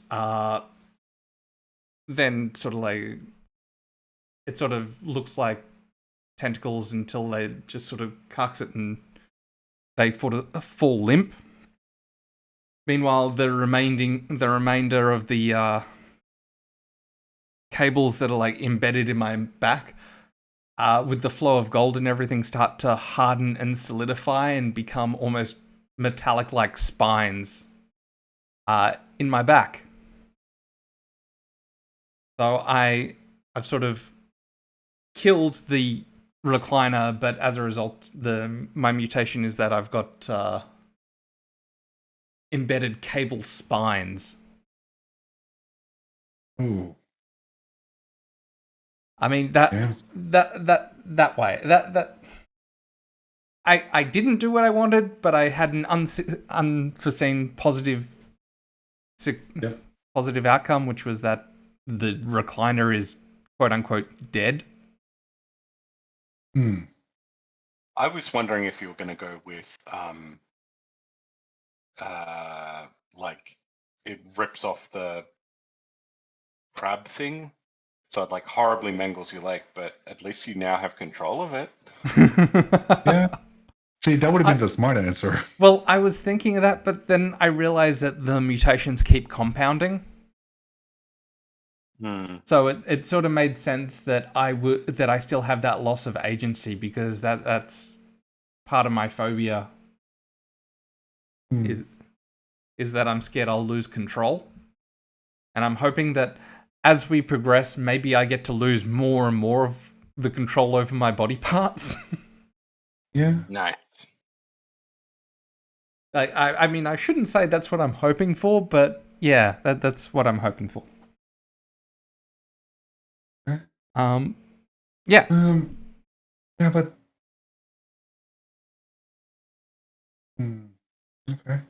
then sort of like it sort of looks like tentacles until they just sort of cucks it and they fall limp. Meanwhile, the remainder of the cables that are like embedded in my back, with the flow of gold and everything, start to harden and solidify and become almost metallic-like spines in my back. So I've sort of killed the recliner, but as a result, my mutation is that I've got embedded cable spines. Ooh. I mean Yeah. that way. I didn't do what I wanted, but I had an unforeseen positive outcome, which was that the recliner is quote unquote dead. I was wondering if you were going to go with, like, it rips off the crab thing, so it, like, horribly mangles your leg, but at least you now have control of it. Yeah. See, that would have been the smart answer. Well, I was thinking of that, but then I realized that the mutations keep compounding. So it sort of made sense that I still have that loss of agency, because that's part of my phobia. Is that I'm scared I'll lose control. And I'm hoping that as we progress, maybe I get to lose more and more of the control over my body parts. Yeah. Nice. I mean, I shouldn't say that's what I'm hoping for, but yeah, that's what I'm hoping for. Okay. Yeah. Yeah, but okay.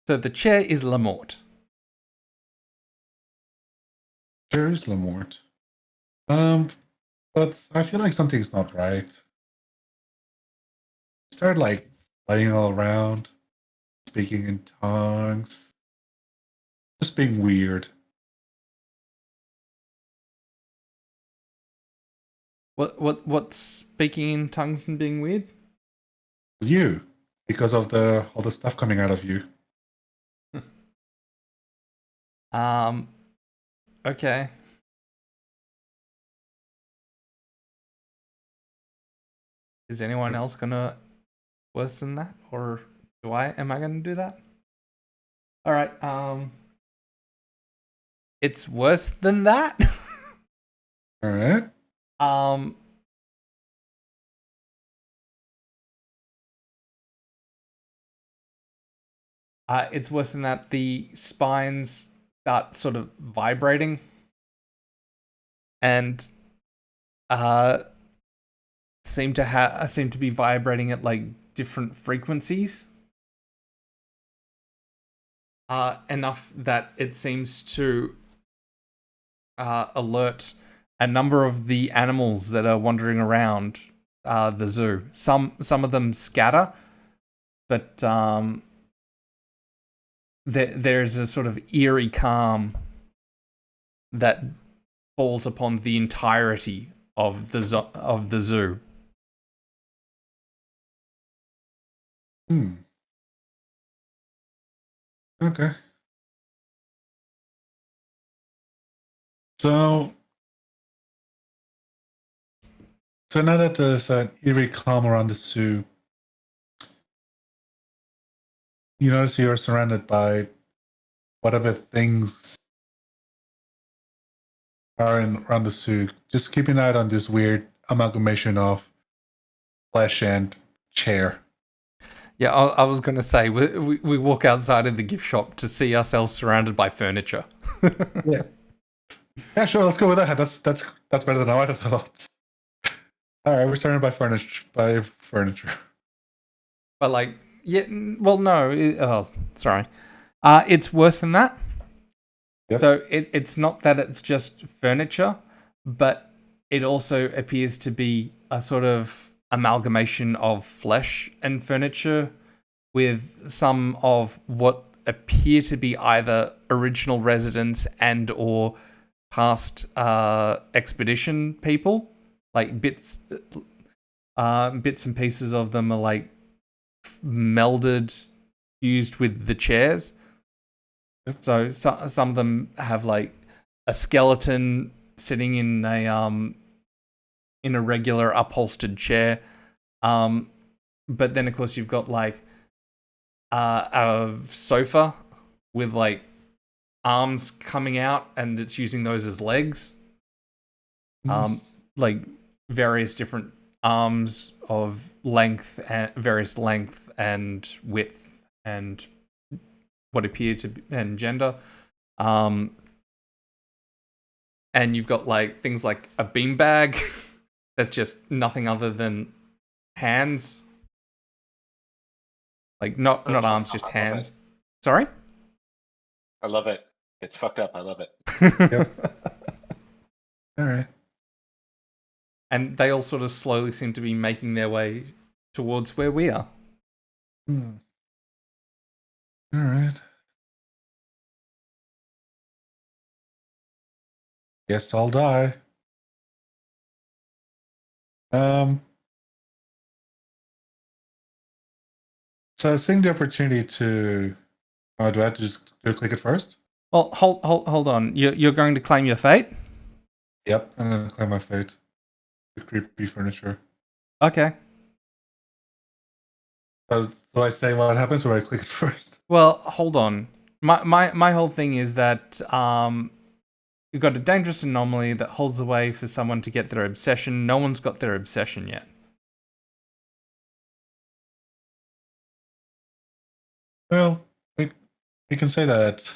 So the chair is Lamort. There is Lamort. But I feel like something's not right. Start like playing all around, speaking in tongues, just being weird. What's speaking in tongues and being weird? You, because of all the stuff coming out of you. Okay. Is anyone else gonna worsen that, or am I gonna do that? All right. It's worse than that. All right. It's worse than that. The spines start sort of vibrating, and seem to be vibrating at like different frequencies. Enough that it seems to alert a number of the animals that are wandering around the zoo. Some of them scatter, but there's a sort of eerie calm that falls upon the entirety of the zoo. Okay. So now that there's an eerie calm around the zoo, you notice you're surrounded by whatever things are around the zoo. Just keep an eye out on this weird amalgamation of flesh and chair. Yeah, I was going to say, we walk outside of the gift shop to see ourselves surrounded by furniture. Yeah. Yeah, sure. Let's go with that. That's better than I would have thought. All right, we're surrounded by furniture. But like, yeah, well, no. Sorry. It's worse than that. Yep. So it's not that it's just furniture, but it also appears to be a sort of amalgamation of flesh and furniture with some of what appear to be either original residents and or past expedition people. Like bits and pieces of them are like melded, fused with the chairs. Yep. So some of them have like a skeleton sitting in a regular upholstered chair, but then of course you've got like a sofa with like arms coming out, and it's using those as legs. Like various different arms of length and various length and width and what appear to be and gender. And you've got like things like a beanbag that's just nothing other than hands. Like not arms, just hands. Sorry? I love it. It's fucked up. I love it. Yep. All right. And they all sort of slowly seem to be making their way towards where we are. All right. Guess I'll die. So seeing the opportunity to, do I have to just click it first? Well, hold on. You're going to claim your fate? Yep, I'm gonna claim my fate. The creepy furniture. Okay. So do I say what happens, or I click it first? Well, hold on. My whole thing is that you've got a dangerous anomaly that holds the way for someone to get their obsession. No one's got their obsession yet. Well, we can say that,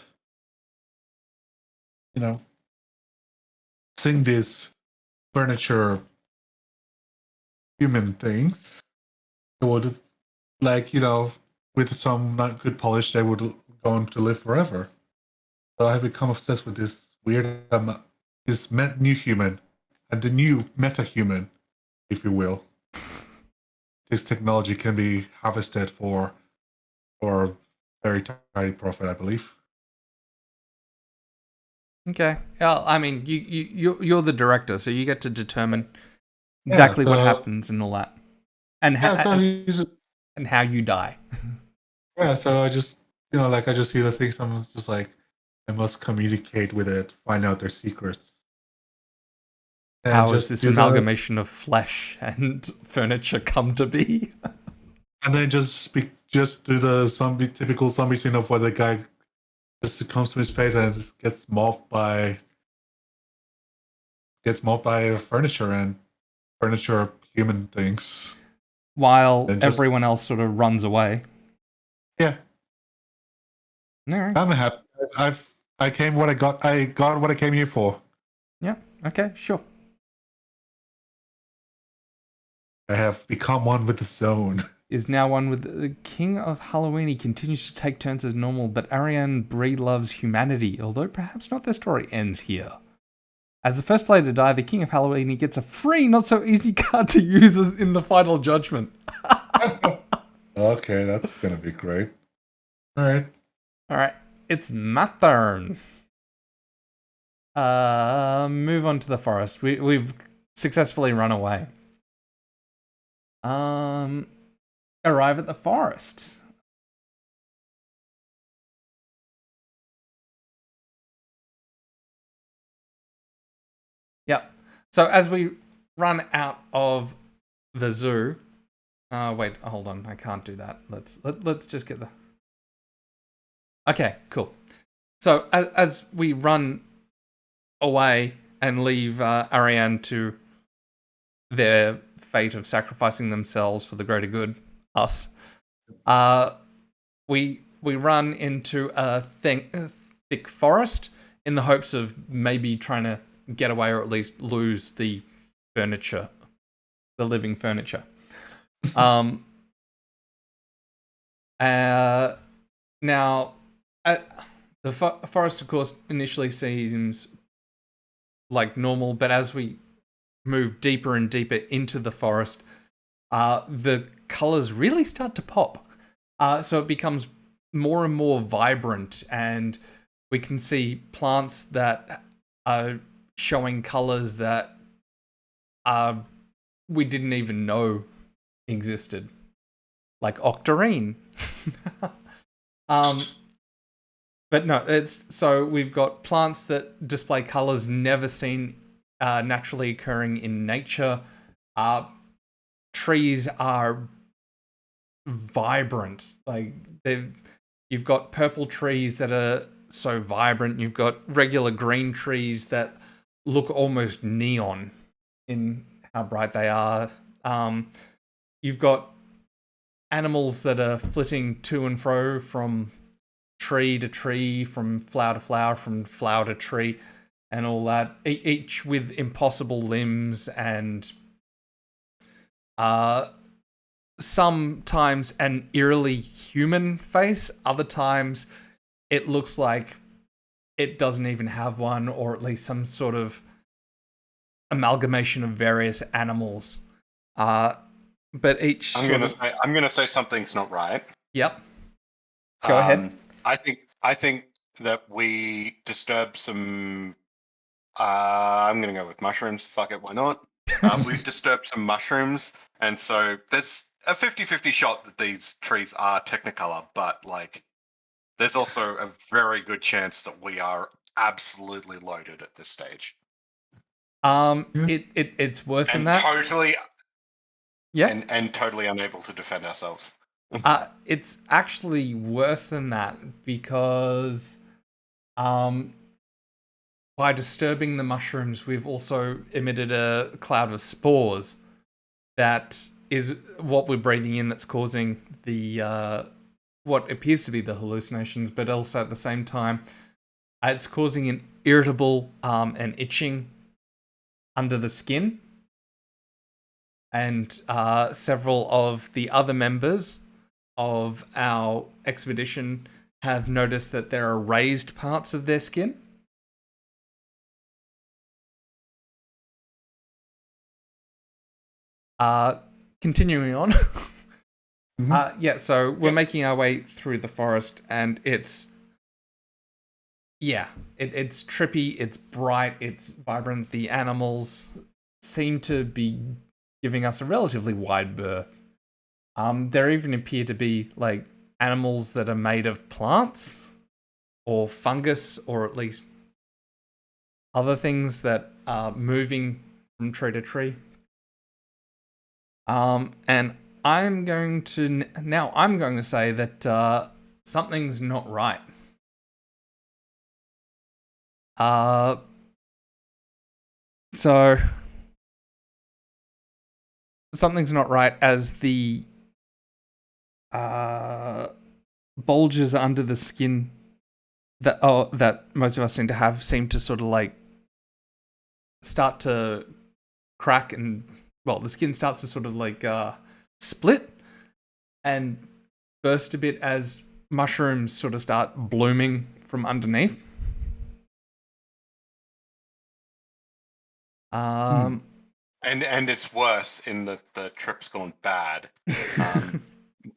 seeing these furniture human things, it would, like, with some not good polish, they would go on to live forever. So I've become obsessed with this weird, this new human, and the new meta-human, if you will. This technology can be harvested for very tiny profit, I believe. Okay. Well, I mean, you're the director, so you get to determine exactly what happens and all that, and and how you die. Yeah. So I just, I just see the thing. Someone's just like, I must communicate with it, find out their secrets. And how is this amalgamation of flesh and furniture come to be? And then just do the typical zombie scene of where the guy just comes to his face and just gets mauled by furniture and furniture human things, while everyone else sort of runs away. Yeah. All right. I'm happy. I got what I came here for. Yeah. Okay. Sure. I have become one with the zone. Is now one with the King of Halloween. He continues to take turns as normal, but Ariane Bree loves humanity, although perhaps not the story ends here. As the first player to die, the King of Halloween gets a free, not so easy card to use in the final judgment. Okay, that's gonna be great. All right. All right, it's my turn. Move on to the forest. We've successfully run away. Arrive at the forest. Yep. So as we run out of the zoo, wait, hold on, I can't do that. Let's just get the. Okay, cool. So as we run away and leave Ariane to their fate of sacrificing themselves for the greater good, us, we run into a thick forest in the hopes of maybe trying to get away or at least lose the furniture, the living furniture. Now, the forest, of course, initially seems like normal, but as we move deeper and deeper into the forest, the colors really start to pop. So it becomes more and more vibrant, and we can see plants that are showing colors that we didn't even know existed, like octarine. But no, so we've got plants that display colors never seen naturally occurring in nature. Trees are vibrant, like you've got purple trees that are so vibrant. You've got regular green trees that look almost neon in how bright they are. You've got animals that are flitting to and fro from tree to tree, from flower to flower, from flower to tree, and all that, each with impossible limbs and sometimes an eerily human face. Other times it looks like it doesn't even have one, or at least some sort of amalgamation of various animals. But each I'm gonna say something's not right. Yep. Go ahead. I think that we disturbed some. I'm gonna go with mushrooms. Fuck it, why not? We've disturbed some mushrooms, and so there's a 50-50 shot that these trees are Technicolor, but like, there's also a very good chance that we are absolutely loaded at this stage. It's worse than that. Totally, Yeah. and totally unable to defend ourselves. It's actually worse than that because by disturbing the mushrooms, we've also emitted a cloud of spores that is what we're breathing in that's causing the what appears to be the hallucinations, but also at the same time, it's causing an irritable and itching under the skin. And several of the other members of our expedition have noticed that there are raised parts of their skin. Continuing on. Yeah, so we're making our way through the forest, and it's trippy, it's bright, it's vibrant. The animals seem to be giving us a relatively wide berth. There even appear to be like animals that are made of plants or fungus, or at least other things that are moving from tree to tree. And I'm going to say that something's not right. So something's not right as the bulges under the skin that most of us seem to have seem to sort of like start to crack, and well, the skin starts to sort of like split and burst a bit as mushrooms sort of start blooming from underneath. Um, And it's worse in that the trip's gone bad.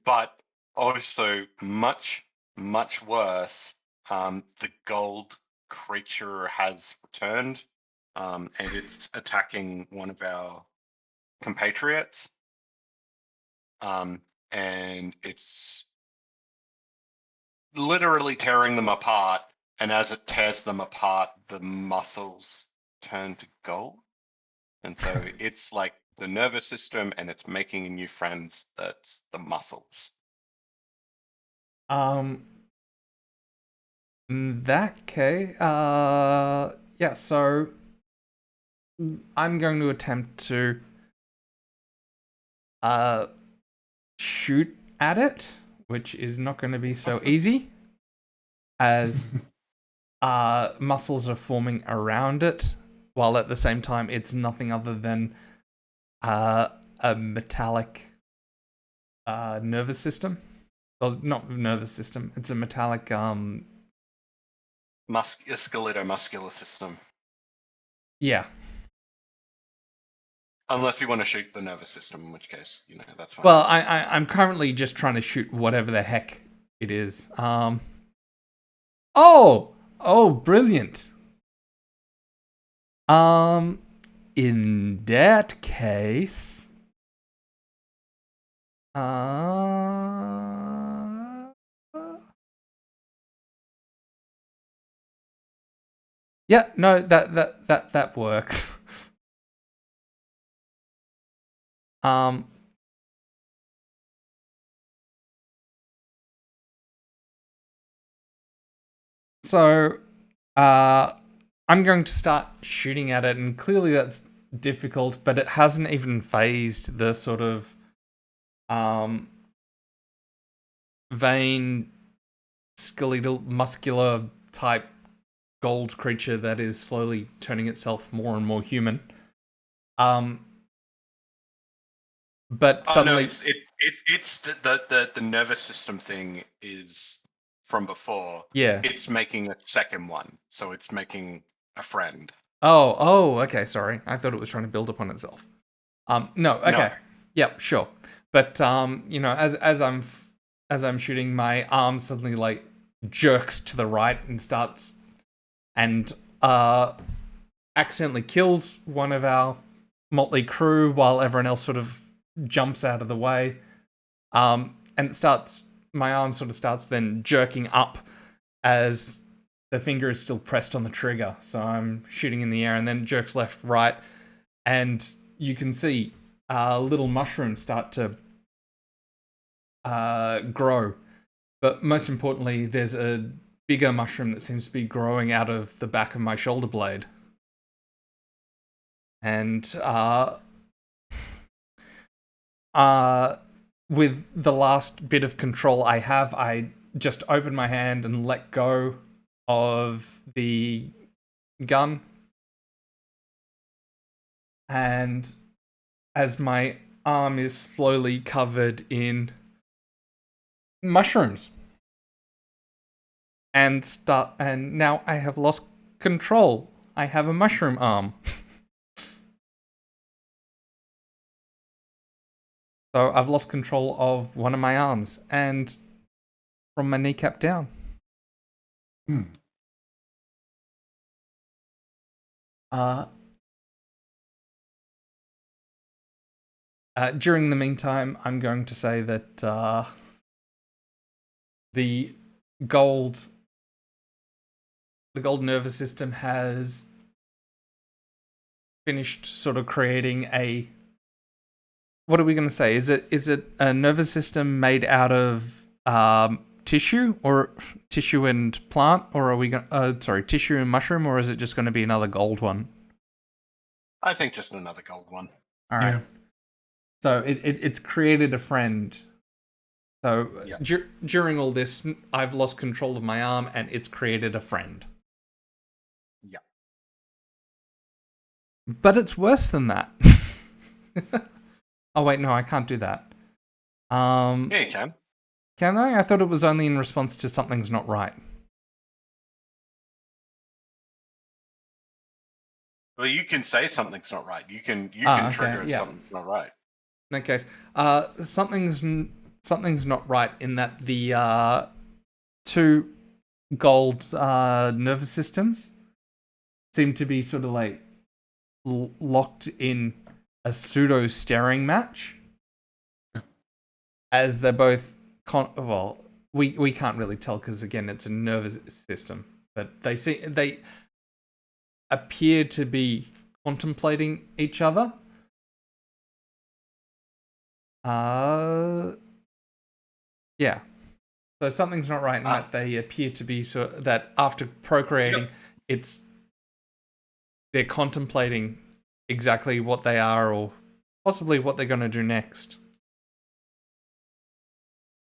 But also much, much worse, the gold creature has returned, and it's attacking one of our compatriots. And it's literally tearing them apart, and as it tears them apart, the muscles turn to gold. And so it's like the nervous system, and it's making new friends. That's the muscles. In that case, yeah, so I'm going to attempt to shoot at it, which is not going to be so easy, as muscles are forming around it, while at the same time it's nothing other than a metallic nervous system. Well, not nervous system. It's a metallic Skeletal-muscular system. yeah. Unless you want to shoot the nervous system, in which case, that's fine. Well, I'm currently just trying to shoot whatever the heck it is. Oh, brilliant. In that case, yeah, no, that works. So, I'm going to start shooting at it, and clearly that's difficult, but it hasn't even phased the sort of vein, skeletal, muscular type gold creature that is slowly turning itself more and more human. But suddenly, it's the nervous system thing is from before. yeah. It's making a second one, so it's making a friend. Oh, okay. Sorry, I thought it was trying to build upon itself. No, okay. No. Yep, sure. But as I'm shooting, my arm suddenly like jerks to the right and starts and accidentally kills one of our motley crew while everyone else sort of jumps out of the way. And my arm sort of starts then jerking up as the finger is still pressed on the trigger. So I'm shooting in the air and then it jerks left, right, and you can see little mushrooms start to grow. But most importantly, there's a bigger mushroom that seems to be growing out of the back of my shoulder blade. And with the last bit of control I have, I just open my hand and let go of the gun. And as my arm is slowly covered in mushrooms, and now I have lost control. I have a mushroom arm. So I've lost control of one of my arms, and from my kneecap down. During the meantime, I'm going to say that the gold nervous system has finished sort of creating a... What are we going to say? Is it a nervous system made out of tissue, or tissue and plant, or are we going tissue and mushroom, or is it just going to be another gold one? I think just another gold one. All right. Yeah. So it's created a friend. So Yeah. During all this, I've lost control of my arm, and it's created a friend. Yeah. But it's worse than that. Oh wait, no, I can't do that. Yeah, you can. Can I? I thought it was only in response to something's not right. Well, you can say something's not right. You can Okay, trigger if yeah. something's not right. In that case, something's not right in that the two gold nervous systems seem to be sort of like locked in a pseudo staring match, as they're both well, we can't really tell because again it's a nervous system, but they appear to be contemplating each other. Yeah. So something's not right in that they appear to be that after procreating, they're contemplating exactly what they are or possibly what they're going to do next.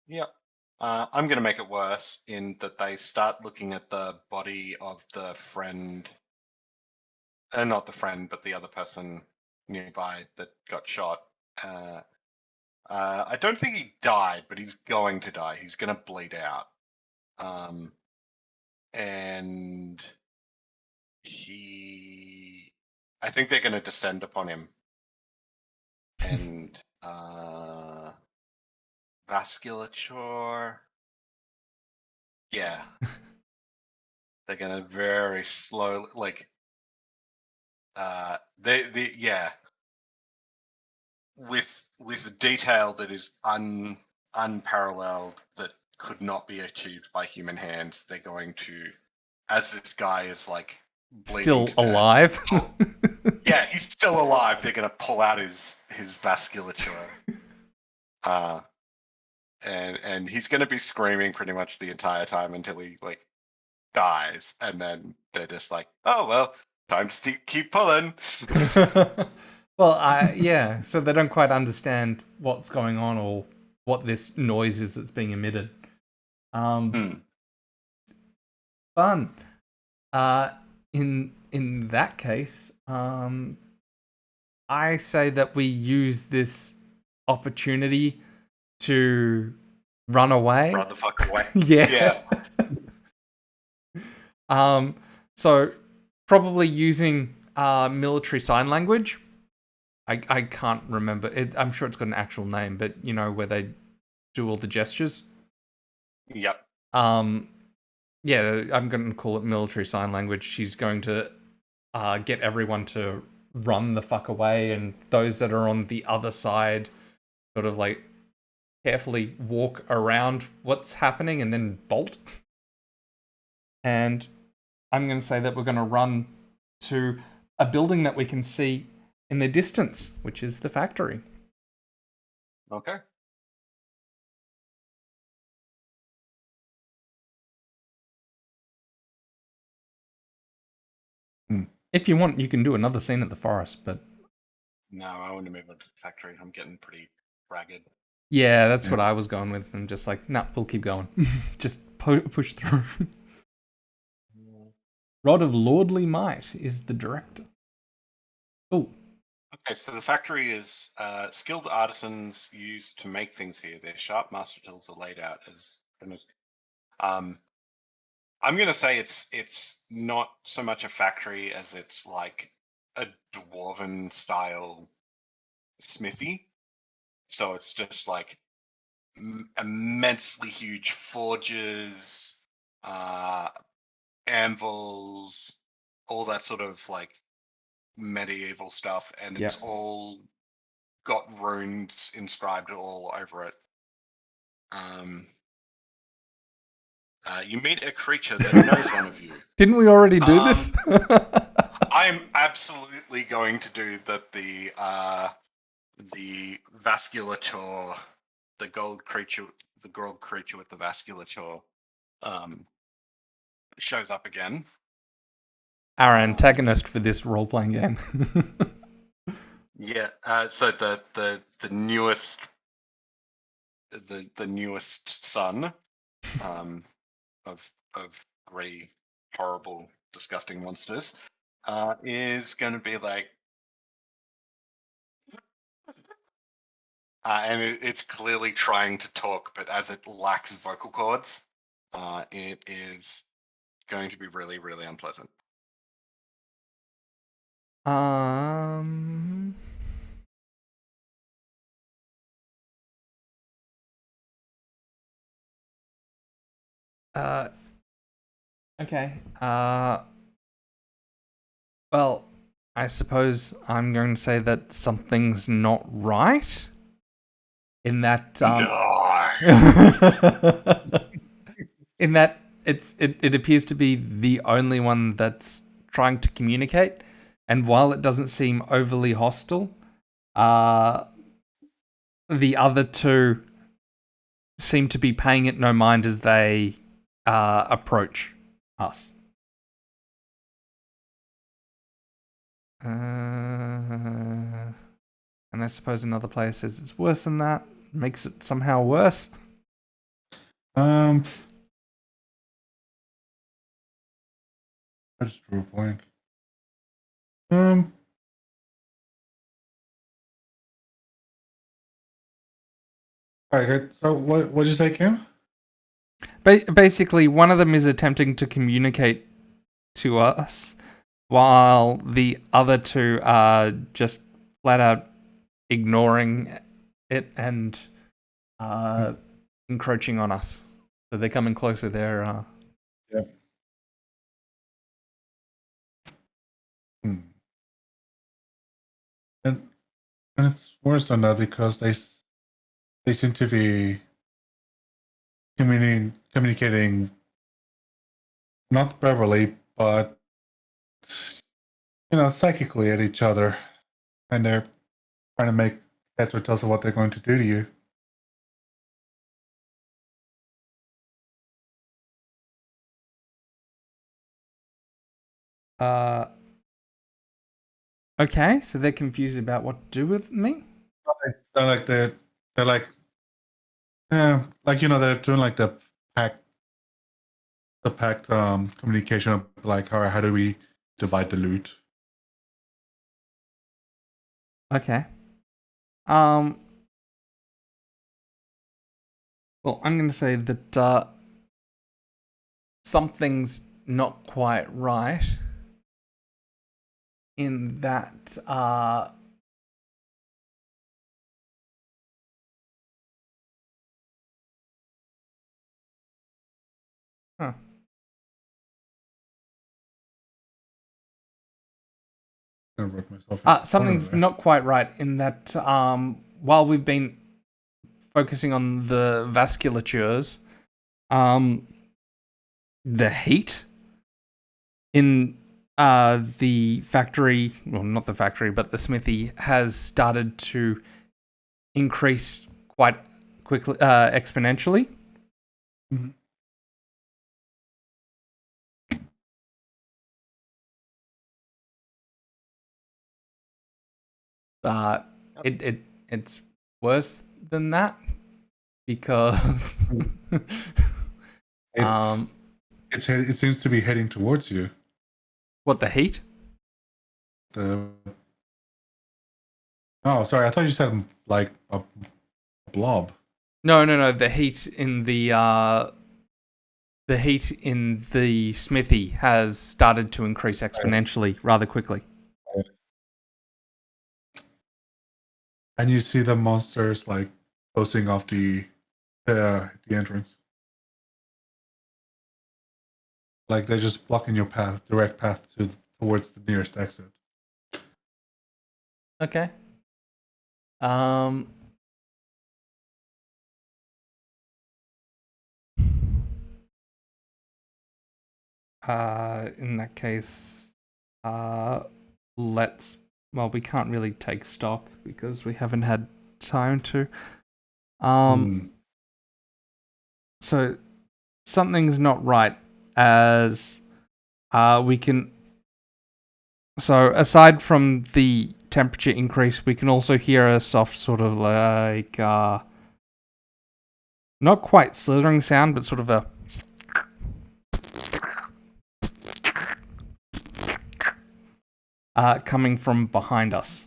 Yep. I'm going to make it worse in that they start looking at the body of the friend, not the friend, but the other person nearby that got shot. I don't think he died, but he's going to die. He's going to bleed out. And I think they're going to descend upon him. And vasculature. Yeah. They're going to very slowly, like, yeah, with detail that is unparalleled, that could not be achieved by human hands. They're going to, as this guy is like bleeding Still to death, alive. yeah, he's still alive. They're going to pull out his vasculature, and he's going to be screaming pretty much the entire time until he like dies, and then they're just like, oh well, time to keep pulling. Well, yeah. So they don't quite understand what's going on or what this noise is that's being emitted. Fun. In that case, I say that we use this opportunity to run away. Run the fuck away. Yeah. So probably using military sign language. I can't remember. I'm sure it's got an actual name, but you know where they do all the gestures. Yep. Yeah, I'm going to call it military sign language. She's going to get everyone to run the fuck away, and those that are on the other side sort of like carefully walk around what's happening and then bolt. And I'm going to say that we're going to run to a building that we can see in the distance, which is the factory. Okay. If you want, you can do another scene at the forest, but no, I want to move on to the factory. I'm getting pretty ragged. Yeah, that's what I was going with. I'm just like, nah, we'll keep going. Just push through. Rod of Lordly Might is the director. Oh. Okay, so the factory is skilled artisans used to make things here. Their sharp master tools are laid out as I'm gonna say it's not so much a factory as it's like a dwarven style smithy. So it's just like immensely huge forges, anvils, all that sort of like medieval stuff, and it's all got runes inscribed all over it. You meet a creature that knows one of you. Didn't we already do this? I'm absolutely going to do that. The vasculature, the gold creature with the vasculature, shows up again. Our antagonist for this role-playing game. Yeah. So the newest son of three horrible, disgusting monsters is going to be like, and it's clearly trying to talk, but as it lacks vocal cords, it is going to be really, really unpleasant. Um. Uh. Okay. Well, I suppose I'm going to say that something's not right. In that. No. In that it appears to be the only one that's trying to communicate, and while it doesn't seem overly hostile, the other two seem to be paying it no mind as they approach us. And I suppose another player says it's worse than that, makes it somehow worse. I just drew a blank. Alright, so what'd you say, Kim? Basically, one of them is attempting to communicate to us, while the other two are just flat out ignoring it and encroaching on us. So they're coming closer. They're Yeah. Hmm. And it's worse than that because they seem to be communicating not verbally, but psychically at each other, and they're trying to make heads or tails of what they're going to do to you. okay. So they're confused about what to do with me. They're like they're like they're doing like pact the pact communication of like how do we divide the loot. Okay. Well, I'm going to say that something's not quite right in that huh. I'm gonna rip myself into the corner Something's there. not quite right in that while we've been focusing on the vasculatures, the heat in the factory, well, not the factory, but the smithy has started to increase quite quickly, exponentially. Mhm. It's worse than that because It's it seems to be heading towards you. what, the heat? The Oh, sorry, I thought you said like a blob. No, the heat in the smithy has started to increase exponentially rather quickly. And you see the monsters like closing off the entrance. Like they're just blocking your direct path towards the nearest exit. Okay. In that case, let's. Well, we can't really take stock because we haven't had time to. So something's not right as we can. So aside from the temperature increase, we can also hear a soft sort of like not quite slithering sound, but sort of a coming from behind us,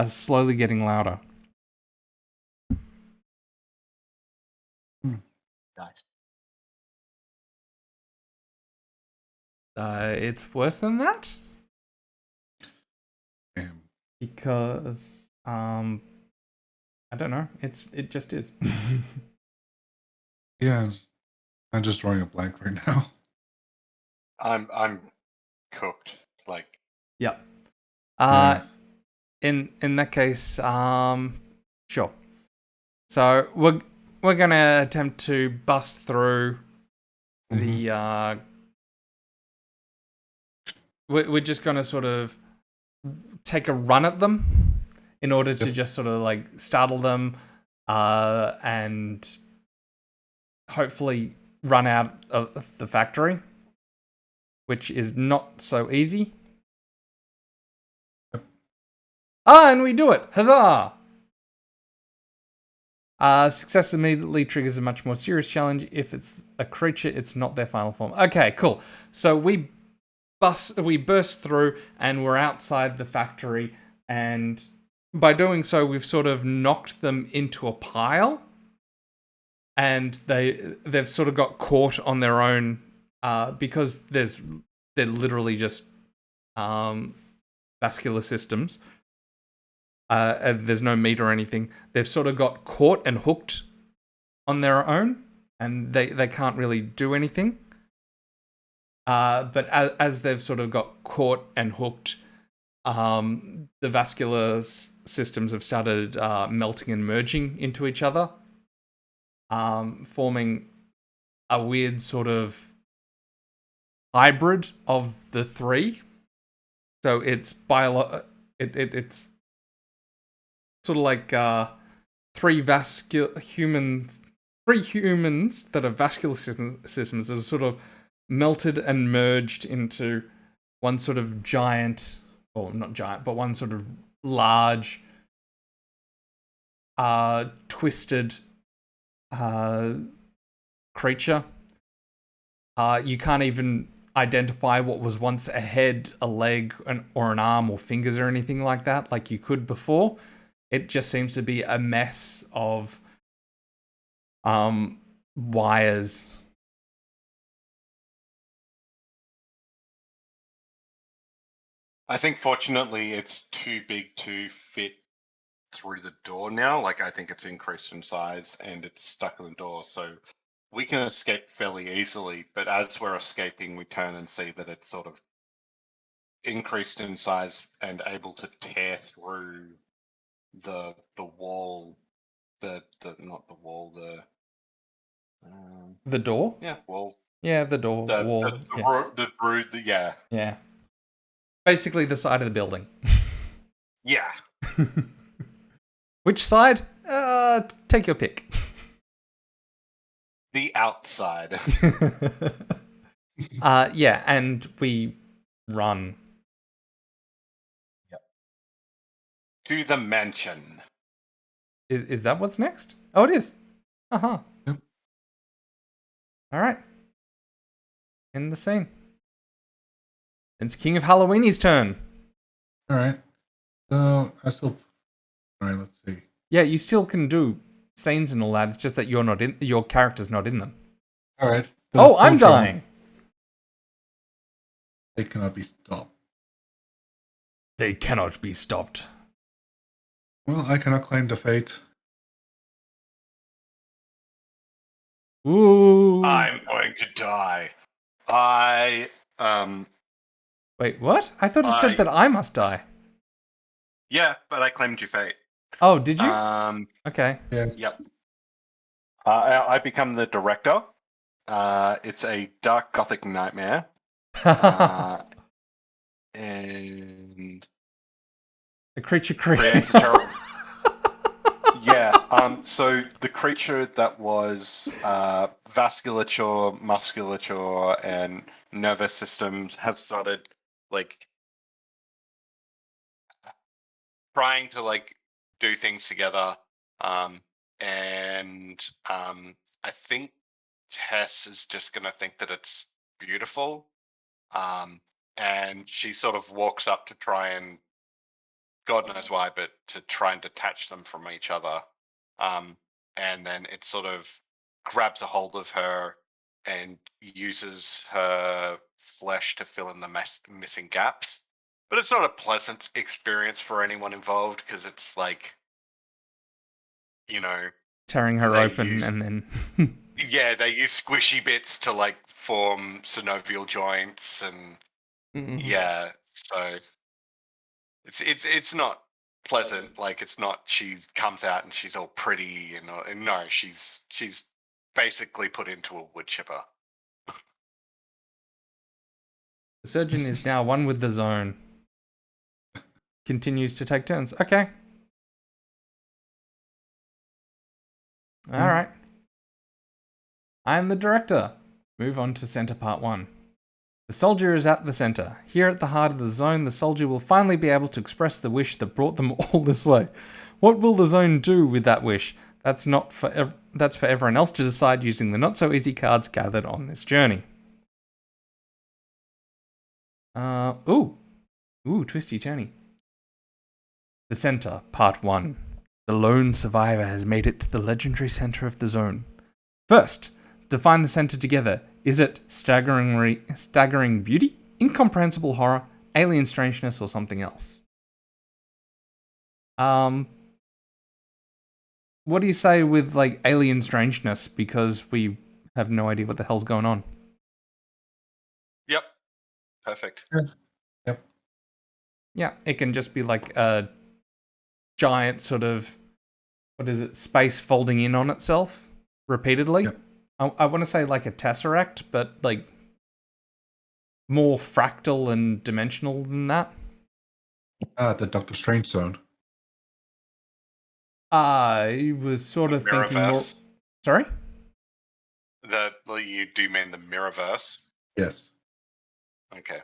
slowly getting louder. Nice. It's worse than that. because I don't know. It just is. Yeah, I'm just drawing a blank right now. I'm cooked. Like, Yep. Yeah. In that case, sure. So we're gonna attempt to bust through Mhm. the. We're just gonna sort of take a run at them in order to Yep. just sort of like startle them, and hopefully run out of the factory, which is not so easy. Yep. And we do it! Huzzah! Success immediately triggers a much more serious challenge. If it's a creature, it's not their final form. Okay, cool. So we burst through, and we're outside the factory, and by doing so, we've sort of knocked them into a pile, and they've sort of got caught on their own because they're literally just vascular systems. There's no meat or anything. They've sort of got caught and hooked on their own, and they can't really do anything. But as they've sort of got caught and hooked, the vascular systems have started melting and merging into each other, forming a weird sort of hybrid of the three. So it's it's sort of like three humans that are vascular systems that are sort of melted and merged into one sort of giant, or not giant, but one sort of large, twisted creature. You can't even identify what was once a head, a leg, or an arm, or fingers, or anything like that, like you could before. It just seems to be a mess of wires. I think fortunately it's too big to fit through the door now. Like, I think it's increased in size and it's stuck in the door, so we can escape fairly easily. But as we're escaping, we turn and see that it's sort of increased in size and able to tear through the wall, the not the wall, The door? wall, Yeah, the door, the wall. Yeah. the brood, yeah, Yeah. Basically the side of the building. yeah. Which side? Take your pick. The outside. Yeah, and we run. To the mansion. Is that what's next? Oh, it is. Uh-huh. Yep. All right. In the scene. It's King of Halloween's turn. All right. So I still. All right. Let's see. Yeah, you still can do scenes and all that. It's just that your character's not in them. All right. Oh, I'm dying. They cannot be stopped. They cannot be stopped. Well, I cannot claim the fate. Ooh. I'm going to die. I Wait, what? I thought it said that I must die. Yeah, but I claimed your fate. Oh, did you? Okay. Yeah. Yep. I become the director. It's a dark gothic nightmare. And The creature creates a terrible. Yeah. So the creature that was vasculature, musculature, and nervous systems have started like trying to like do things together. And I think Tess is just gonna think that it's beautiful. And she sort of walks up to try and, God knows why, but to try and detach them from each other. And then it sort of grabs a hold of her and uses her flesh to fill in the missing gaps. But it's not a pleasant experience for anyone involved because it's like, you know, Tearing her They open use- and then yeah, they use squishy bits to like form synovial joints, and yeah, so it's not pleasant. Like it's not. She comes out and she's all pretty, and no, she's basically put into a wood chipper. the surgeon is now one with the zone. Continues to take turns. Okay. All right. I am the director. Move on to center part 1. The soldier is at the center. Here at the heart of the zone, the soldier will finally be able to express the wish that brought them all this way. What will the zone do with that wish? That's for everyone else to decide using the not so easy cards gathered on this journey. Twisty turny. The center, part 1. The lone survivor has made it to the legendary center of the zone. First, define the center together. Is it staggering beauty, incomprehensible horror, alien strangeness, or something else? What do you say with like alien strangeness? Because we have no idea what the hell's going on. Yep, perfect. Yep. Yeah, it can just be like a giant sort of, what is it, space folding in on itself repeatedly. Yep. I want to say like a tesseract, but like more fractal and dimensional than that. The Doctor Strange zone. I was sort of thinking more. Mirrorverse. Sorry? You do mean the Mirrorverse? Yes. Okay.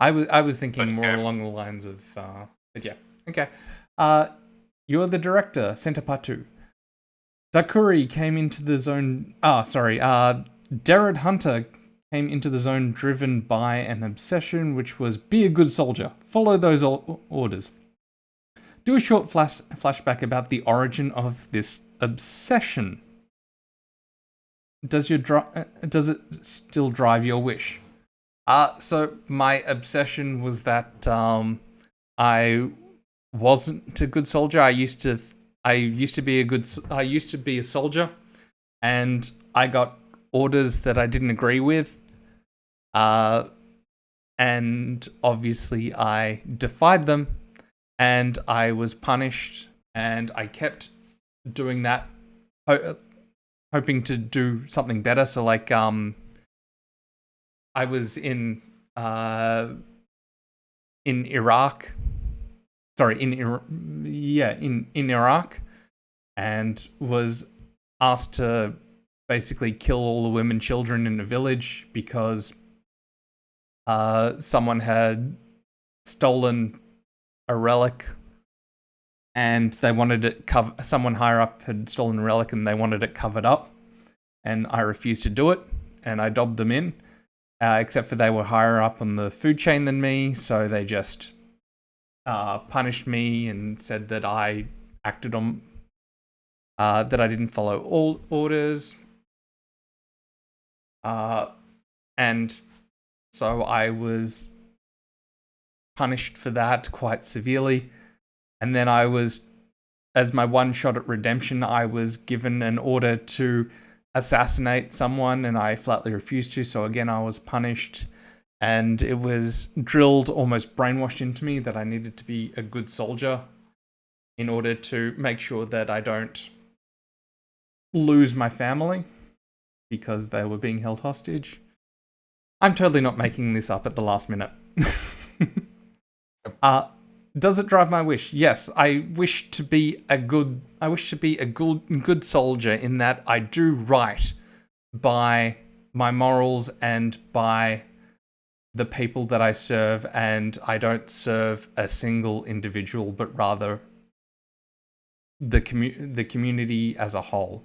I was thinking But, more yeah. along the lines of, but yeah, okay. You're the director, Center Part 2. Dakuri came into the zone. Derrid Hunter came into the zone driven by an obsession, which was be a good soldier. Follow those orders. Do a short flashback about the origin of this obsession. Does it still drive your wish? So my obsession was that I wasn't a good soldier. I used to be a soldier, and I got orders that I didn't agree with. And obviously I defied them, and I was punished, and I kept doing that, hoping to do something better. So like I was in Iraq. Sorry, in Iraq, and was asked to basically kill all the women, children in the village because someone had stolen a relic, and they wanted it someone higher up had stolen a relic, and they wanted it covered up, and I refused to do it, and I dobbed them in. Except for they were higher up on the food chain than me, so they just punished me and said that I acted on that I didn't follow all orders, and so I was punished for that quite severely. And then I was, as my one shot at redemption, I was given an order to assassinate someone, and I flatly refused to. So again, I was punished, and it was drilled, almost brainwashed into me that I needed to be a good soldier in order to make sure that I don't lose my family because they were being held hostage. I'm totally not making this up at the last minute. Does it drive my wish? Yes, I wish to be a good soldier in that I do right by my morals and by the people that I serve, and I don't serve a single individual, but rather the community as a whole.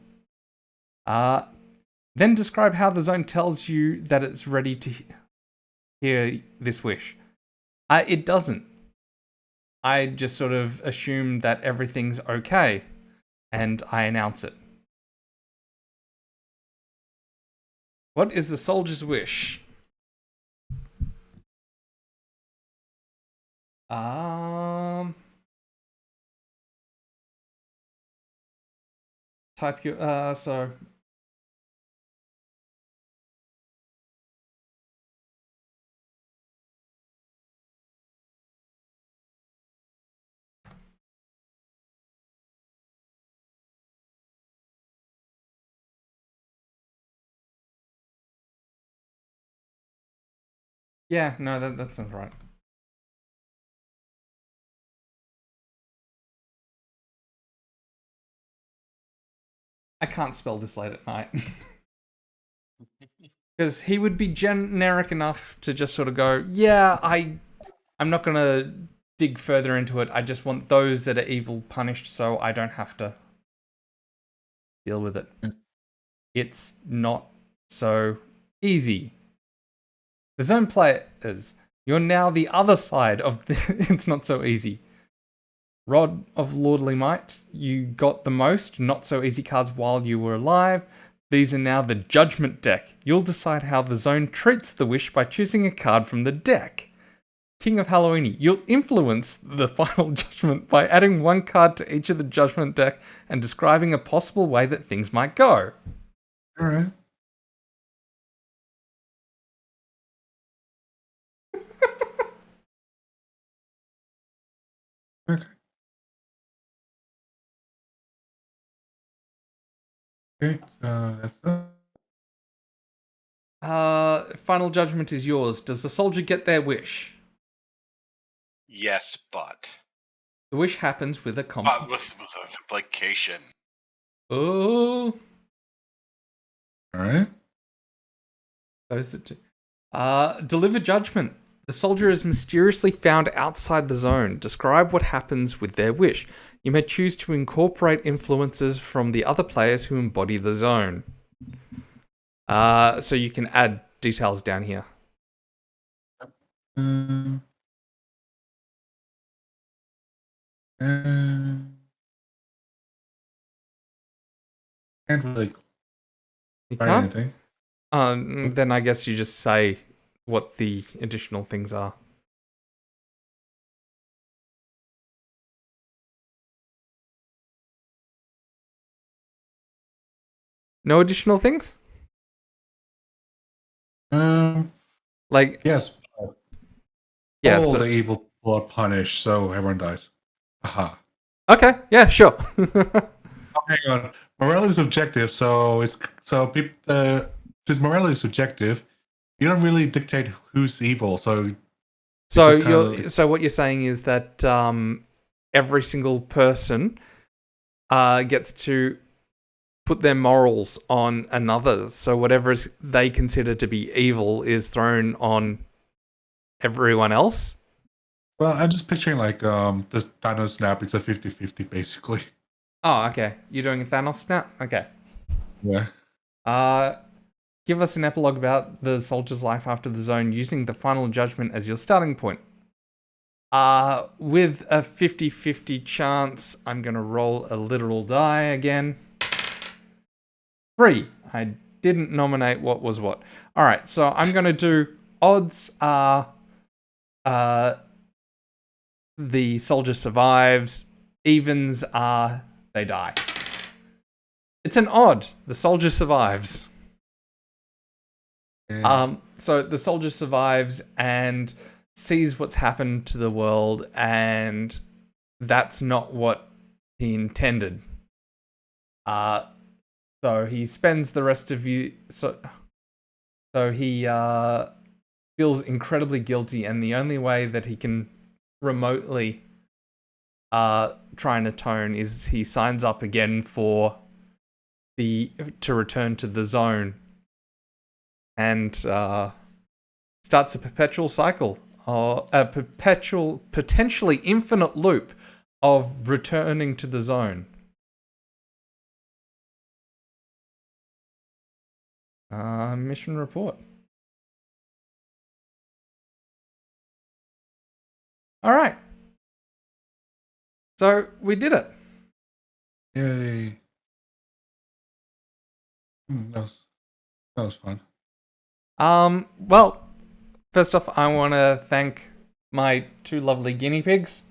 Then describe how the zone tells you that it's ready to hear this wish. It doesn't. I just sort of assume that everything's okay, and I announce it. What is the soldier's wish? Um, type your so yeah, no, that sounds right. I can't spell this late at night. Because he would be generic enough to just sort of go, yeah, I'm not gonna dig further into it. I just want those that are evil punished so I don't have to deal with it. It's not so easy. The zone players, you're now the other side of the it's not so easy. Rod of Lordly Might, you got the most not so easy cards while you were alive. These are now the Judgment deck. You'll decide how the zone treats the wish by choosing a card from the deck. King of Halloweeny, you'll influence the final judgment by adding one card to each of the Judgment deck and describing a possible way that things might go. All right. Okay. Okay. So that's Final judgment is yours. Does the soldier get their wish? Yes, but The wish happens with a with an implication. Oh, all right. those are two. Deliver judgment. The soldier is mysteriously found outside the zone. Describe what happens with their wish. You may choose to incorporate influences from the other players who embody the zone. So you can add details down here. Um, can't really You try can't? anything. Then I guess you just say what the additional things are. No additional things? Like, Yes. yeah. All So, the evil people are punished, so everyone dies. Aha. okay, yeah, sure. Hang on. Morality is subjective, so it's so people. Since morality is subjective, you don't really dictate who's evil. So So just kinda like- so what you're saying is that every single person gets to put their morals on another. So whatever they consider to be evil is thrown on everyone else. well, I'm just picturing like the Thanos snap. It's a 50-50 basically. Oh, okay. You're doing a Thanos snap? Okay. Yeah. Give us an epilogue about the soldier's life after the zone using the final judgment as your starting point. With a 50-50 chance, I'm going to roll a literal die again. 3. I didn't nominate what was what. All right, so I'm going to do odds are the soldier survives. Evens are they die. It's an odd. The soldier survives. So the soldier survives and sees what's happened to the world, and that's not what he intended. So he spends the rest of you. So he feels incredibly guilty, and the only way that he can remotely try and atone is he signs up again for to return to the zone, and starts a perpetual cycle, or a perpetual, potentially infinite loop of returning to the zone. Mission report. All right. So we did it. Yay. That was fun. Well, first off, I want to thank my two lovely guinea pigs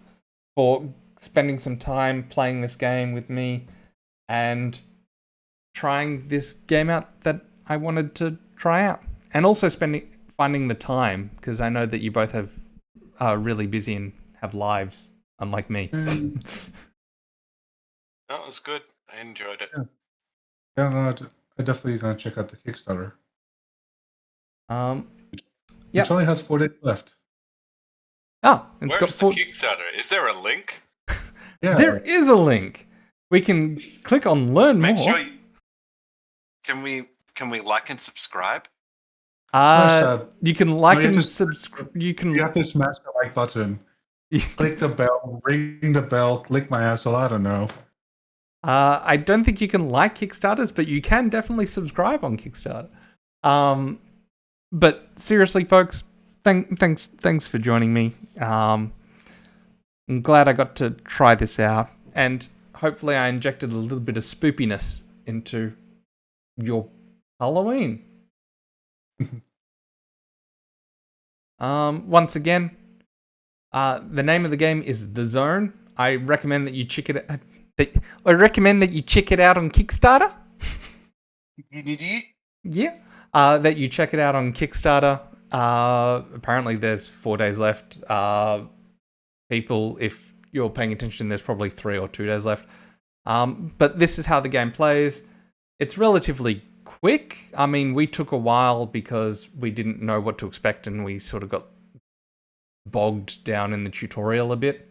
for spending some time playing this game with me and trying this game out that I wanted to try out. And also finding the time, because I know that you both are really busy and have lives, unlike me. That was good. I enjoyed it. Yeah, no, I'm definitely gonna check out the Kickstarter. Yep. It only has 4 days left. Oh, it's Where's got the Kickstarter? Is there a link? Yeah. There is a link. We can click on learn Make more. sure. Can we like and subscribe? Smash that. You can like No, you have and to- subscribe. You can. You have to smash the like button. Click the bell, ring the bell, click my asshole. I don't know. I don't think you can like Kickstarters, but you can definitely subscribe on Kickstarter. But seriously, folks, thanks for joining me. I'm glad I got to try this out, and hopefully, I injected a little bit of spoopiness into your Halloween. Once again, the name of the game is The Zone. I recommend that you check it. I recommend that you check it out on Kickstarter. Yeah. That you check it out on Kickstarter. Apparently, there's 4 days left. People, if you're paying attention, there's probably 3 or 2 days left. But this is how the game plays. It's relatively quick. I mean, we took a while because we didn't know what to expect, and we sort of got bogged down in the tutorial a bit.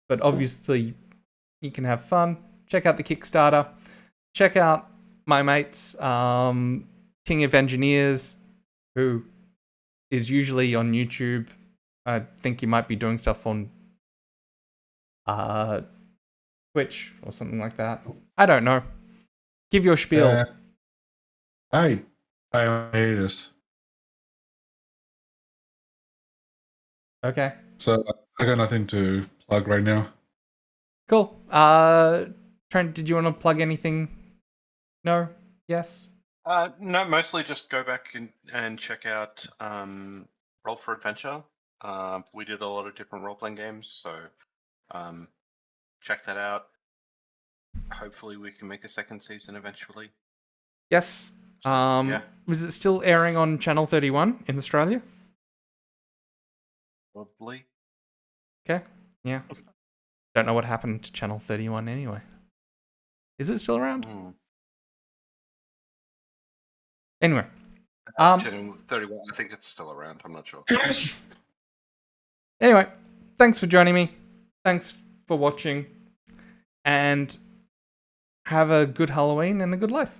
But obviously, you can have fun. Check out the Kickstarter. Check out my mates, King of Engineers, who is usually on YouTube. I think he might be doing stuff on Twitch or something like that. I don't know. Give your spiel. I hate this. Okay. So I got nothing to plug right now. Cool. Trent, did you want to plug anything? No? Yes? No, mostly just go back and check out Roll for Adventure. We did a lot of different role-playing games, so check that out. Hopefully we can make a second season eventually. Yes. Yeah. Was it still airing on Channel 31 in Australia? Probably. Okay. Yeah. Don't know what happened to Channel 31 anyway. Is it still around? Anyway. Channel 31, I think it's still around. I'm not sure. Anyway, thanks for joining me. Thanks for watching. And have a good Halloween and a good life.